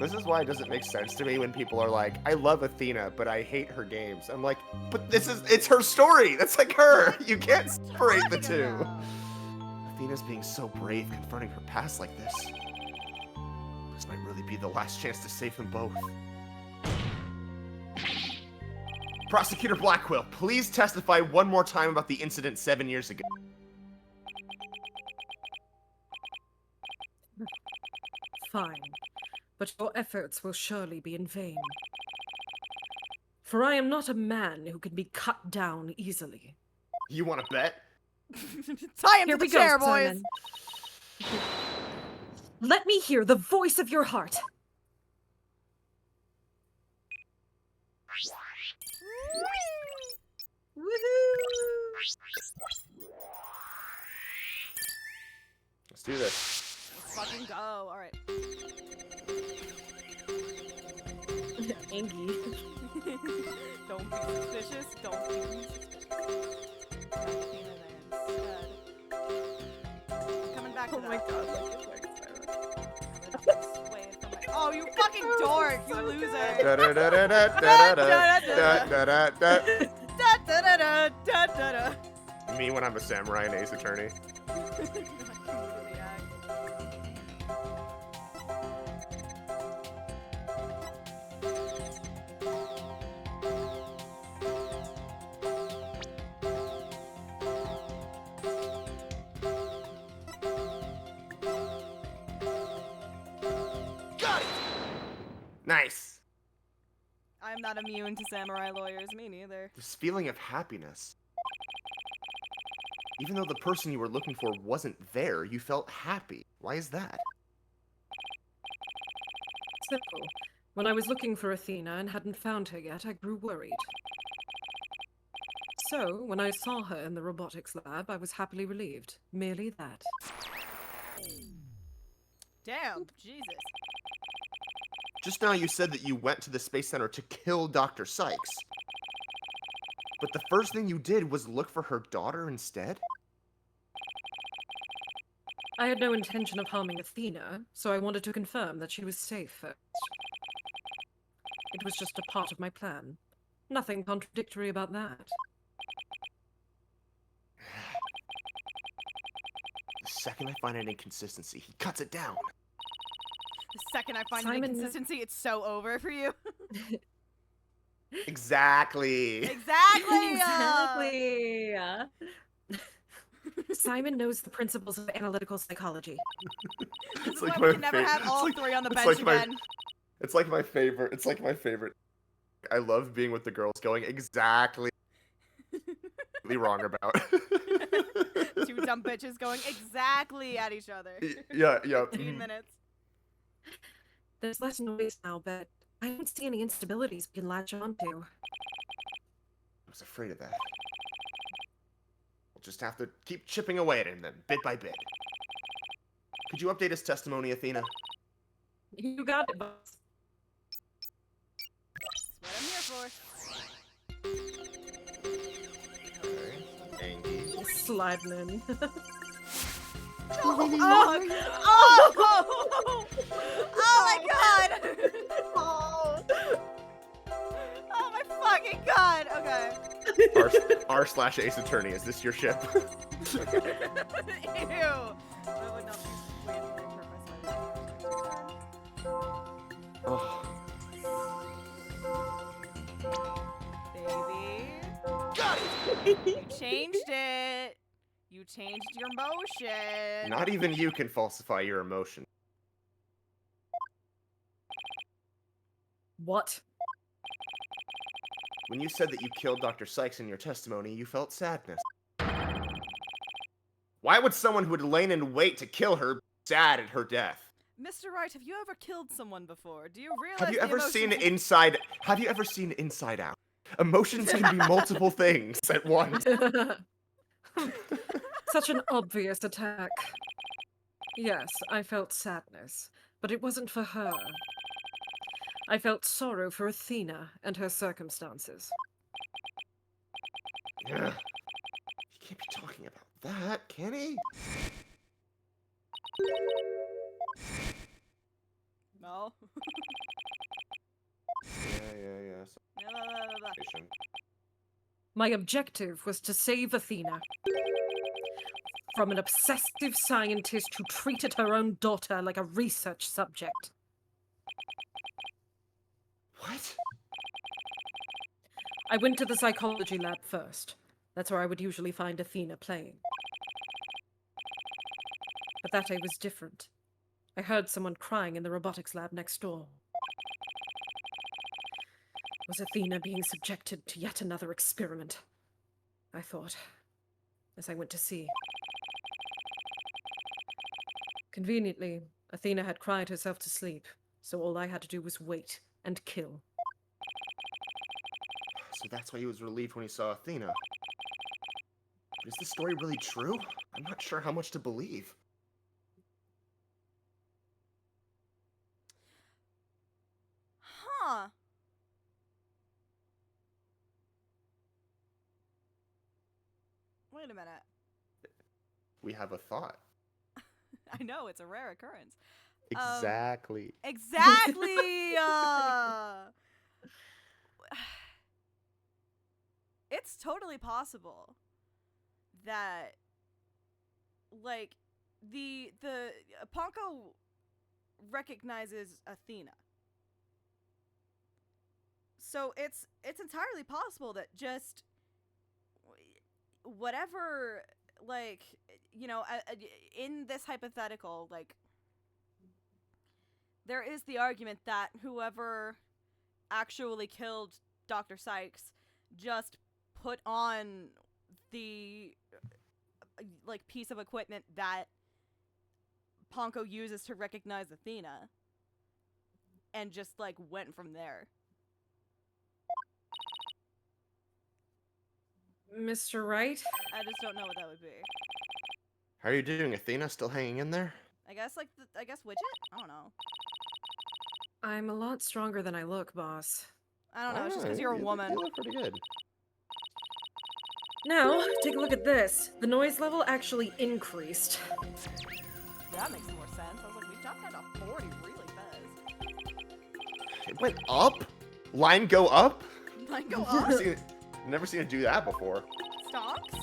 This is why it doesn't make sense to me when people are like, I love Athena, but I hate her games. I'm like, but it's her story. That's like her. You can't separate the two. Athena's being so brave confronting her past like this. This might really be the last chance to save them both. Prosecutor Blackwell, please testify one more time about the incident 7 years ago. Fine, but your efforts will surely be in vain. For I am not a man who can be cut down easily. You want to bet? Tie him Here to the we go, chair, boys. Simon. Let me hear the voice of your heart. Let's do this. Let's fucking go. All right. Angie. Don't be suspicious. Don't be suspicious. Athena there instead. I'm coming back to that. Oh my god, Oh, you fucking dork! You loser! Da-da-da-da-da-da. Me when I'm a samurai and Ace Attorney. Nice. I'm not immune to samurai lawyers, me neither. This feeling of happiness. Even though the person you were looking for wasn't there, you felt happy. Why is that? Simple. When I was looking for Athena and hadn't found her yet, I grew worried. So, when I saw her in the robotics lab, I was happily relieved. Merely that. Damn, Jesus. Just now you said that you went to the Space Center to kill Dr. Sykes. But the first thing you did was look for her daughter instead? I had no intention of harming Athena, so I wanted to confirm that she was safe first. It was just a part of my plan. Nothing contradictory about that. The second I find an inconsistency, he cuts it down. The second I find an Simon- inconsistency, it's so over for you. Exactly. Exactly! Exactly. Simon knows the principles of analytical psychology. This is why we can never have all three on the bench again. It's like my favorite. It's like my favorite. I love being with the girls going exactly wrong about. Two dumb bitches going exactly at each other. Yeah, yeah. 15 minutes. There's less noise now, but I don't see any instabilities we can latch onto. I was afraid of that. We'll just have to keep chipping away at him then, bit by bit. Could you update his testimony, Athena? You got it, boss. That's what I'm here for. Okay. Angie. Sliding in. Oh my god! Oh my fucking god! Okay. R/Ace Attorney, is this your ship? Ew. That would not be weird for Oh. Baby. You changed it. You changed your motion. Not even you can falsify your emotion. What? When you said that you killed Dr. Sykes in your testimony, you felt sadness. Why would someone who had lain in wait to kill her be sad at her death? Mr. Wright, have you ever killed someone before? Do you realize Have you the ever seen emotions- Inside Out? Emotions can be multiple things at once. Such an obvious attack. Yes, I felt sadness, but it wasn't for her. I felt sorrow for Athena and her circumstances. Ugh. He can't be talking about that, can he? No. Yeah. No. My objective was to save Athena from an obsessive scientist who treated her own daughter like a research subject. What? I went to the psychology lab first. That's where I would usually find Athena playing. But that day was different. I heard someone crying in the robotics lab next door. Was Athena being subjected to yet another experiment? I thought, as I went to see. Conveniently, Athena had cried herself to sleep, so all I had to do was wait and kill. So that's why he was relieved when he saw Athena. But is this story really true? I'm not sure how much to believe. Huh. Wait a minute. We have a thought. I know, it's a rare occurrence. Exactly. Exactly! It's totally possible that, like, the Ponko recognizes Athena. So it's entirely possible that just whatever, like, you know, in this hypothetical, like, there is the argument that whoever actually killed Dr. Sykes just put on the, like, piece of equipment that Ponko uses to recognize Athena and just, like, went from there. Mr. Wright? I just don't know what that would be. How are you doing, Athena? Still hanging in there? I guess, like, I guess Widget? I don't know. I'm a lot stronger than I look, boss. I don't know, it's just because you're a woman. You look pretty good. Now, take a look at this. The noise level actually increased. That makes more sense. I was like, we jumped down to 40 really fast. It went up? Line go up? Like, go Never up. never seen it do that before. Stonks?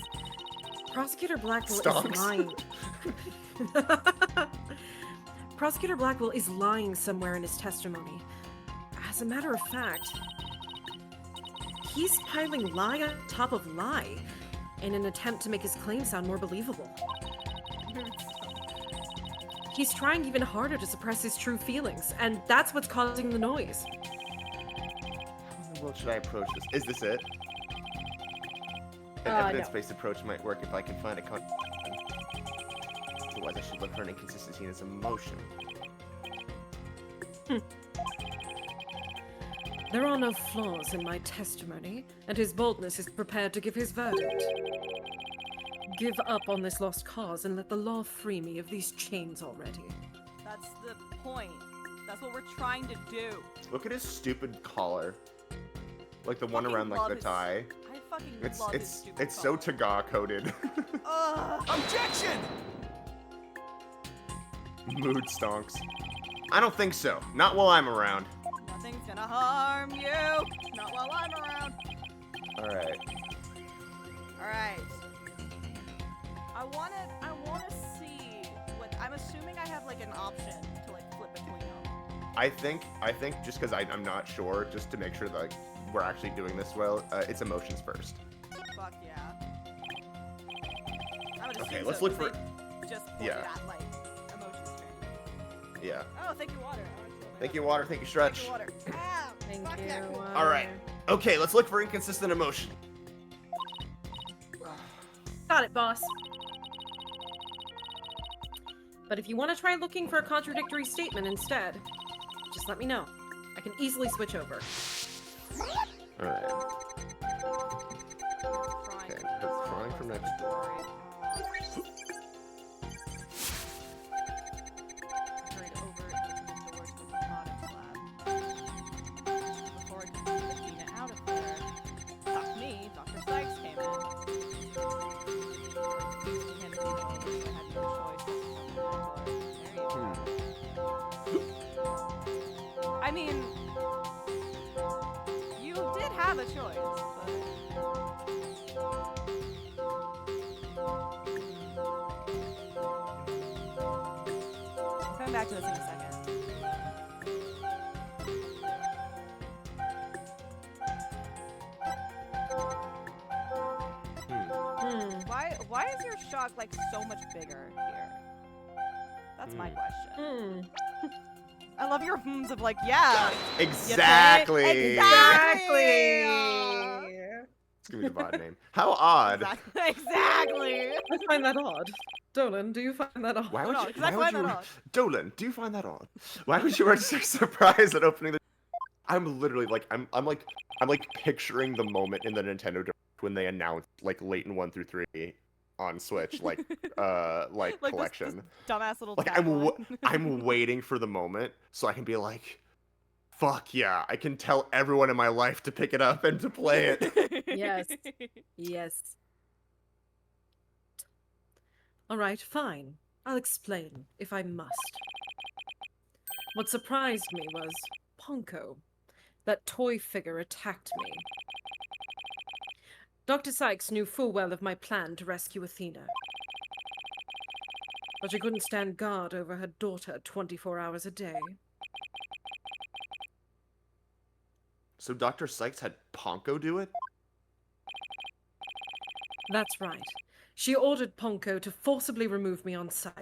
Prosecutor Blackwell Stonks. is lying. Prosecutor Blackwell is lying somewhere in his testimony. As a matter of fact, he's piling lie on top of lie in an attempt to make his claim sound more believable. He's trying even harder to suppress his true feelings, and that's what's causing the noise. How in the world should I approach this? Is this it? An No. evidence-based approach might work if I can find a Otherwise, I should look for an inconsistency in his emotion. There are no flaws in my testimony, and his boldness is prepared to give his verdict. give up on this lost cause and let the law free me of these chains already. That's the point. That's what we're trying to do. Look at his stupid collar. Like the one Fucking around like love the his- tie. I fucking It's love his it's stupid it's so collar. Taga coded. Ugh. Objection! Mood stonks. I don't think so. Not while I'm around. Nothing's gonna harm you. Not while I'm around. Alright. Alright. I wanna see what I'm assuming I have like an option to like flip between them. I think just because I'm not sure, just to make sure that like, we're actually doing this well, it's emotions first. Fuck yeah. I would Okay, assume let's so, look 'cause for- they just point yeah. at like emotion string. Yeah. Oh, thank you, water. Thank you, Water. Thank you, Stretch. Thank you, water. Ah, Thank fuck you. yeah. All right. Okay, let's look for inconsistent emotion. Got it, boss. But if you want to try looking for a contradictory statement instead, just let me know. I can easily switch over. All right. Trying Okay, that's trying for next. Hurried over to the doors of the products lab. Before I could get Athena out of there, fuck me, Dr. Sykes came in. He handed me the notes, I had no choice. There you go. I mean, you did have a choice, I'm coming back to this in a second. Why is your shock like so much bigger here? That's my question. I love your hmms of like, yeah. Exactly. Exactly. It's gonna be the bot name. How odd. Exactly. I find that odd. Dolan, do you find that odd? Why would No, you? 'cause I Why would find you? that odd. Dolan, do you find that odd? Why would you register surprise at opening the? I'm literally like I'm like picturing the moment in the Nintendo Direct when they announced like Layton 1 through 3 on Switch, like Like collection. This dumbass little Like tagline. I'm waiting for the moment so I can be like, fuck yeah, I can tell everyone in my life to pick it up and to play it. Yes. Yes. All right, fine. I'll explain, if I must. What surprised me was Ponko. That toy figure attacked me. Dr. Sykes knew full well of my plan to rescue Athena. But she couldn't stand guard over her daughter 24 hours a day. So Dr. Sykes had Ponko do it? That's right. She ordered Ponko to forcibly remove me on sight.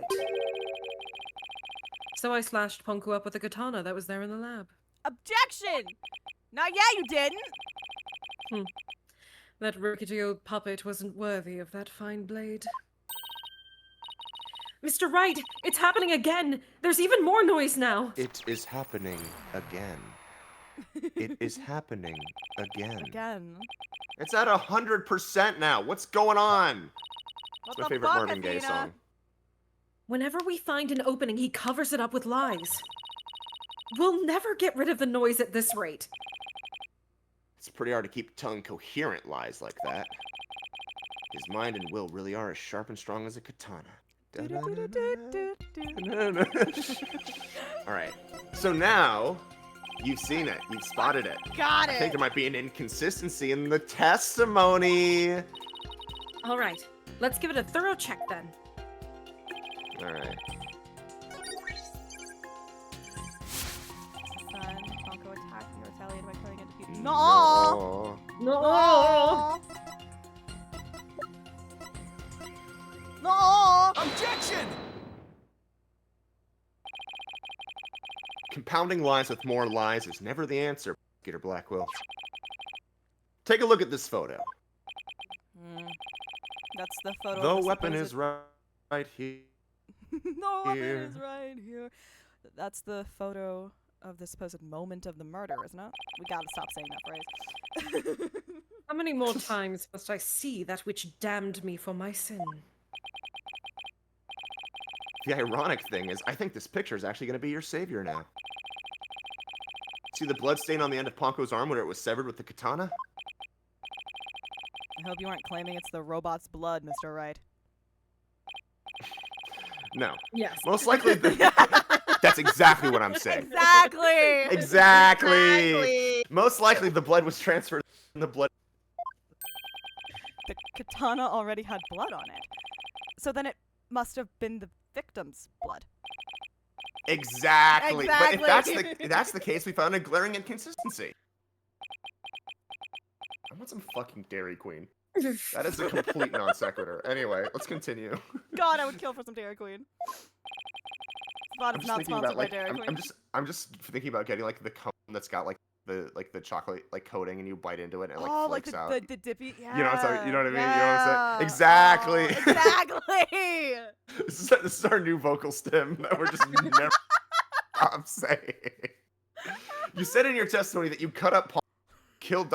So I slashed Ponko up with a katana that was there in the lab. Objection! Not yeah, you didn't. That rickety old puppet wasn't worthy of that fine blade. Mr. Wright, it's happening again! There's even more noise now! It is happening again. It is happening again. Again. It's at 100% now. What's going on? What It's my the favorite fuck, Marvin Gaye Athena? song. Whenever we find an opening, he covers it up with lies. We'll never get rid of the noise at this rate. It's pretty hard to keep telling coherent lies like that. His mind and will really are as sharp and strong as a katana. Alright, so now you've seen it, you've spotted it. Got I think it. there might be an inconsistency in the testimony. All right, let's give it a thorough check then. Alright. Son, Tonko attacked and retaliated by killing into pieces. No. No! No! Objection! Compounding lies with more lies is never the answer, Gator Blackwell. Take a look at this photo. That's the photo. The of weapon supposed- is right here. No weapon here. is right here. That's the photo of the supposed moment of the murder, isn't it? We gotta stop saying that phrase. How many more times must I see that which damned me for my sin? The ironic thing is, I think this picture is actually going to be your savior now. See the blood stain on the end of Ponko's arm where it was severed with the katana? I hope you aren't claiming it's the robot's blood, Mr. Wright. No. Yes. Most likely, that's exactly what I'm saying. Exactly! Exactly! Most likely the blood was transferred from the blood. The katana already had blood on it. So then it must have been the victim's blood. Exactly. But Exactly. if that's the case, we found a glaring inconsistency. I want some fucking Dairy Queen. That is a complete non sequitur. Anyway, let's continue. God, I would kill for some Dairy Queen. But I'm it's just not thinking sponsored about by like Dairy Queen. I'm just thinking about getting like the cone that's got like the chocolate like coating and you bite into it and it like oh, like flakes out. the dippy. Yeah. You know what I'm saying? You know what I mean? Yeah. You know what I'm saying? Exactly. Oh, exactly. This is our new vocal stem that we're just never stop saying. You said in your testimony that you cut up Paul, killed.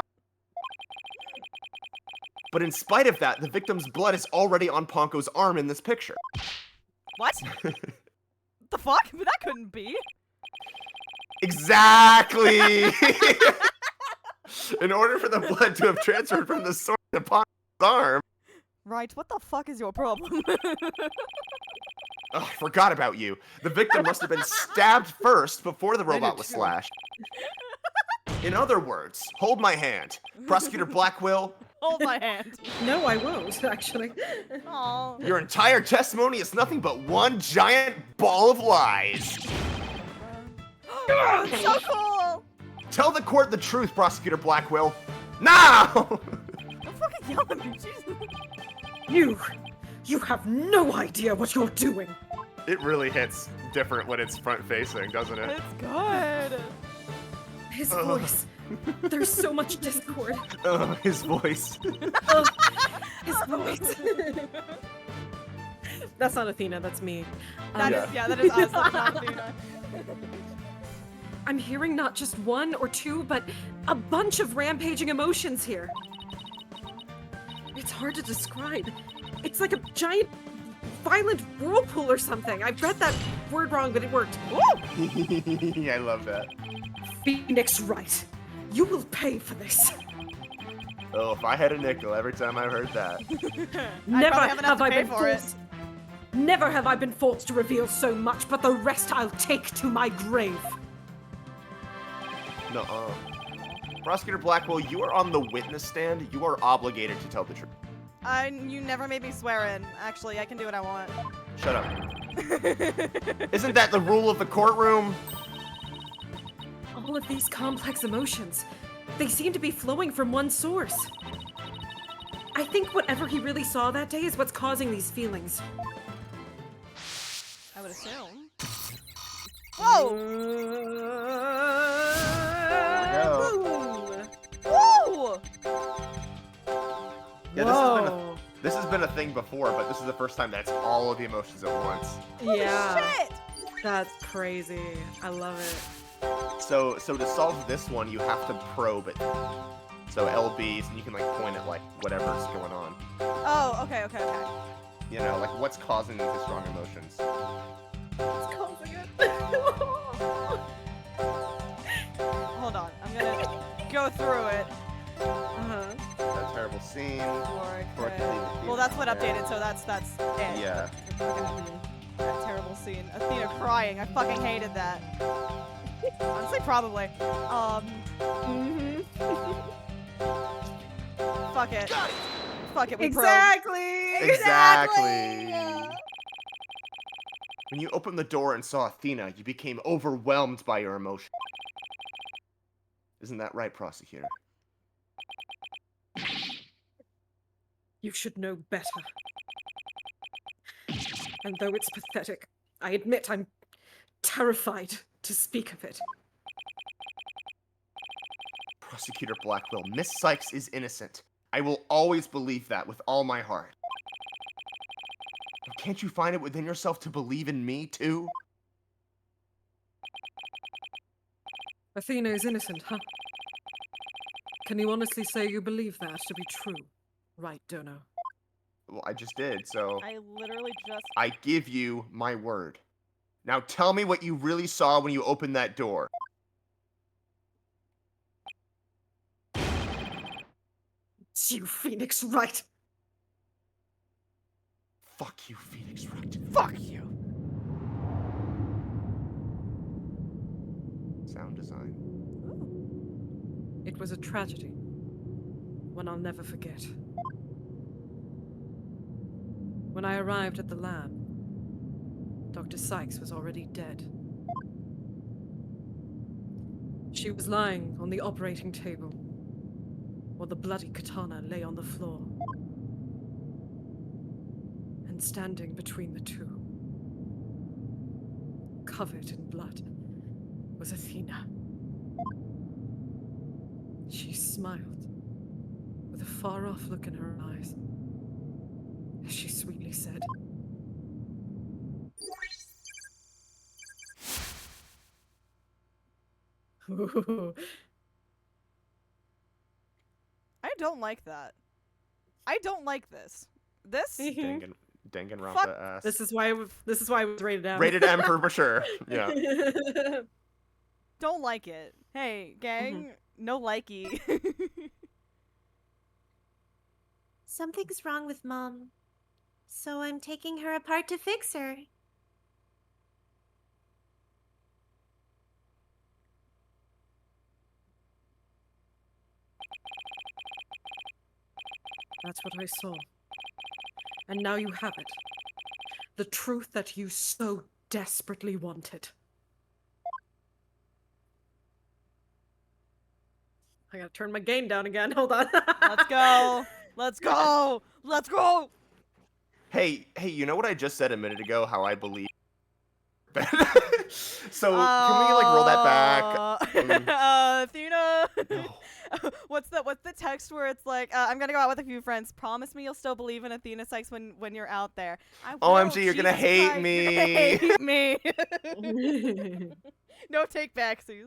But in spite of that, the victim's blood is already on Ponko's arm in this picture. What? The fuck? That couldn't be. Exactly! In order for the blood to have transferred from the sword to Ponko's arm... Right, what the fuck is your problem? Oh, forgot about you. The victim must have been stabbed first before the robot was slashed. In other words, hold my hand. Prosecutor Blackwell... Hold my hand. No, I won't, actually. Aw. Your entire testimony is nothing but one giant ball of lies. Oh, so cool! Tell the court the truth, Prosecutor Blackwell. Now! Don't fucking yell at me, Jesus. You have no idea what you're doing. It really hits different when it's front facing, doesn't it? It's good. His voice. There's so much discord. Oh, his voice. His voice. That's not Athena, that's me. That is us. That's not Athena. I'm hearing not just one or two, but a bunch of rampaging emotions here. It's hard to describe. It's like a giant, violent whirlpool or something. I read that word wrong, but it worked. I love that. Phoenix Wright, you will pay for this. Oh, if I had a nickel every time I heard that. Never have enough have to I pay been for it. forced. Never have I been forced to reveal so much, but the rest I'll take to my grave. Nuh-uh. Prosecutor Blackwell, you are on the witness stand. You are obligated to tell the truth. You never made me swear in. Actually, I can do what I want. Shut up. Isn't that the rule of the courtroom? All of these complex emotions, they seem to be flowing from one source. I think whatever he really saw that day is what's causing these feelings. I would assume. Whoa! Woo! Yeah, this has been a thing before, but this is the first time that's all of the emotions at once. Yeah, Shit! that's crazy. I love it. So to solve this one, you have to probe it. So LBs, and you can like point at like whatever's going on. Oh, okay. You know, like what's causing these strong emotions. It's causing it. Hold on. I'm gonna go through it. That terrible scene. Well, that's what updated, so that's it. Yeah. That terrible scene. Athena crying. I fucking hated that. Honestly, probably. Fuck it. Fuck it, we Exactly. Exactly. When you opened the door and saw Athena, you became overwhelmed by your emotion. Isn't that right, prosecutor? You should know better. And though it's pathetic, I admit I'm terrified to speak of it. Prosecutor Blackwell, Miss Sykes is innocent. I will always believe that with all my heart. But can't you find it within yourself to believe in me, too? Athena is innocent, huh? Can you honestly say you believe that to be true? Right, Dono? Well, I just did, so I literally just. I give you my word. Now tell me what you really saw when you opened that door. It's you, Phoenix Wright! Fuck you, Phoenix Wright. Fuck you! Sound design. It was a tragedy. One I'll never forget. When I arrived at the lab, Dr. Sykes was already dead. She was lying on the operating table, while the bloody katana lay on the floor. And standing between the two, covered in blood, was Athena. She smiled, with a far-off look in her eyes, as she sweetly said, I don't like that. I don't like this. This? Danganronpa ass. This is why it was rated M. Rated M for sure. Yeah. Don't like it. Hey, gang, no likey. Something's wrong with Mom. So I'm taking her apart to fix her. That's what I saw. And now you have it. The truth that you so desperately wanted. I gotta turn my gain down again. Hold on. Let's go. Let's go. Let's go. Hey, you know what I just said a minute ago? How I believe. So can we like roll that back? Athena. No. What's the text where it's like, I'm gonna go out with a few friends. Promise me you'll still believe in Athena Sykes when you're out there. I will. OMG, you're gonna Jesus hate Christ, me. You're gonna hate me. No take backsies.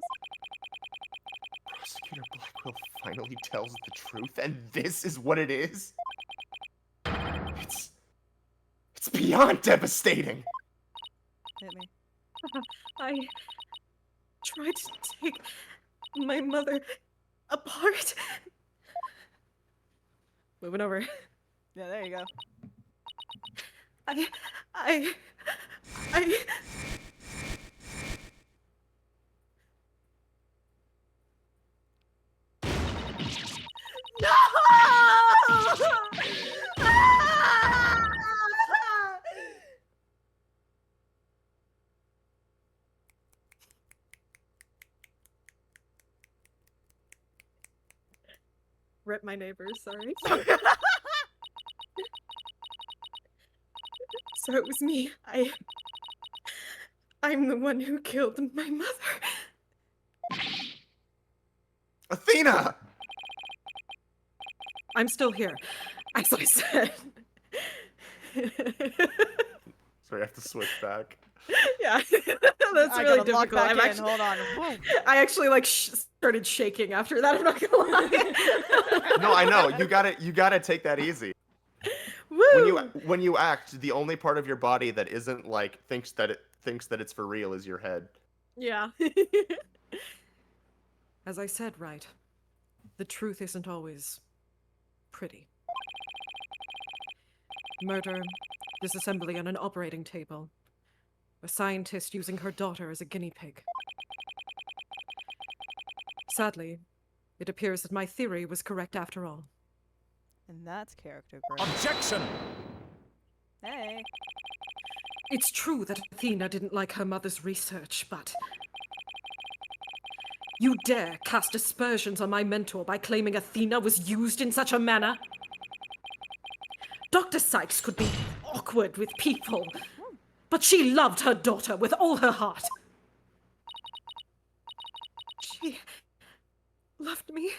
Prosecutor Blackwell finally tells the truth, and this is what it is? It's beyond devastating. Hit me. I tried to take my mother apart. Moving over. Yeah, there you go. I No! Rip my neighbors, sorry. So it was me. I'm the one who killed my mother. Athena! I'm still here, as I said. Sorry, I have to switch back. Yeah, that's I really gotta lock difficult. back in. Hold on. I actually like started shaking after that. I'm not gonna lie. No, I know. You gotta take that easy. Woo! When you act, the only part of your body that isn't like thinks that it's for real is your head. Yeah. As I said, right. The truth isn't always pretty. Murder, disassembly on an operating table. A scientist using her daughter as a guinea pig. Sadly, it appears that my theory was correct after all. And that's character growth. Objection! Hey. It's true that Athena didn't like her mother's research, but... You dare cast aspersions on my mentor by claiming Athena was used in such a manner? Dr. Sykes could be awkward with people, but she loved her daughter with all her heart. She loved me.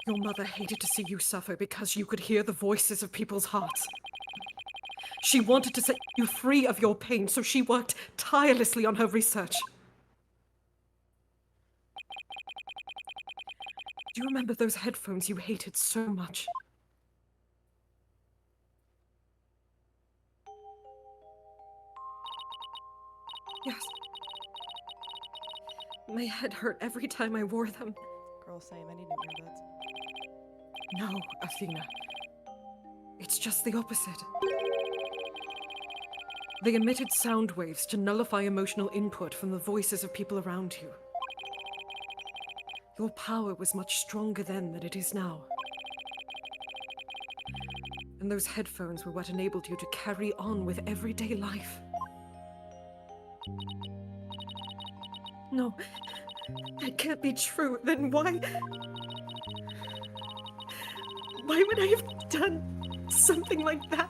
Your mother hated to see you suffer because you could hear the voices of people's hearts. She wanted to set you free of your pain, so she worked tirelessly on her research. you remember those headphones you hated so much? Yes. My head hurt every time I wore them. Girl, same. I need new earbuds. No, Athena. It's just the opposite. They emitted sound waves to nullify emotional input from the voices of people around you. Your power was much stronger then than it is now. And those headphones were what enabled you to carry on with everyday life. No, that can't be true. Then why would I have done something like that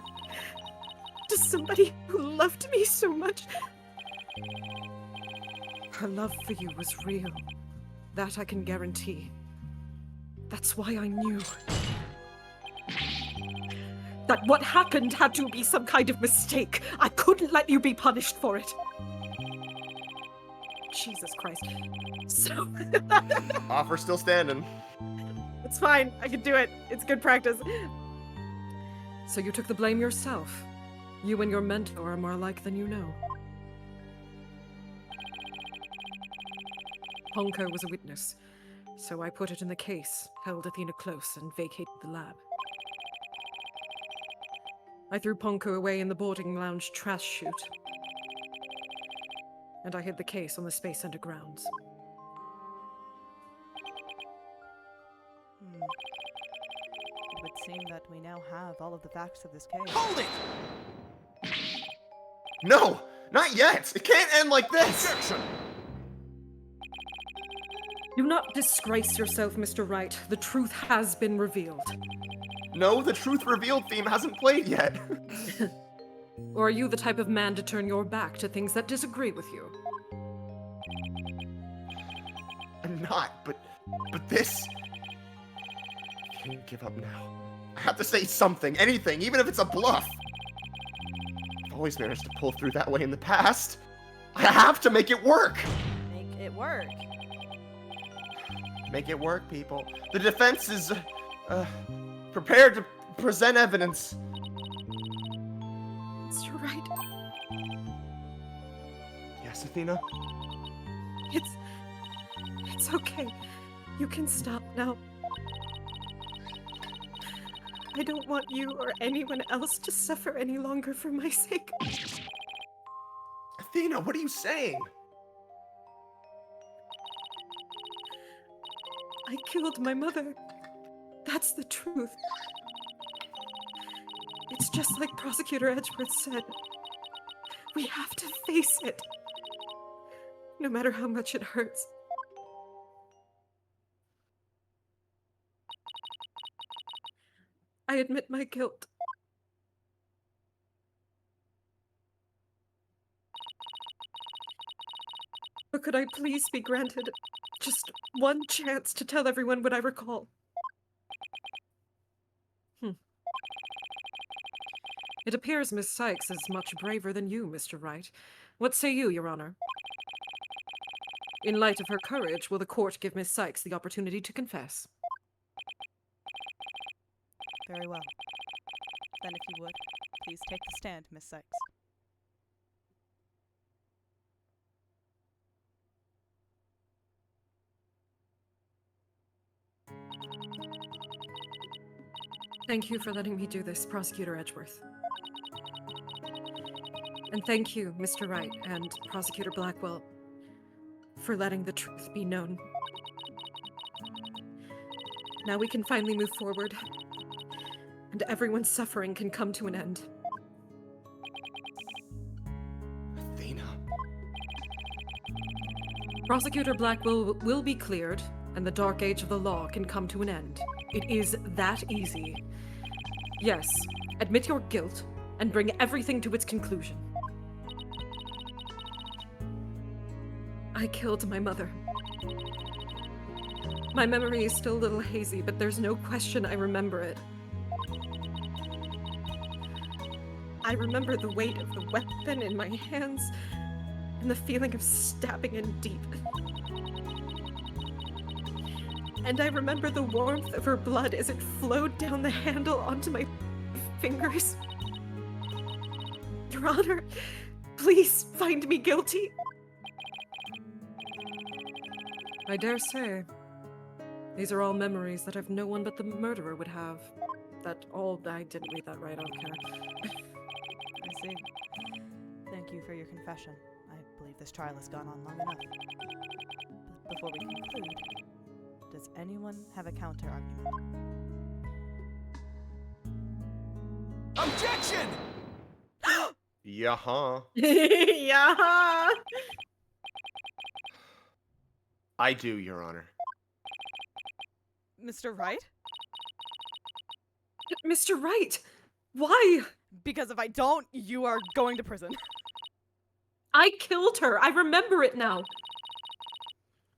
to somebody who loved me so much? Her love for you was real. That I can guarantee. That's why I knew that what happened had to be some kind of mistake. I couldn't let you be punished for it. Jesus Christ. So... Offer still standing. It's fine. I can do it. It's good practice. So you took the blame yourself. You and your mentor are more alike than you know. Ponko was a witness, so I put it in the case, held Athena close, and vacated the lab. I threw Ponko away in the boarding lounge trash chute. And I hid the case on the Space Center grounds. It would seem that we now have all of the facts of this case. Hold it! No! Not yet! It can't end like this! Objection! Do not disgrace yourself, Mr. Wright. The truth has been revealed. No, the truth revealed theme hasn't played yet. Or are you the type of man to turn your back to things that disagree with you? I'm not, but this... I can't give up now. I have to say something, anything, even if it's a bluff. I've always managed to pull through that way in the past. I have to make it work! Make it work. Make it work, people. The defense is, prepared to present evidence. Mr. Wright, Yes, Athena? it's okay. You can stop now. I don't want you or anyone else to suffer any longer for my sake. Athena, what are you saying? I killed my mother. That's the truth. It's just like Prosecutor Edgeworth said. We have to face it. No matter how much it hurts. I admit my guilt. But could I please be granted just one chance to tell everyone what I recall? It appears Miss Sykes is much braver than you, Mr. Wright. What say you, Your Honor? In light of her courage, will the court give Miss Sykes the opportunity to confess? Very well. Then if you would, please take the stand, Miss Sykes. Thank you for letting me do this, Prosecutor Edgeworth. And thank you, Mr. Wright and Prosecutor Blackwell, for letting the truth be known. Now we can finally move forward, and everyone's suffering can come to an end. Athena. Prosecutor Blackwell will be cleared, and the dark age of the law can come to an end. It is that easy. Yes, admit your guilt, and bring everything to its conclusion. I killed my mother. My memory is still a little hazy, but there's no question I remember it. I remember the weight of the weapon in my hands, and the feeling of stabbing in deep. And I remember the warmth of her blood as it flowed down the handle onto my fingers. Your Honor, please find me guilty. I dare say. These are all memories that no one but the murderer would have. I didn't read that right, okay. I see. Thank you for your confession. I believe this trial has gone on long enough. But before we conclude, does anyone have a counter-argument? Objection! Yeah. Yeah. I do, Your Honor. Mr. Wright? Mr. Wright, why? Because if I don't, you are going to prison. I killed her. I remember it now.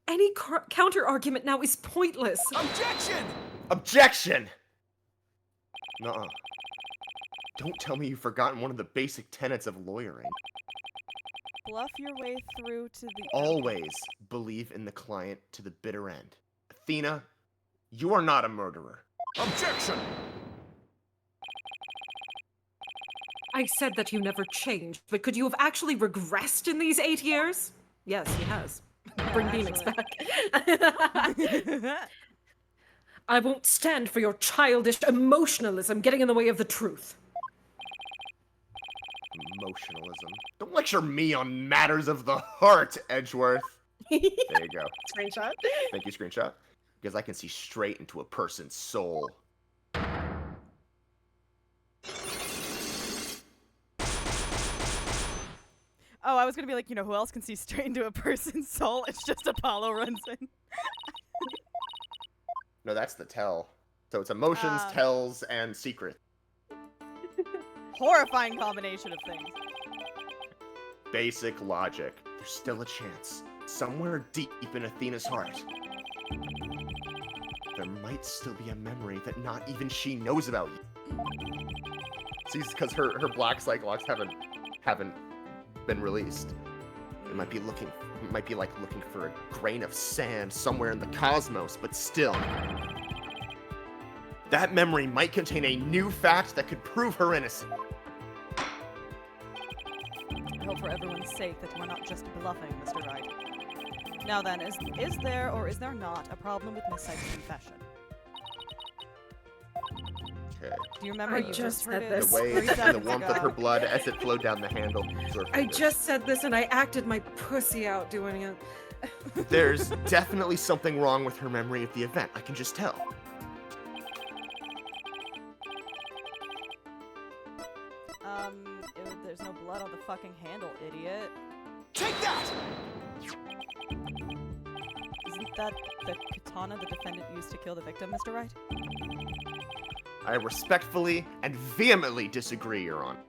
Any counter-argument now is pointless. Objection! Objection! Nuh-uh. Don't tell me you've forgotten one of the basic tenets of lawyering. Bluff your way through to the... Always believe in the client to the bitter end. Athena, you are not a murderer. Objection! I said that you never changed, but could you have actually regressed in these 8 years? Yes, he has. Bring Phoenix back. I won't stand for your childish emotionalism getting in the way of the truth. Emotionalism. Don't lecture me on matters of the heart, Edgeworth. There you go. Screenshot. Thank you, screenshot. Because I can see straight into a person's soul. Oh, I was gonna be like, you know, who else can see straight into a person's soul? It's just Apollo runs in. No, that's the tell. So it's emotions, tells, and secret. Horrifying combination of things. Basic logic. There's still a chance. Somewhere deep in Athena's heart, there might still be a memory that not even she knows about you. See, because her black cyclops haven't been released. It might be like looking for a grain of sand somewhere in the cosmos, but still. That memory might contain a new fact that could prove her innocent. I hope for everyone's sake that we're not just bluffing, Mr. Wright. Now then, is there or is there not a problem with Miss Sykes' confession? Okay. Do you remember I you just heard said it this. The way 3 and the seconds warmth of ago? her blood as it flowed down the handle. to her I fingers. just said this and I acted my pussy out doing it. There's definitely something wrong with her memory of the event. I can just tell. There's no blood on the fucking handle, idiot. Take that! Isn't that the katana the defendant used to kill the victim, Mr. Wright? I respectfully and vehemently disagree, Your Honor.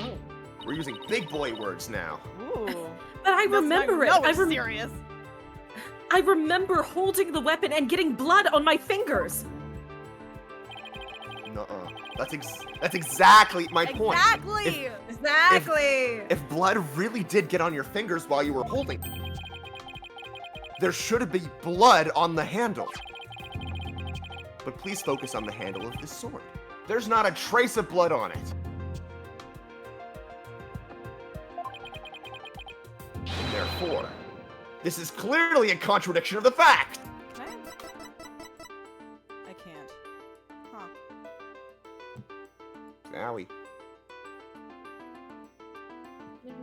Oh. We're using big boy words now. Ooh. But I remember it. I serious. I remember holding the weapon and getting blood on my fingers. Nuh-uh. That's exactly my point. Exactly! Exactly. If blood really did get on your fingers while you were holding, there should be blood on the handle. But please focus on the handle of this sword. There's not a trace of blood on it. And therefore, this is clearly a contradiction of the fact. Can I can't. Huh. Owie.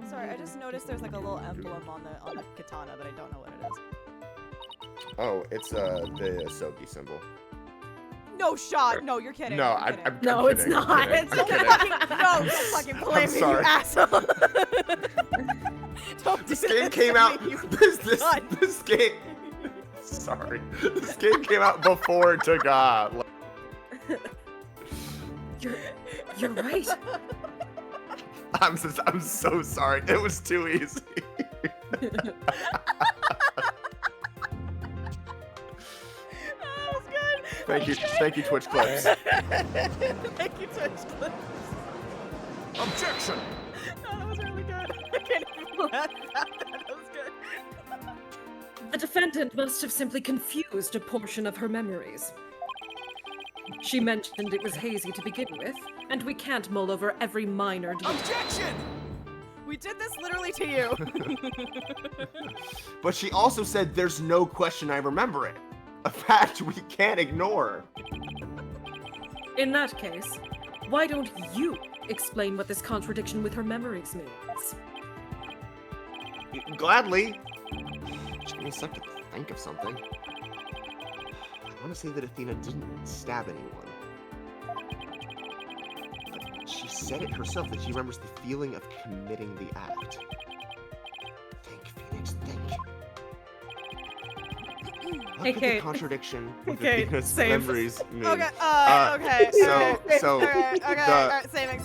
Sorry, I just noticed there's like a little emblem on the katana, but I don't know what it is. Oh, it's the Asogi symbol. No shot! No, you're kidding. No, I'm kidding. I'm No, it's kidding, I'm not. kidding, It's I'm Don't kidding. fucking, no, don't fucking blame me, you sorry. asshole! Don't do This game to came me, out. you This this game. Sorry, this game came out before Taga. You're right. I'm so sorry. It was too easy. That was good. Thank you, Twitch Clips. Thank you, Twitch Clips. Objection! Oh, that was really good. I can't even laugh at that. That was good. The defendant must have simply confused a portion of her memories. She mentioned it was hazy to begin with, and we can't mull over every minor detail. Objection! We did this literally to you. But she also said there's no question I remember it. A fact we can't ignore. In that case, why don't you explain what this contradiction with her memories means? Gladly. Just give me a sec to think of something. I want to say that Athena didn't stab anyone. But she said it herself that she remembers the feeling of committing the act. Think, Phoenix, think. What could the contradiction with Athena's same. memories mean? Okay, So, alright, saving.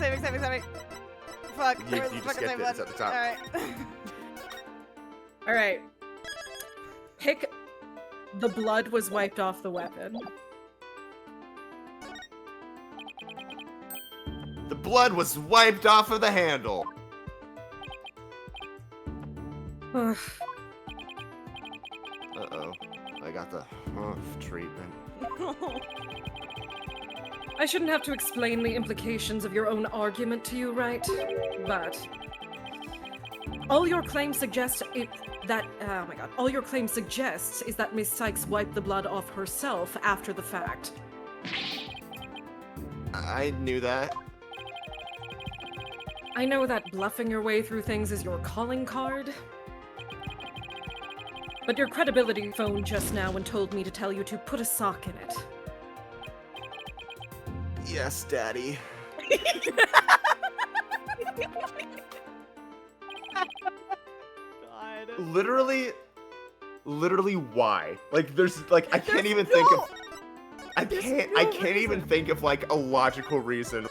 Fuck, You where's the just fucking get save it, it's button? at the top. Alright. Alright. Pick the blood was wiped off the weapon. The blood was wiped off of the handle. Uh-oh. I got the treatment. I shouldn't have to explain the implications of your own argument to you, right? But all your claim suggests all your claim suggests is that Miss Sykes wiped the blood off herself after the fact. I knew that. I know that bluffing your way through things is your calling card. But your credibility phoned just now and told me to tell you to put a sock in it. Yes, Daddy. God. Literally why? Like there's like I can't even think of I can't even think of like a logical reason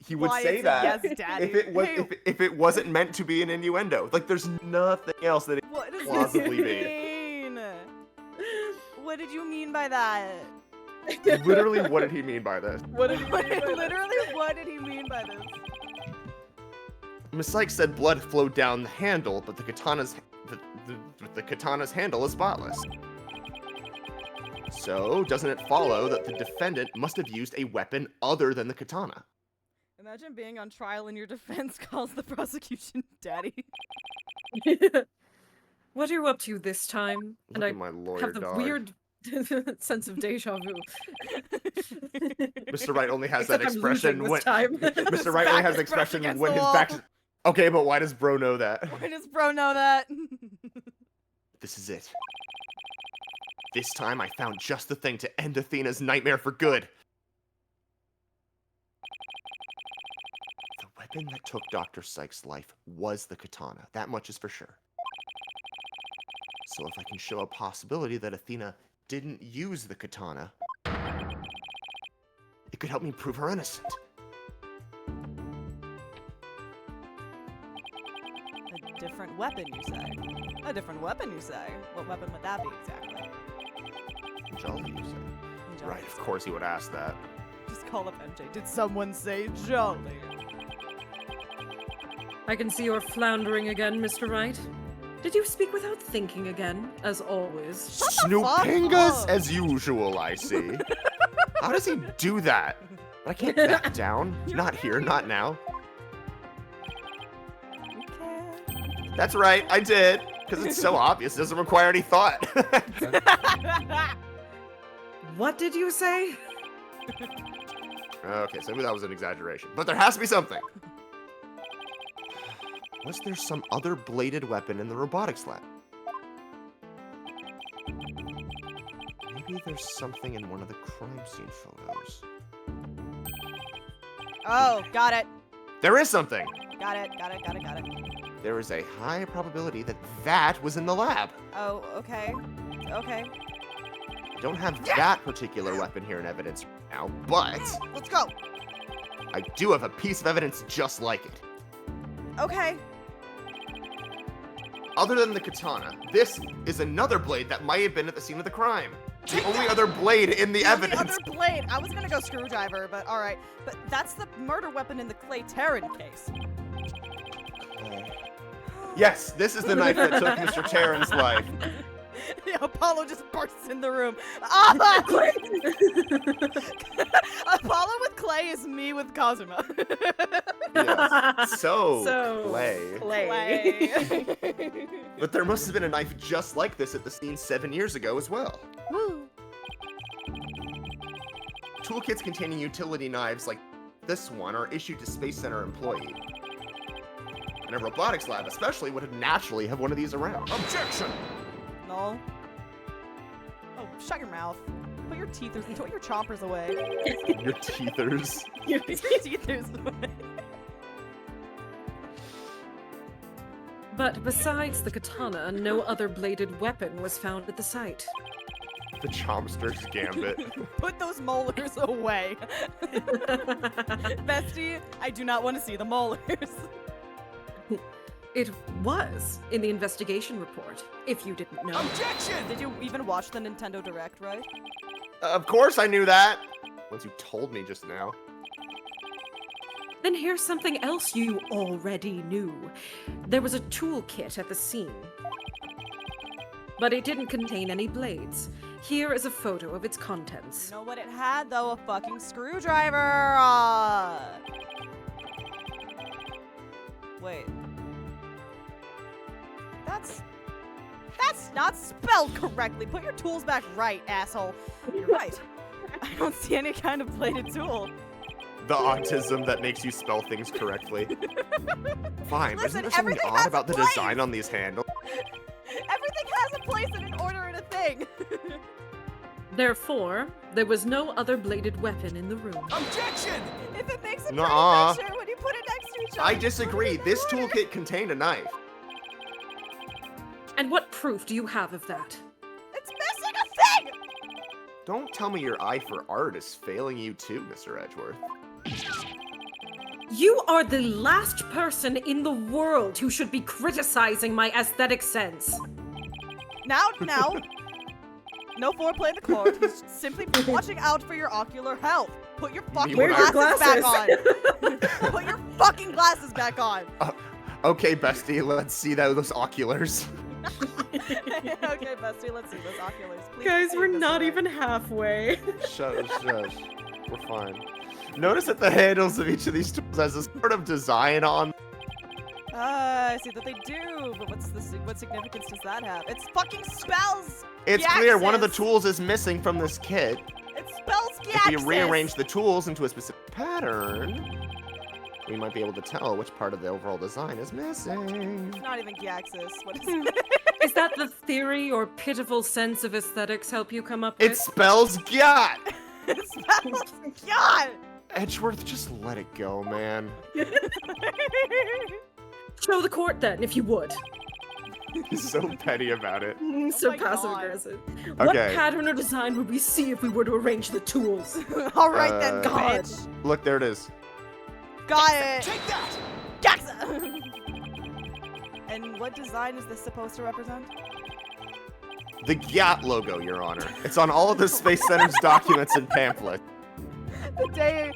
he would Why say it's a that yes, Daddy. if it was Hey. if it wasn't meant to be an innuendo. Like there's nothing else that it What does plausibly this be. mean? What did you mean by that? Literally, what did he mean by this? Literally, what did he mean by this? Miss Sykes said blood flowed down the handle, but the katana's handle is spotless. So, doesn't it follow that the defendant must have used a weapon other than the katana? Imagine being on trial and your defense calls the prosecution daddy. What are you up to this time? Look at my lawyer have the dog. weird sense of deja vu. Mr. Wright only has Except that I'm expression losing when this time. Mr. Wright only has the expression when his back. Okay, but why does bro know that? Why does bro know that? This is it. This time I found just the thing to end Athena's nightmare for good. The weapon that took Dr. Sykes' life was the katana. That much is for sure. So if I can show a possibility that Athena didn't use the katana, it could help me prove her innocent. A different weapon, you say? A different weapon, you say? What weapon would that be exactly? Jolly, you say? Jolly. Right, of course he would ask that. Just call up MJ. Did someone say Jolly? I can see you're floundering again, Mr. Wright. Did you speak without thinking again, as always? Snoopingas up. as usual, I see. How does he do that? I can't back down. Not here, not now. Okay. That's right, I did. Because it's so obvious, it doesn't require any thought. What did you say? Okay, so maybe that was an exaggeration. But there has to be something. Was there some other bladed weapon in the robotics lab? Maybe there's something in one of the crime scene photos. Oh, got it. There is something! Got it. There is a high probability that that was in the lab. Oh, okay. Okay. I don't have that particular weapon here in evidence right now, but Let's go. I do have a piece of evidence just like it. Okay. Other than the katana, this is another blade that might have been at the scene of the crime. The only other blade in the evidence. The other blade. I was gonna go screwdriver, but all right. But that's the murder weapon in the Clay Terran case. Yes, this is the knife that took Mr. Terran's life. Yeah, Apollo just bursts in the room. Ah! Apollo with Clay is me with Kazuma. Yes. So, Clay. Clay. But there must have been a knife just like this at the scene 7 years ago as well. Woo. Toolkits containing utility knives like this one are issued to Space Center employees. And a robotics lab especially would naturally have one of these around. Objection! No. Oh, shut your mouth. Put your teethers, put your chompers away. Your teethers. Your teethers away. But besides the katana, no other bladed weapon was found at the site. The Chompster's Gambit. Put those molars away. Bestie, I do not want to see the molars. It was in the investigation report, if you didn't know. Objection! Did you even watch the Nintendo Direct, right? Of course I knew that! Once you told me just now. Then here's something else you already knew. There was a toolkit at the scene. But it didn't contain any blades. Here is a photo of its contents. You know what it had, though? A fucking screwdriver! Wait. That's not spelled correctly. Put your tools back right, asshole. You're right. I don't see any kind of bladed tool. The autism that makes you spell things correctly. Fine, Listen, isn't there something everything odd has about a the place. design on these handles? Everything has a place and an order and a thing. Therefore, there was no other bladed weapon in the room. Objection! If it makes a Nuh-uh. pretty picture when you put it next to each other. I put it disagree. in This order. toolkit contained a knife. And what proof do you have of that? It's missing a thing! Don't tell me your eye for art is failing you too, Mr. Edgeworth. You are the last person in the world who should be criticizing my aesthetic sense. Now, no foreplay in the court. He's simply watching out for your ocular health. Put your fucking Where's your glasses back on. Put your fucking glasses back on. Okay, bestie, let's see those oculars. Okay, bestie, let's see those oculars. Please Guys, take we're this not away. even halfway. Shush. We're fine. Notice that the handles of each of these tools has a sort of design on. I see that they do, but what significance does that have? It fucking spells. It's clear one of the Gyaxis. tools is missing from this kit. It spells If Gyaxis. we rearrange the tools into a specific pattern, we might be able to tell which part of the overall design is missing. It's not even Gyaxis. What is it? Is that the theory or pitiful sense of aesthetics help you come up It with? spells Gyat! It spells God. Edgeworth, just let it go, man. Show the court then, if you would. He's so petty about it. So my passive God. aggressive. What Okay. pattern or design would we see if we were to arrange the tools? All right then, God. bitch. Look, there it is. Got it. Take that! Gyaxa. And what design is this supposed to represent? The Gyat logo, Your Honor. It's on all of the Space Center's documents and pamphlets. The day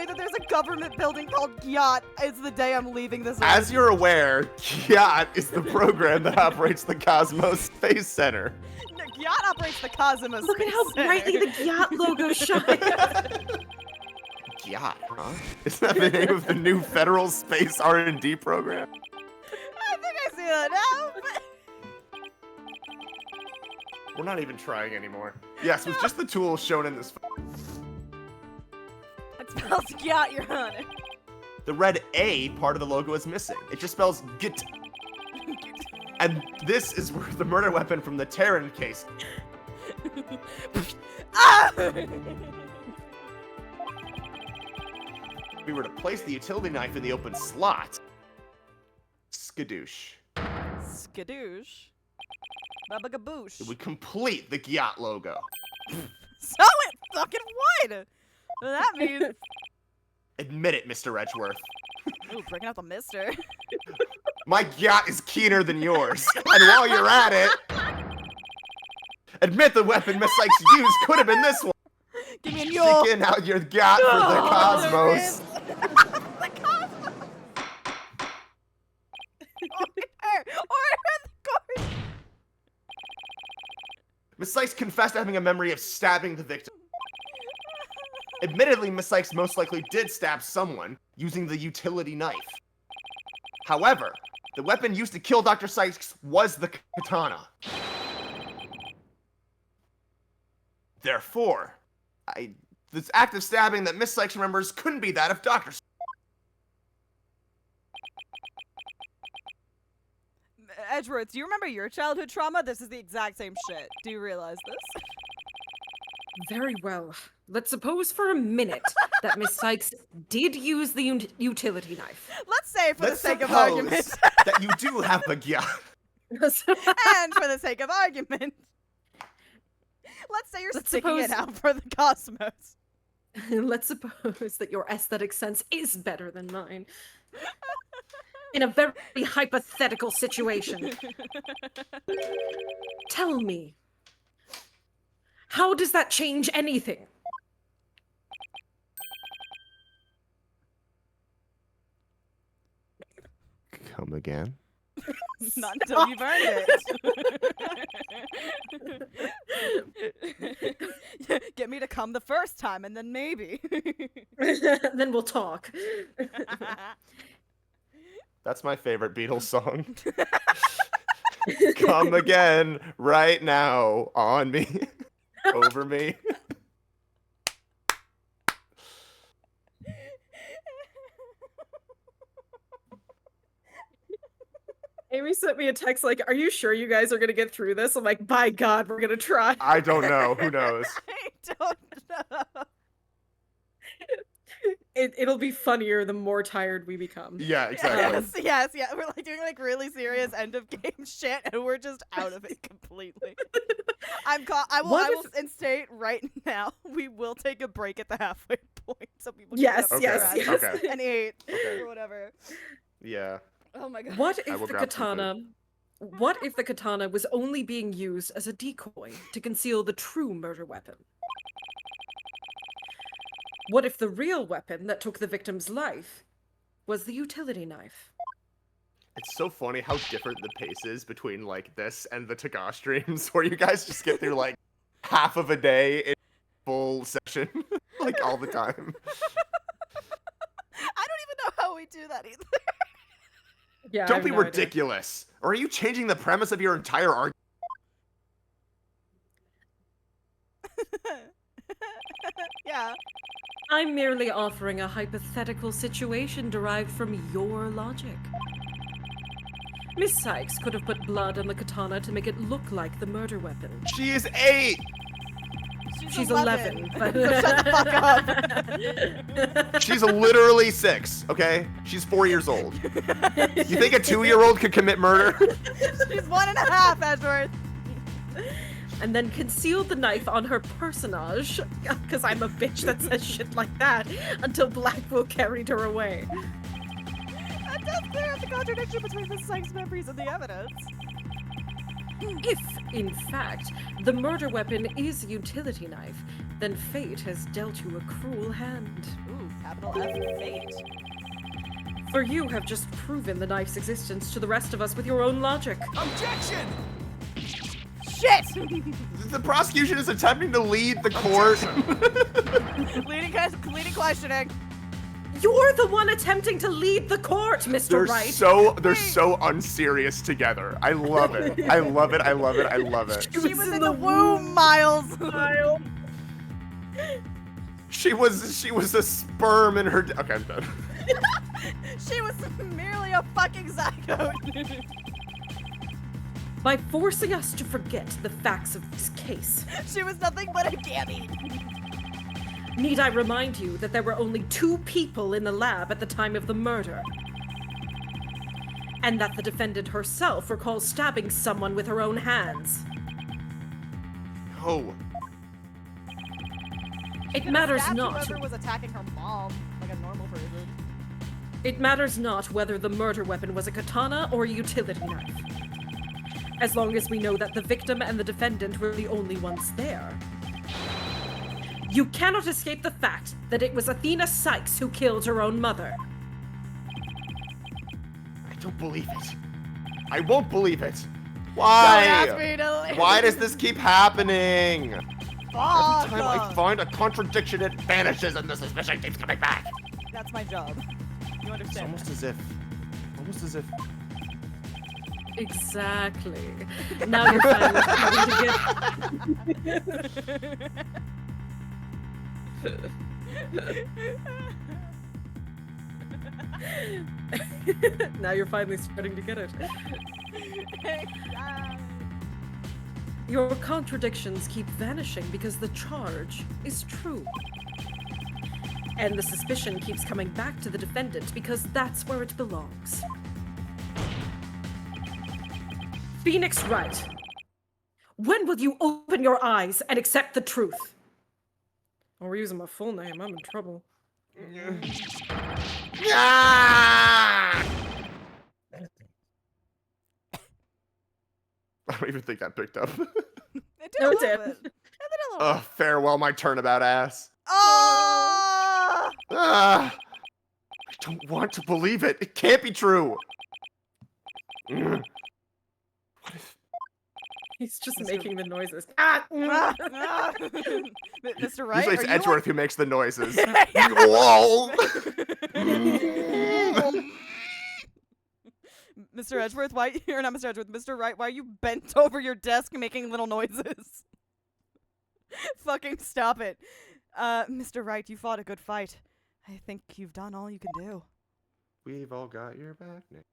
that there's a government building called Gyat is the day I'm leaving this. As you're aware, Gyat is the program that operates the Cosmos Space Center. Gyat operates the Cosmos. Look at how Space Center. brightly the Gyat logo shines. Gyat, huh? Isn't that the name of the new federal space R&D program? I think I see that now. But We're not even trying anymore. Yes, with just the tools shown in this. it spells Gyat, Your Honor. The red A part of the logo is missing. It just spells Git. And this is where the murder weapon from the Terran case. Ah! If we were to place the utility knife in the open slot. Skadoosh. Skadoosh. Babagaboosh. It would complete the Gyat logo. So it fucking would. That means. Admit it, Mr. Edgeworth. Ooh, breaking out the mister. My Gyat is keener than yours. And while you're at it, admit the weapon Miss Sykes used could have been this one. Give me a mule. Seeking out your Gyat for the Cosmos. The Cosmos. Sykes confessed to having a memory of stabbing the victim. Admittedly, Miss Sykes most likely did stab someone using the utility knife. However, the weapon used to kill Dr. Sykes was the katana. Therefore, this act of stabbing that Miss Sykes remembers couldn't be that of Dr. Sykes. Edgeworth, do you remember your childhood trauma? This is the exact same shit. Do you realize this? Very well. Let's suppose for a minute that Miss Sykes did use the utility knife. Let's say, for the Let's sake of suppose argument. that you do have a gyan. And for the sake of argument. Let's say you're sticking it out for the cosmos. Let's suppose that your aesthetic sense is better than mine. In a very hypothetical situation. Tell me, how does that change anything? Come again? Not until you've earned it. Get me to come the first time, and then maybe. Then we'll talk. That's my favorite Beatles song. Come again, right now, on me, over me. Amy sent me a text like, "Are you sure you guys are gonna get through this?" I'm like, "By God, we're gonna try." I don't know. Who knows? I don't know. It'll be funnier the more tired we become. Yeah, exactly. Yes. We're like doing like really serious end of game shit, and we're just out of it completely. I will state right now, we will take a break at the halfway point, so people can Yes. Okay. and eat Okay. or whatever. Yeah. Oh my god. What I if will the grab some katana? What if the katana was only being used as a decoy to conceal the true murder weapon? What if the real weapon that took the victim's life was the utility knife? It's so funny how different the pace is between like this and the Tagash streams, where you guys just get through like half of a day in full session, like all the time. I don't even know how we do that either. Yeah. I Don't have be no idea. ridiculous. Or are you changing the premise of your entire argument? Yeah. I'm merely offering a hypothetical situation derived from your logic. Miss Sykes could have put blood on the katana to make it look like the murder weapon. She is 8! She's 11. So shut the fuck up. She's literally 6, okay? She's 4 years old. You think a 2-year-old could commit murder? She's 1.5, Edward. And then concealed the knife on her personage, because I'm a bitch that says shit like that, until Blackwell carried her away. That does clear up the contradiction between the Sykes memories and the evidence. If, in fact, the murder weapon is a utility knife, then fate has dealt you a cruel hand. Ooh, capital F, fate. For you have just proven the knife's existence to the rest of us with your own logic. Objection! Shit! The prosecution is attempting to lead the court. leading questioning. You're the one attempting to lead the court, Mr. They're Wright. so unserious together. I love it. I love it. I love it. I love it. She was in the womb, Miles. She was a sperm in her. Okay, I'm done. She was merely a fucking zygote. By forcing us to forget the facts of this case. She was nothing but a gamete. Need I remind you that there were only 2 people in the lab at the time of the murder? And that the defendant herself recalls stabbing someone with her own hands. Oh. It matters Stabbed not. Whoever was attacking her mom, like a normal person. It matters not whether the murder weapon was a katana or a utility knife. As long as we know that the victim and the defendant were the only ones there. You cannot escape the fact that it was Athena Sykes who killed her own mother. I don't believe it. I won't believe it. Why? Don't ask me to leave. Why does this keep happening? Fuck. Every time I find a contradiction, it vanishes and the suspicion keeps coming back. That's my job. You It's understand? almost as if. Exactly. Now you're finally starting to get. Now you're finally starting to get it. Your contradictions keep vanishing because the charge is true. And the suspicion keeps coming back to the defendant because that's where it belongs. Phoenix Wright, when will you open your eyes and accept the truth? Oh, we're using my full name. I'm in trouble. Ah! I don't even think that picked up. It did No, a it little did. bit. It did a little bit. Farewell, my turnabout ass. Oh! I don't want to believe it. It can't be true. What if... He's just Mr. making the noises. Mr. Wright, Usually it's are you Edgeworth who makes the noises. Yeah. Whoa! Mr. Edgeworth, why you're not Mr. Edgeworth, Mr. Wright, why are you bent over your desk making little noises? Fucking stop it. Mr. Wright, you fought a good fight. I think you've done all you can do. We've all got your back, Nick.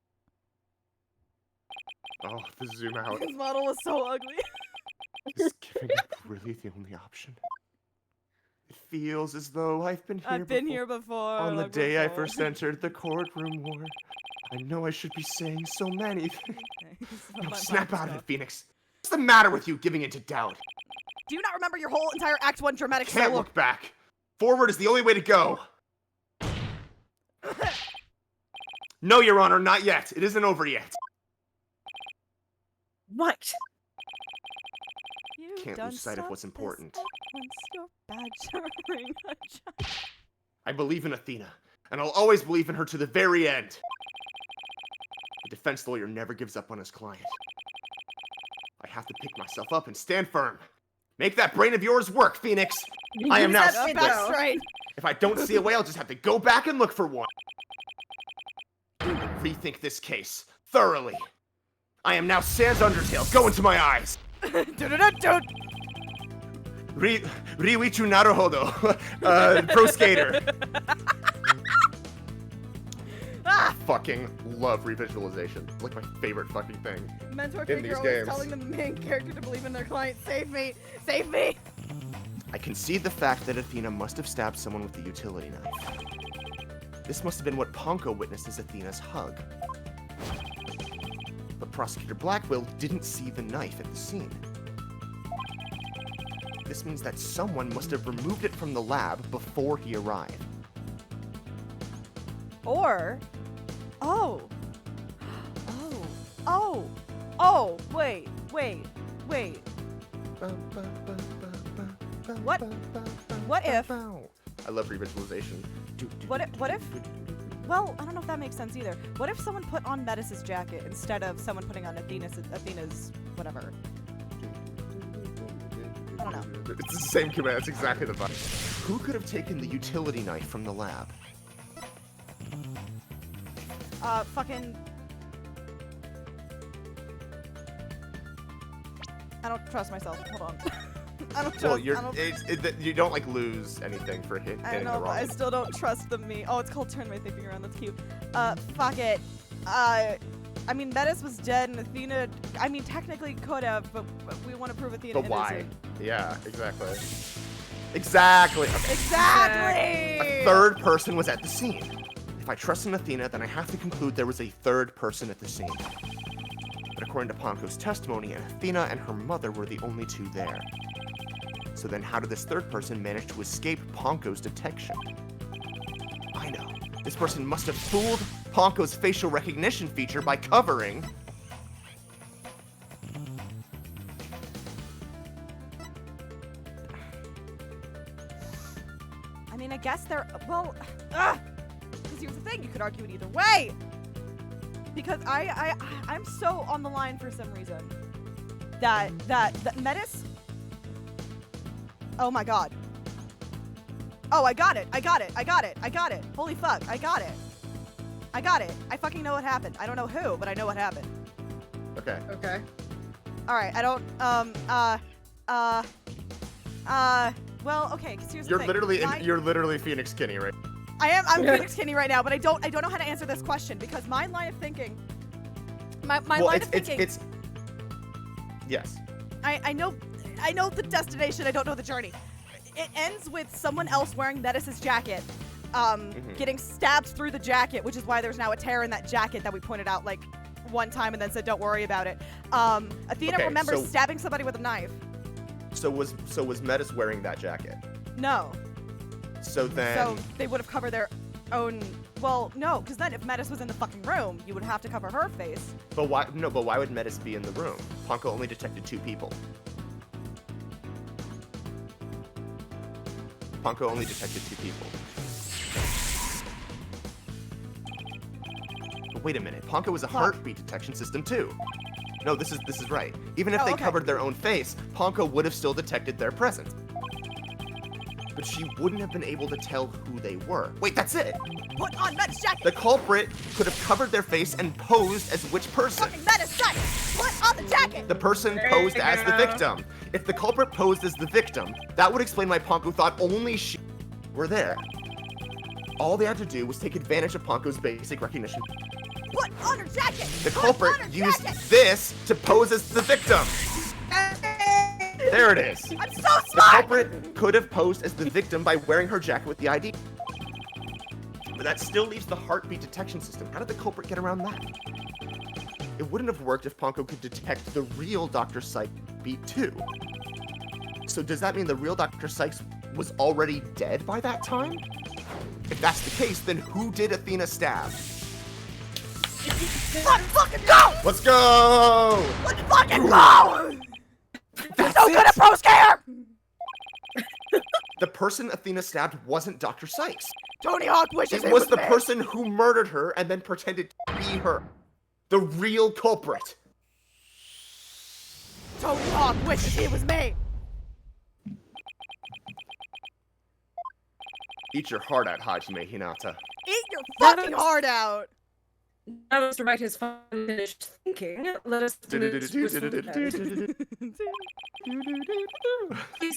Oh, the zoom out. His model was so ugly. Is giving up really the only option? It feels as though I've been here I've been here before. On the like day I before. first entered the courtroom war. I know I should be saying so many things. No, snap out of it, Phoenix. What's the matter with you giving into doubt? Do you not remember your whole entire Act 1 dramatic Can't solo? look back. Forward is the only way to go. No, Your Honor, not yet. It isn't over yet. What? You've Can't done lose sight of stuff what's this important. once your badge ring a child. I believe in Athena, and I'll always believe in her to the very end. A defense lawyer never gives up on his client. I have to pick myself up and stand firm. Make that brain of yours work, Phoenix. I am now Use that split. back straight. If I don't see a way, I'll just have to go back and look for one. Rethink this case thoroughly. I am now Sans Undertale. Go into my eyes. Riwichu Naruhodo. Pro skater. Fucking love revisualization. Like my favorite fucking thing. Mentor In figure these always games. telling the main character to believe in their client. Save me! Save me! I concede the fact that Athena must have stabbed someone with the utility knife. This must have been what Ponko witnessed as Athena's hug. But Prosecutor Blackwell didn't see the knife at the scene. This means that someone must have removed it from the lab before he arrived. Or, wait. What if- I love revisualization. What if, well, I don't know if that makes sense either. What if someone put on Metis' jacket instead of someone putting on Athena's whatever? I don't know. It's the same command, it's exactly the vibe. Who could have taken the utility knife from the lab? Fucking... I don't trust myself. Hold on. I don't trust... Well, you don't like lose anything for hitting I the know, but wrong. I still don't trust me. Oh, it's called Turn My Thinking Around. That's cute. Fuck it. I mean, Metis was dead, and Athena... I mean, technically could have, but we want to prove Athena But why? innocent. Yeah, exactly. Exactly. Exactly! A third person was at the scene. If I trust in Athena, then I have to conclude there was a third person at the scene. But according to Ponko's testimony, Athena and her mother were the only two there. So then how did this third person manage to escape Ponko's detection? I know. This person must have fooled Ponko's facial recognition feature by covering... I mean, I guess they're... Well... Because here's the thing. You could argue it either way. Because I'm so on the line for some reason. that Metis. Oh my god. Oh, I got it. Holy fuck, I got it. I fucking know what happened. I don't know who, but I know what happened. Okay. Okay. All right, I don't. Well, okay. Because here's the thing. You're literally Phoenix Kinney, right? I'm Phoenix Kinney right now, but I don't know how to answer this question because my line of thinking. It's yes. I know the destination. I don't know the journey. It ends with someone else wearing Metis's jacket, getting stabbed through the jacket, which is why there's now a tear in that jacket that we pointed out like one time and then said don't worry about it. Athena remembers stabbing somebody with a knife. So was Metis wearing that jacket? No. So they would have covered their own. Well, no, because then if Metis was in the fucking room, you would have to cover her face. But why? No, but why would Metis be in the room? Ponko only detected 2 people. Ponko only detected 2 people. But wait a minute. Ponko was a heartbeat detection system too. No, this is right. Even if they covered their own face, Ponko would have still detected their presence. But she wouldn't have been able to tell who they were. Wait, that's it! Put on Metis' jacket! The culprit could have covered their face and posed as which person? Fucking Metis' jacket! Put on the jacket! The person posed as the victim. If the culprit posed as the victim, that would explain why Ponko thought only she were there. All they had to do was take advantage of Ponko's basic recognition. Put on her jacket! The culprit used this to pose as the victim. There it is. I'm so The smart! culprit could have posed as the victim by wearing her jacket with the ID. But that still leaves the heartbeat detection system. How did the culprit get around that? It wouldn't have worked if Ponko could detect the real Dr. Sykes beat too. So does that mean the real Dr. Sykes was already dead by that time? If that's the case, then who did Athena stab? Let's fucking go! Let's go! Let's fucking go! You're so good at pro skater! The person Athena stabbed wasn't Dr. Sykes. Tony Hawk wishes It was the person who murdered her and then pretended to be her. The real culprit. Tony Hawk wishes he was me! Eat your heart out, Hajime Hinata. Eat your fucking heart out! Now Mr. Right has finished thinking. Let us please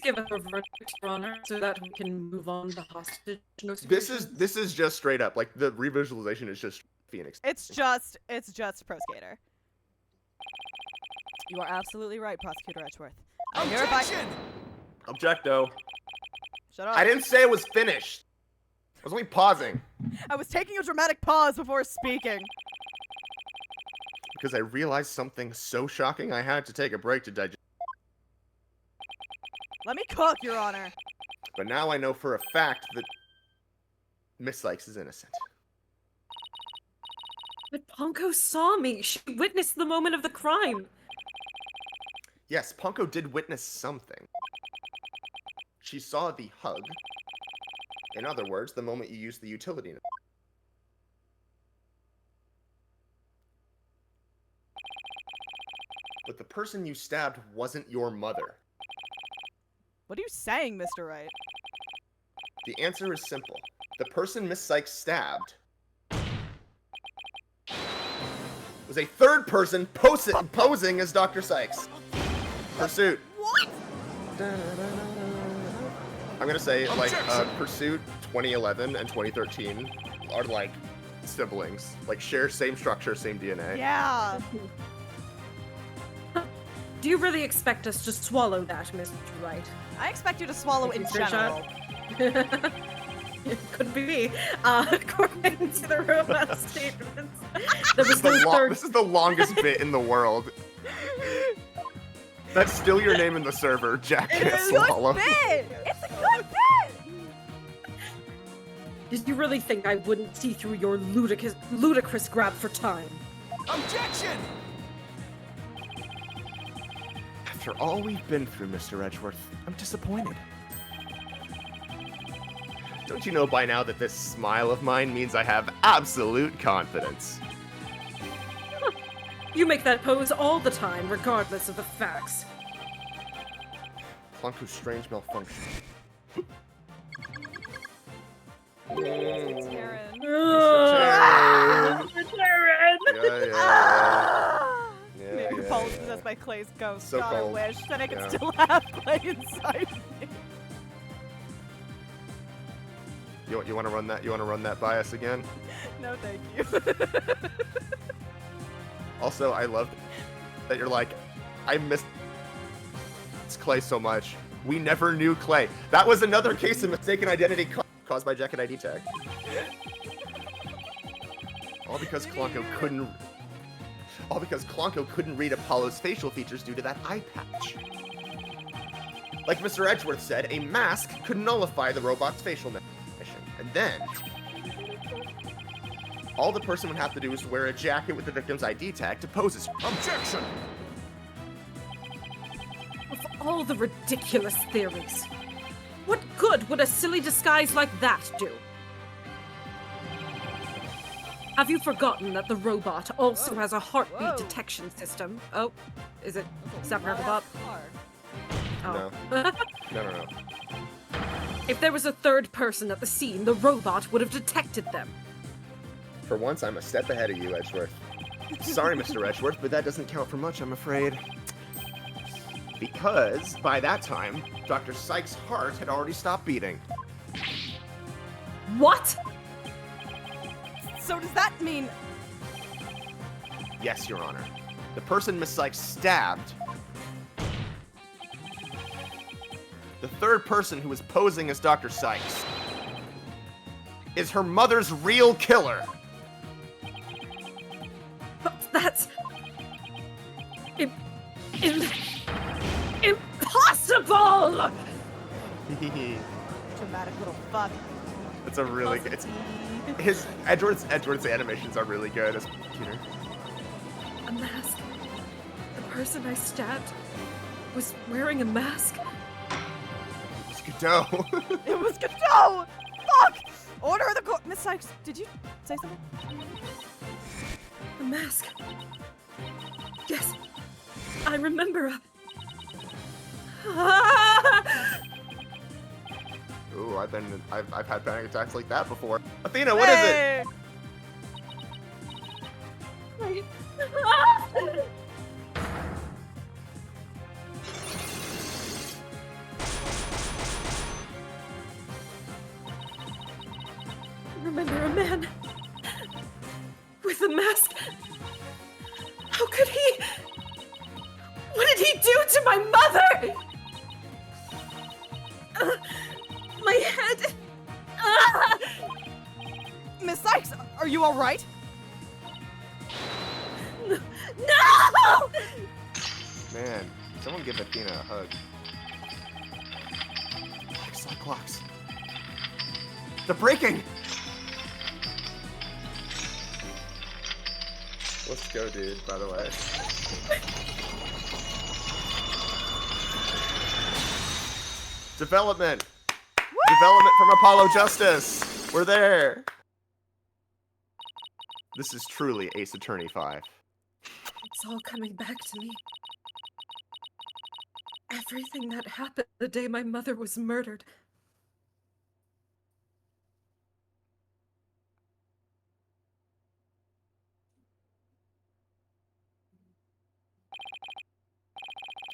give us a verdict, Your Honor, so that we can move on to hostage negotiations. This is just straight up, like, the revisualization is just Phoenix. It's just Pro Skater. You are absolutely right, Prosecutor Edgeworth. I hereby... Objecto. Shut up. I didn't say it was finished. I was only pausing. I was taking a dramatic pause before speaking. Because I realized something so shocking I had to take a break to digest. Let me cook, Your Honor. But now I know for a fact that Miss Sykes is innocent. But Ponko saw me. She witnessed the moment of the crime. Yes, Ponko did witness something. She saw the hug. In other words, the moment you used the utility. But the person you stabbed wasn't your mother. What are you saying, Mr. Wright? The answer is simple. The person Miss Sykes stabbed was a third person posing as Dr. Sykes. Pursuit. What? I'm gonna say, like, Pursuit 2011 and 2013 are, like, siblings. Like, share same structure, same DNA. Yeah. Do you really expect us to swallow that, Mr. Wright? I expect you to swallow in general. It could be me. According to the robot statements, there was This is the longest bit in the world. That's still your name in the server, Jack can't swallow. It's a good bit! It's a good bit! Did you really think I wouldn't see through your ludicrous grab for time? Objection! After all we've been through, Mr. Edgeworth, I'm disappointed. Don't you know by now that this smile of mine means I have absolute confidence? You make that pose all the time, regardless of the facts. Clonko's strange malfunction. It's Taryn. Taryn. Taryn! Yeah. Your pulse possessed by Clay's ghost. So God, I cold. wish that I could Yeah. still have Clay inside me. You want to run that? You want to run that by us again? No, thank you. Also, I love that you're like, I miss Clay so much. We never knew Clay. That was another case of mistaken identity caused by Jacket ID tag. All because Clonko couldn't read Apollo's facial features due to that eye patch. Like Mr. Edgeworth said, a mask could nullify the robot's facial recognition. And then, all the person would have to do is wear a jacket with the victim's ID tag to pose as. Objection! Of all the ridiculous theories, what good would a silly disguise like that do? Have you forgotten that the robot also has a heartbeat detection system? Oh, is that Robot? Oh. No. If there was a third person at the scene, the robot would have detected them. For once, I'm a step ahead of you, Edgeworth. Sorry, Mr. Edgeworth, but that doesn't count for much, I'm afraid. Because, by that time, Dr. Sykes' heart had already stopped beating. What? So does that mean... Yes, Your Honor. The person Miss Sykes stabbed... The third person who was posing as Dr. Sykes... is her mother's real killer! That's... impossible! Dramatic little fuck. It's a really good... Edward's animations are really good as a computer. A mask. The person I stabbed was wearing a mask. It's Godot. It was Godot! Fuck! Order of the court. Miss Sykes, did you say something? A mask. Yes. I remember a... Ooh, I've had panic attacks like that before. Athena, what is it? Remember a man with a mask. How could he? What did he do to my mother? My head. Miss Sykes, are you alright? No! Man, someone give Athena a hug. Clocks. They're breaking! Let's go, dude, by the way. Development! Woo! Development from Apollo Justice! We're there! This is truly Ace Attorney 5. It's all coming back to me. Everything that happened the day my mother was murdered.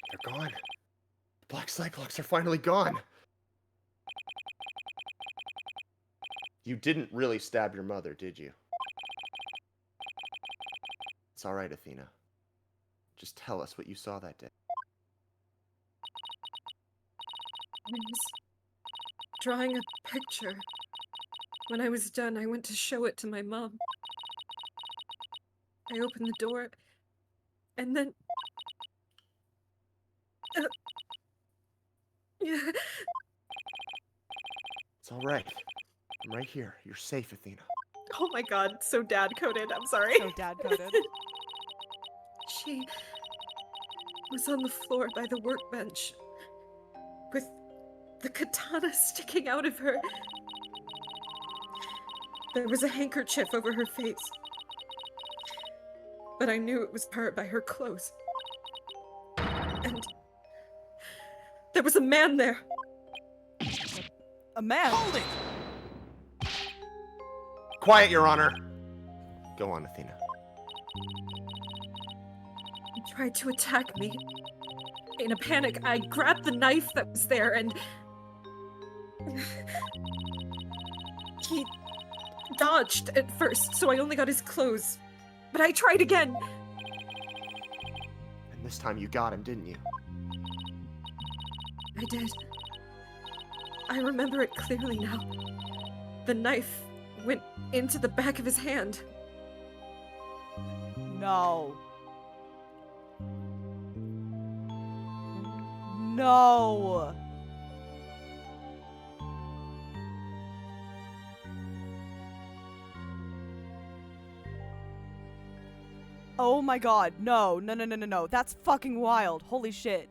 They're gone. The Black Cyclops are finally gone. You didn't really stab your mother, did you? It's all right, Athena. Just tell us what you saw that day. I was drawing a picture. When I was done, I went to show it to my mom. I opened the door, and then... It's all right. I'm right here. You're safe, Athena. Oh my god, so dad-coded, I'm sorry. So dad-coded. She was on the floor by the workbench, with the katana sticking out of her. There was a handkerchief over her face. but I knew it was her by her clothes. And there was a man there. A man? Hold it! Quiet, Your Honor. Go on, Athena. He tried to attack me. In a panic, I grabbed the knife that was there and... He dodged at first, so I only got his clothes. But I tried again. And this time you got him, didn't you? I did. I remember it clearly now. The knife went into the back of his hand. No. No. Oh my god, no, no, no, no, no, no. That's fucking wild. Holy shit.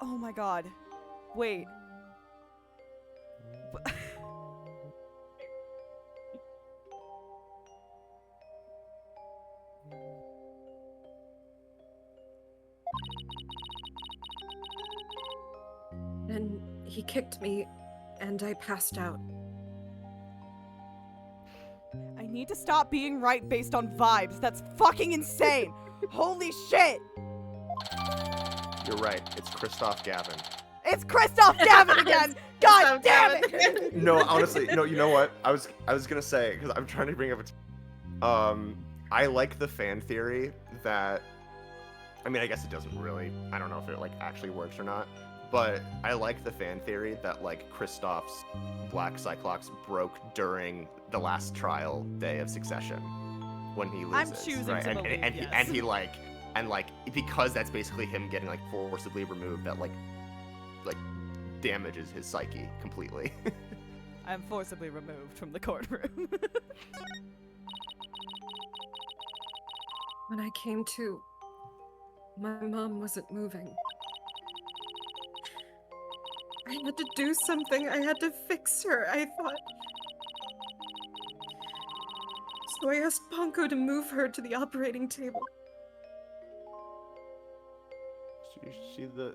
Oh my god. Wait. And he kicked me, and I passed out. I need to stop being right based on vibes. That's fucking insane. Holy shit. You're right. It's Christoph Gavin. It's Christoph Gavin again. God damn it. No, honestly, no. You know what? I was gonna say, because I'm trying to bring up I like the fan theory that, I mean, I guess it doesn't really, I don't know if it like actually works or not, but I like the fan theory that like Christoph's Black Cyclops broke during the last trial day of Succession when he loses. I'm choosing right? to believe, and yes. he because that's basically him getting like forcibly removed, that like damages his psyche completely. I'm forcibly removed from the courtroom. When I came to, my mom wasn't moving. I had to do something. I had to fix her, I thought. So I asked Ponko to move her to the operating table. She the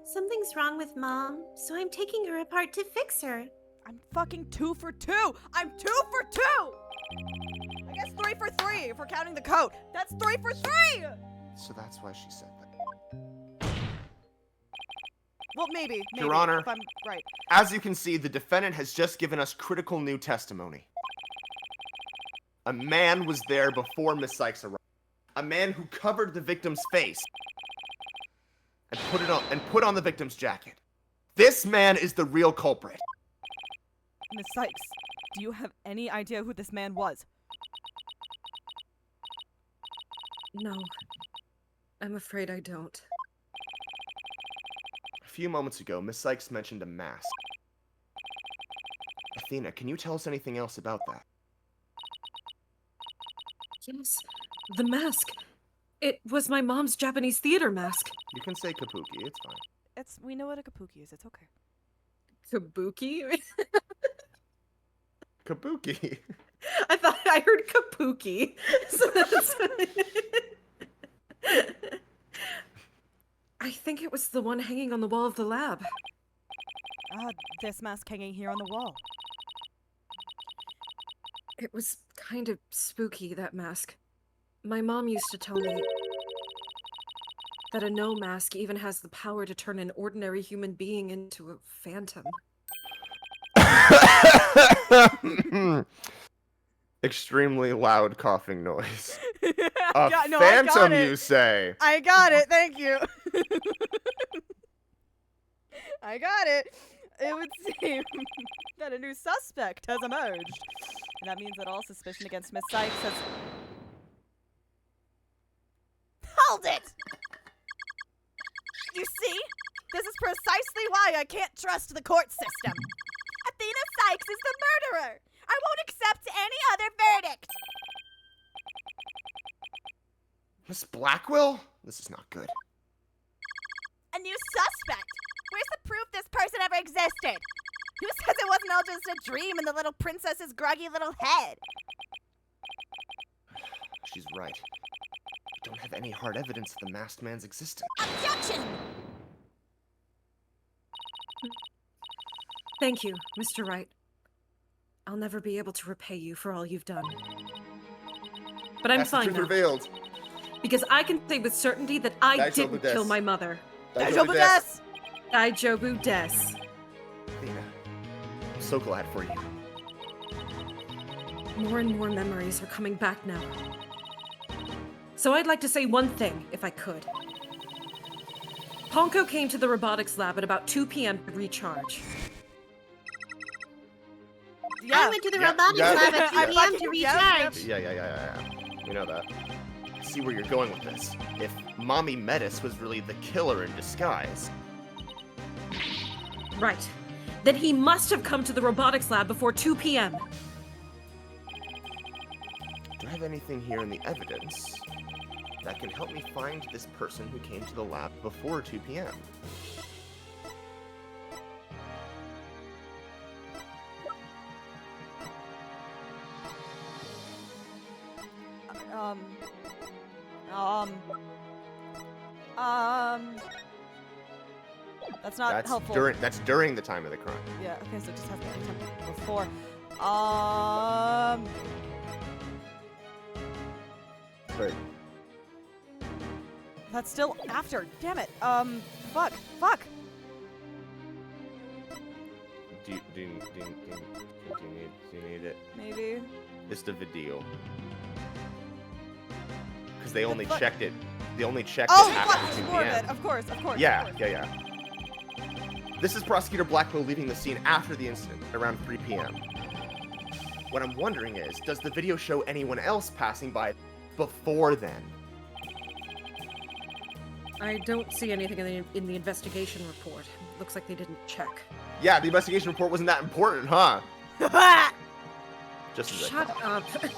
Something's wrong with Mom, so I'm taking her apart to fix her. I'm fucking 2 for 2. I'm 2 for 2. I guess 3 for 3 if we're counting the coat. That's 3 for 3. So that's why she said that. Well, maybe. Your Honor. If I'm right. As you can see, the defendant has just given us critical new testimony. A man was there before Miss Sykes arrived. A man who covered the victim's face and put on the victim's jacket. This man is the real culprit. Miss Sykes, do you have any idea who this man was? No. I'm afraid I don't. A few moments ago, Miss Sykes mentioned a mask. Athena, can you tell us anything else about that? Yes, the mask. It was my mom's Japanese theater mask. You can say kabuki, it's fine. We know what a kabuki is. It's okay. Kabuki? Kabuki? I thought I heard kapuki. So that's... I think it was the one hanging on the wall of the lab. This mask hanging here on the wall. It was kind of spooky, that mask. My mom used to tell me that a no mask even has the power to turn an ordinary human being into a phantom. Extremely loud coughing noise. I got Phantom, it. you say? I got it. Thank you. I got it. It would seem that a new suspect has emerged. And that means that all suspicion against Miss Sykes has... Hold it! You see? This is precisely why I can't trust the court system. Athena Sykes is the murderer! I won't accept any other verdict! Miss Blackwell? This is not good. A new suspect? Where's the proof this person ever existed? Who says it wasn't all just a dream in the little princess's groggy little head? She's right. We don't have any hard evidence of the masked man's existence. Objection! Thank you, Mr. Wright. I'll never be able to repay you for all you've done. But I'm That's the fine truth now. revealed. Because I can say with certainty that I Daijobu didn't desu. kill my mother. Daijobu desu. Daijobu des. Athena, I'm so glad for you. More and more memories are coming back now. So I'd like to say one thing, if I could. Ponko came to the robotics lab at about 2 p.m. to recharge. Yeah. I went to the Yeah, robotics yeah. lab at 2 p.m. to recharge. Yeah. We know that. I see where you're going with this. If Mommy Metis was really the killer in disguise. Right. Then he must have come to the robotics lab before 2 p.m. Do I have anything here in the evidence that can help me find this person who came to the lab before 2 p.m.? That's not helpful. That's during the time of the crime. Yeah, okay, so it just has to be anytime before. But That's still after. Damn it. Fuck. do you need it? Maybe. It's the video. Because they only fuck? checked it. They only checked Oh, it fuck, after 2 there's more of p.m. it. Of course. Yeah. This is Prosecutor Blackwell leaving the scene after the incident, around 3 p.m. What I'm wondering is, does the video show anyone else passing by before then? I don't see anything in the investigation report. Looks like they didn't check. Yeah, the investigation report wasn't that important, huh? Just as I Shut thought. up.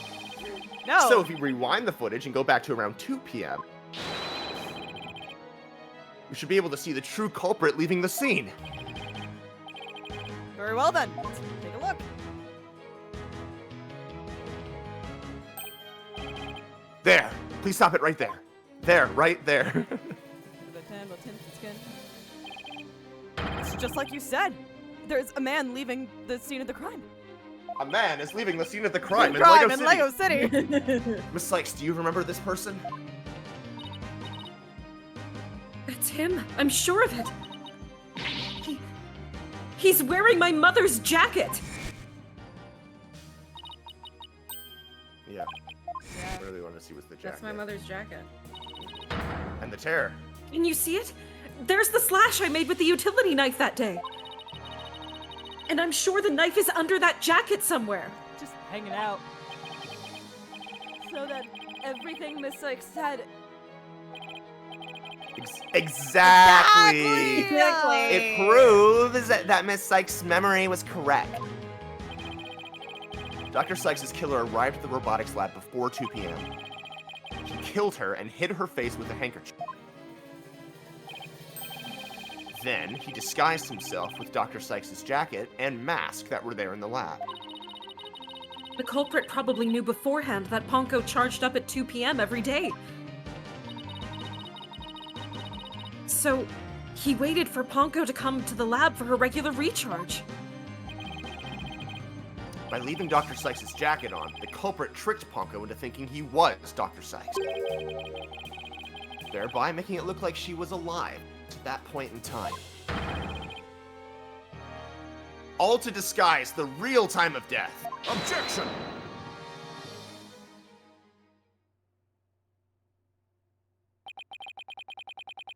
No. So if you rewind the footage and go back to around 2 p.m., we should be able to see the true culprit leaving the scene. Very well then. Let's take a look. There. Please stop it right there. There, right there. It's just like you said. There's a man leaving the scene of the crime. A man is leaving the scene of the crime in Lego City. Lego City. Miss Sykes, do you remember this person? It's him. I'm sure of it. He's wearing my mother's jacket. Yeah. I really want to see what's the jacket. That's my mother's jacket. And the tear. Can you see it? There's the slash I made with the utility knife that day. And I'm sure the knife is under that jacket somewhere. Just hanging out. So that everything Miss Sykes said. Exactly. Exactly. It proves that Miss Sykes' memory was correct. Dr. Sykes' killer arrived at the robotics lab before 2 p.m. She killed her and hid her face with a handkerchief. Then, he disguised himself with Dr. Sykes' jacket and mask that were there in the lab. The culprit probably knew beforehand that Ponko charged up at 2 p.m. every day. So, he waited for Ponko to come to the lab for her regular recharge. By leaving Dr. Sykes' jacket on, the culprit tricked Ponko into thinking he was Dr. Sykes, thereby making it look like she was alive at that point in time. All to disguise the real time of death. Objection!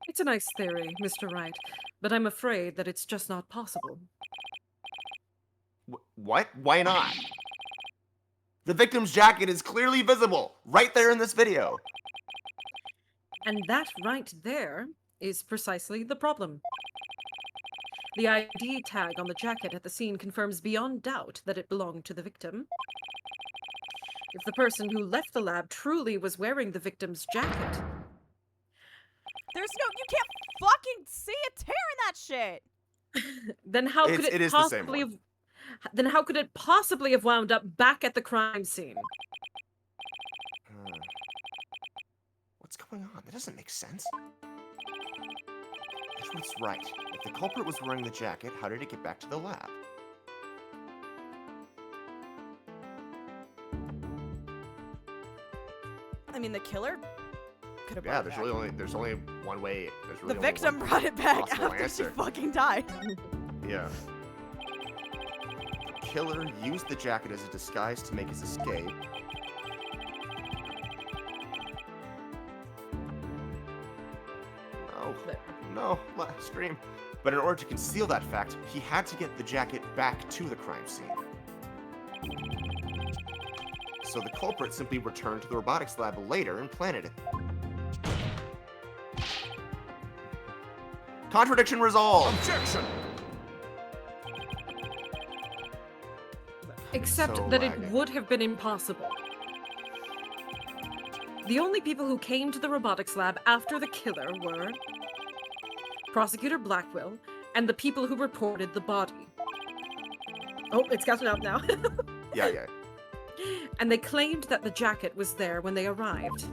It's a nice theory, Mr. Wright, but I'm afraid that it's just not possible. What? Why not? The victim's jacket is clearly visible, right there in this video. And that right there is precisely the problem. The ID tag on the jacket at the scene confirms beyond doubt that it belonged to the victim. If the person who left the lab truly was wearing the victim's jacket, You can't fucking see a tear in that shit. then how could It it is the same possibly one. have? Then how could it possibly have wound up back at the crime scene? What's going on? That doesn't make sense. Edgeworth's right. If the culprit was wearing the jacket, how did it get back to the lab? I mean, the killer could have. Yeah, there's only one way. There's really The only victim one brought it back possible after answer. she fucking died. Yeah. Killer used the jacket as a disguise to make his escape. No, last stream. But in order to conceal that fact, he had to get the jacket back to the crime scene. So the culprit simply returned to the robotics lab later and planted it. Contradiction resolved! Objection! Except So that it lagging. would have been impossible. The only people who came to the robotics lab after the killer were Prosecutor Blackwell and the people who reported the body. Oh, it's catching up now. Yeah. And they claimed that the jacket was there when they arrived.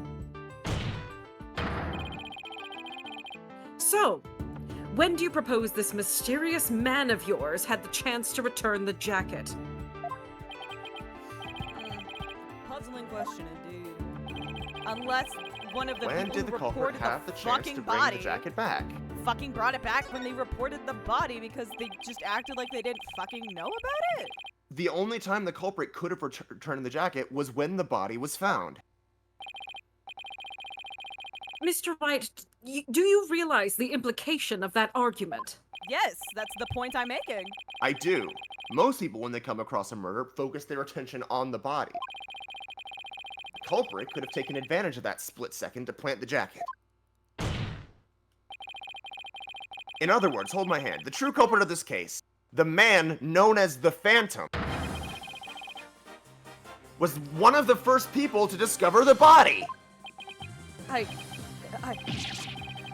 So, when do you propose this mysterious man of yours had the chance to return the jacket? Puzzling question indeed. Unless one of the When people did the who culprit reported have the the chance fucking to bring body the jacket back? fucking brought it back when they reported the body because they just acted like they didn't fucking know about it? The only time the culprit could have returned the jacket was when the body was found. Mr. Wright, do you realize the implication of that argument? Yes, that's the point I'm making. I do. Most people, when they come across a murder, focus their attention on the body. The culprit could have taken advantage of that split second to plant the jacket. In other words, hold my hand. The true culprit of this case, the man known as the Phantom, was one of the first people to discover the body. I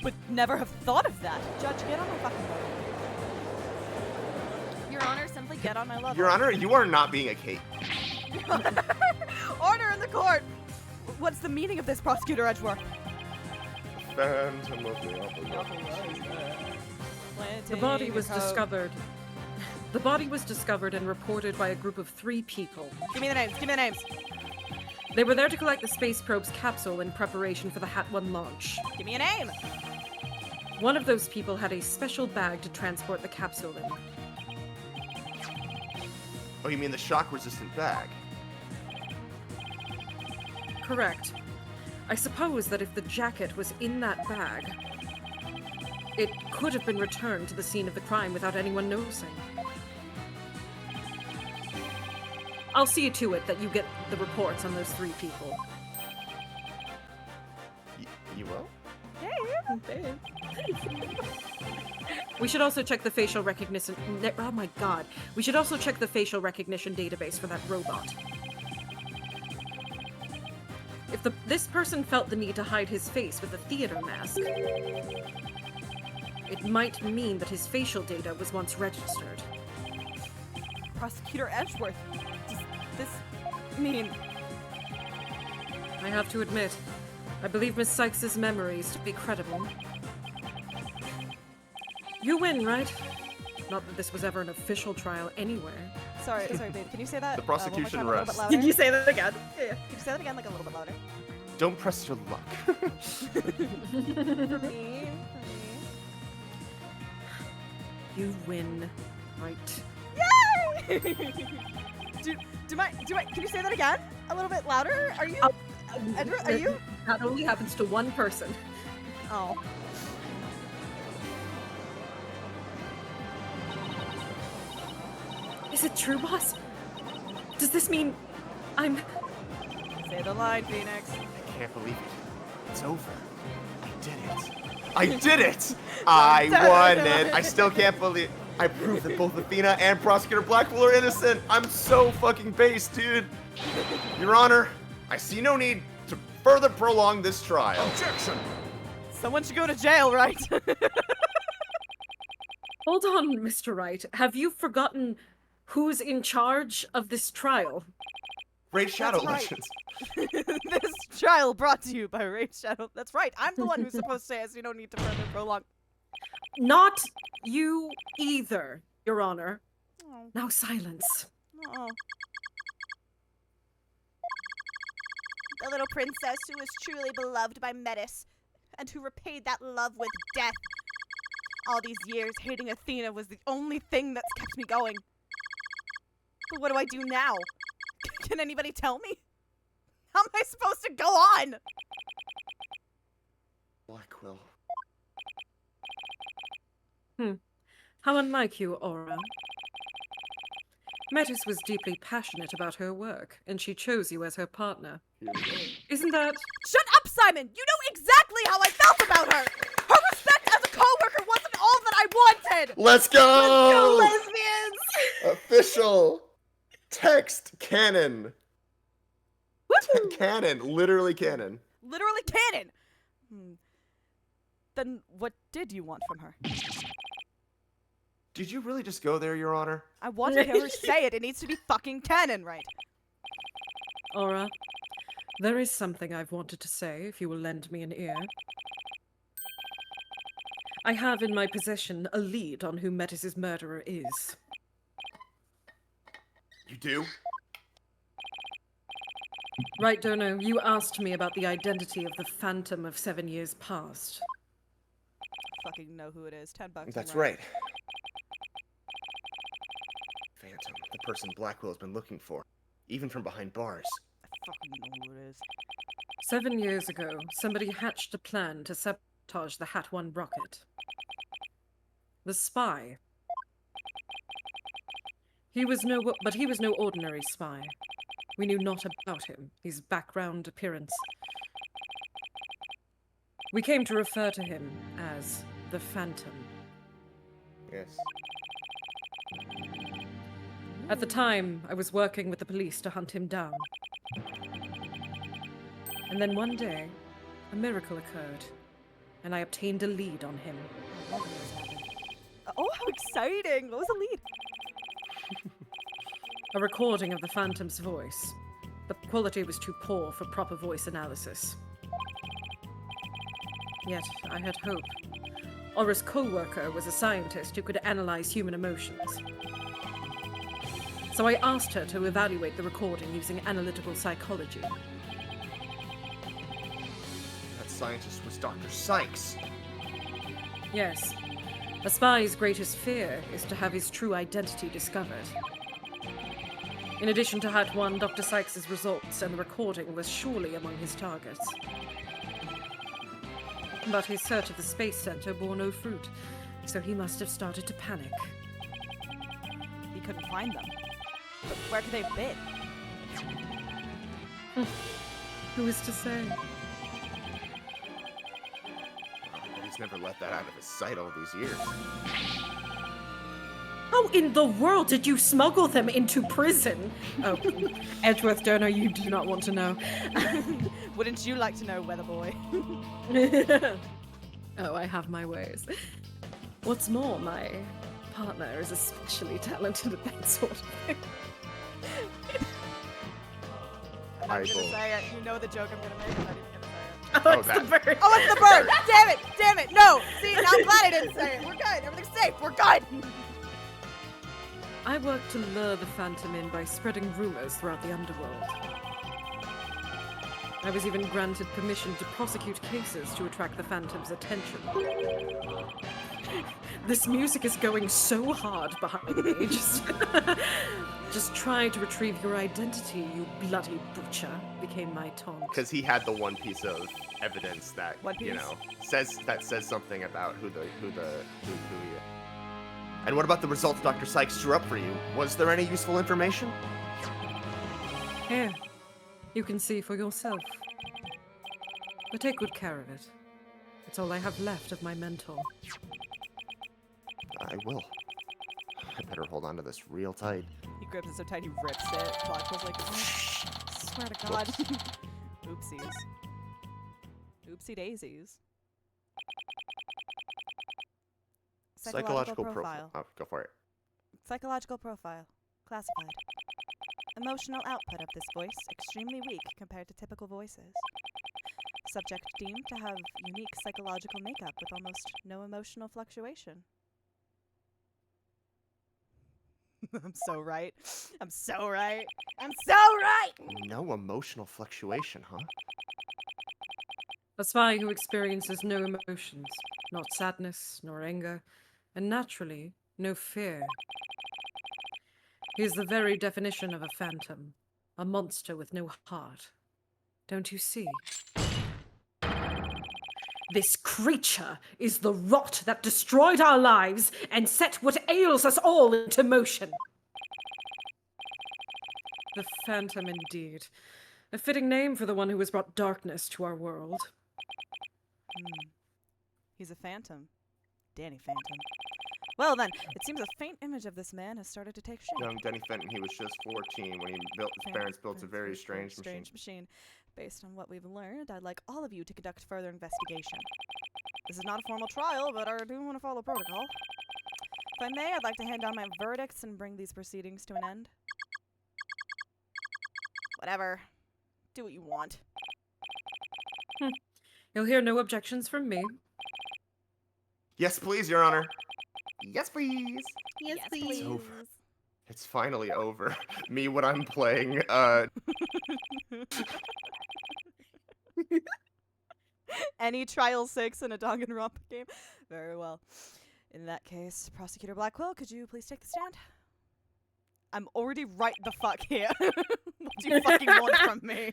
would never have thought of that. Judge, get on my fucking level. Your Honor, simply get on my level. Your Honor, you are not being a Kate. Order in the court! What's the meaning of this, Prosecutor Edgeworth? Phantom of the opera. The body was discovered. The body was discovered and reported by a group of 3 people. Give me the names, give me the names. They were there to collect the space probe's capsule in preparation for the Hat 1 launch. Give me a name. One of those people had a special bag to transport the capsule in. Oh, you mean the shock-resistant bag? Correct. I suppose that if the jacket was in that bag, it could have been returned to the scene of the crime without anyone noticing. I'll see to it that you get the reports on those 3 people. You will? We should also check the facial recognition. Oh my god. We should also check the facial recognition database for that robot. If this person felt the need to hide his face with a theater mask, it might mean that his facial data was once registered. Prosecutor Edgeworth, does this mean... I have to admit, I believe Miss Sykes' memories to be credible. You win, right? Not that this was ever an official trial anywhere. Sorry, babe. Can you say that The prosecution one more time, rests. a little bit louder? say that again? Yeah. Can you say that again, like a little bit louder? Don't press your luck. For me. You win, right? Yay! Can you say that again? A little bit louder? Are you? Edward, are you? That only happens to one person. Oh. Is it true, boss? Does this mean I'm... Say the line, Phoenix. I can't believe it. It's over. I did it. I did it! I won it! I still can't believe... I proved that both Athena and Prosecutor Blackwell are innocent! I'm so fucking based, dude! Your Honor, I see no need to further prolong this trial. Objection! Someone should go to jail, right? Hold on, Mr. Wright. Have you forgotten who's in charge of this trial? Raid Shadow right. Legends. This trial brought to you by Raid Shadow. That's right. I'm the one who's supposed to say it, so you don't need to further prolong. Not you either, Your Honor. Oh. Now silence. Oh. The little princess who was truly beloved by Metis, and who repaid that love with death. All these years, hating Athena was the only thing that's kept me going. But what do I do now? Can anybody tell me? How am I supposed to go on? Blackwell. How unlike you, Aura. Metis was deeply passionate about her work, and she chose you as her partner. Isn't that... Shut up, Simon! You know exactly how I felt about her! Her respect as a co-worker wasn't all that I wanted! Let's go! Let's go, lesbians! Official text canon. Canon, literally canon. Literally canon! Then what did you want from her? Did you really just go there, Your Honor? I want to hear her say it. It needs to be fucking canon, right? Aura, there is something I've wanted to say, if you will lend me an ear. I have in my possession a lead on who Metis's murderer is. You do? Right, Dono, you asked me about the identity of the Phantom of 7 years past. Fucking know who it is. $10. That's right. Phantom, the person Blackwell has been looking for, even from behind bars. I fucking know who it is. 7 years ago, somebody hatched a plan to sabotage the Hat 1 rocket. The spy. He was no ordinary spy. We knew not about him, his background, appearance. We came to refer to him as the Phantom. Yes. At the time, I was working with the police to hunt him down. And then one day, a miracle occurred, and I obtained a lead on him. Oh, how exciting! What was the lead? A recording of the Phantom's voice. The quality was too poor for proper voice analysis. Yet, I had hope. Aura's co-worker was a scientist who could analyze human emotions. So I asked her to evaluate the recording using analytical psychology. That scientist was Dr. Sykes. Yes. A spy's greatest fear is to have his true identity discovered. In addition to Hat 1, Dr. Sykes' results and the recording was surely among his targets. But his search of the Space Center bore no fruit, so he must have started to panic. He couldn't find them. But where could they have been? Who is to say? He's never let that out of his sight all these years. How in the world did you smuggle them into prison? Oh, Edgeworth Dono, you do not want to know. Wouldn't you like to know, Weather Boy? Oh, I have my ways. What's more, my partner is especially talented at that sort of thing. I'm I gonna will. say it. You know the joke I'm gonna make. I'm not even gonna say it. Oh, it's that. the bird. Oh, it's the bird! Damn it! Damn it! No! See, now I'm glad I didn't say it. We're good. Everything's safe. We're good. I worked to lure the Phantom in by spreading rumors throughout the underworld. I was even granted permission to prosecute cases to attract the Phantom's attention. This music is going so hard behind me. Just try to retrieve your identity, you bloody butcher, became my taunt. Because he had the one piece of evidence that you know says something about who he is. And what about the results Dr. Sykes drew up for you? Was there any useful information? Here, you can see for yourself. But take good care of it. It's all I have left of my mentor. I will. I better hold on to this real tight. He grips it so tight he rips it. Blackwell's like, oh, swear to God. Oopsies. Oopsie daisies. Psychological profile. Oh, go for it. Psychological profile. Classified. Emotional output of this voice extremely weak compared to typical voices. Subject deemed to have unique psychological makeup with almost no emotional fluctuation. I'm so right. I'm so right. I'm so right! No emotional fluctuation, huh? A spy who experiences no emotions, not sadness, nor anger, and naturally, no fear. He is the very definition of a phantom, a monster with no heart. Don't you see? This creature is the rot that destroyed our lives and set what ails us all into motion. The Phantom indeed. A fitting name for the one who has brought darkness to our world. He's a phantom. Danny Phantom. Well then, it seems a faint image of this man has started to take shape. Young Denny Fenton, he was just 14 when his parents built a very strange machine. Based on what we've learned, I'd like all of you to conduct further investigation. This is not a formal trial, but I do want to follow protocol. If I may, I'd like to hand down my verdicts and bring these proceedings to an end. Whatever. Do what you want. You'll hear no objections from me. Yes, please, Your Honor. Yes, please. Yes, It's please. over. It's finally over. Me when I'm playing, Any Trial 6 in a Danganronpa game? Very well. In that case, Prosecutor Blackwell, could you please take the stand? I'm already right the fuck here. What do you fucking want from me?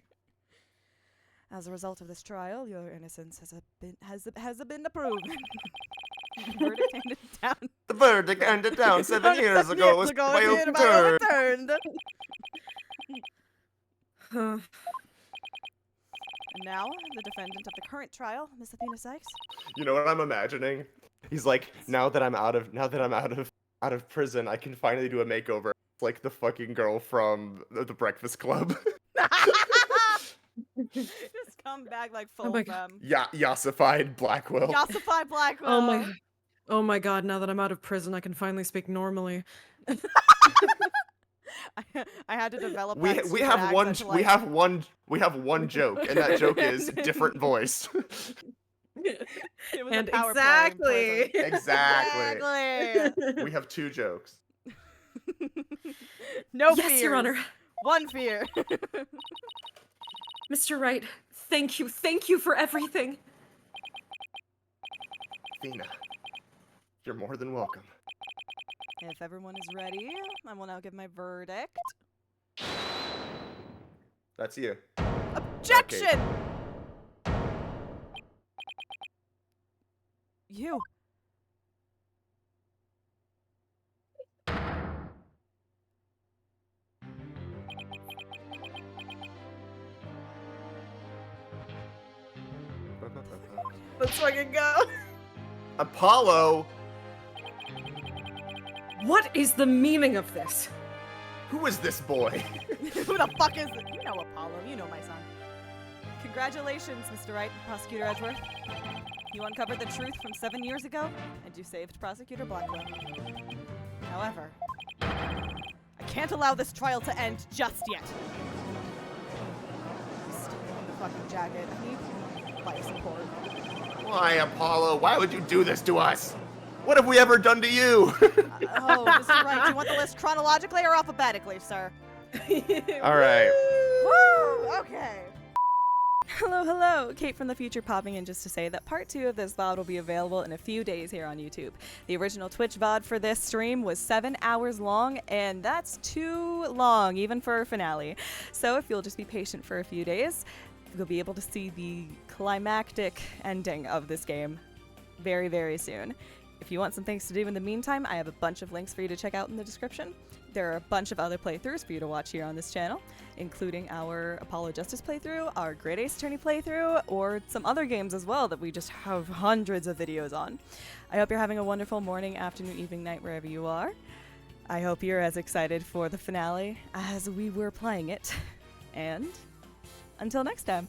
As a result of this trial, your innocence has been proven. Verdict handed down. the verdict handed down 7 years ago was by overturned. And now, the defendant of the current trial, Miss Athena Sykes. You know what I'm imagining? He's like, now that I'm out of prison, I can finally do a makeover. It's like the fucking girl from the Breakfast Club. Just come back like full my of them. Yassified Blackwell. Yassify Blackwell. Oh my god, now that I'm out of prison, I can finally speak normally. I had to develop We that have stupid one accent to, we like- have one joke, and that joke is different voice. It was And a power play in prison. Exactly. We have 2 jokes. No Yes, fears. Your Honor. One fear. Mr. Wright, thank you for everything. Athena, you're more than welcome. If everyone is ready, I will now give my verdict. That's you. Objection! You. Let's fucking go. Apollo, What is the meaning of this? who is this boy? Who the fuck is it? You know Apollo. You know my son. Congratulations, Mr. Wright and Prosecutor Edgeworth. You uncovered the truth from 7 years ago, and you saved Prosecutor Blackwell. However, I can't allow this trial to end just yet. Still in the fucking jacket. I need life support. Why, Apollo? Why would you do this to us? What have we ever done to you? Oh, Mr. Wright, do you want the list chronologically or alphabetically, sir? All right. Woo! Okay. Hello, Kate from the future popping in just to say that part 2 of this VOD will be available in a few days here on YouTube. The original Twitch VOD for this stream was 7 hours long, and that's too long, even for a finale. So if you'll just be patient for a few days, you'll be able to see the climactic ending of this game very, very soon. If you want some things to do in the meantime, I have a bunch of links for you to check out in the description. There are a bunch of other playthroughs for you to watch here on this channel, including our Apollo Justice playthrough, our Great Ace Attorney playthrough, or some other games as well that we just have hundreds of videos on. I hope you're having a wonderful morning, afternoon, evening, night, wherever you are. I hope you're as excited for the finale as we were playing it. And until next time.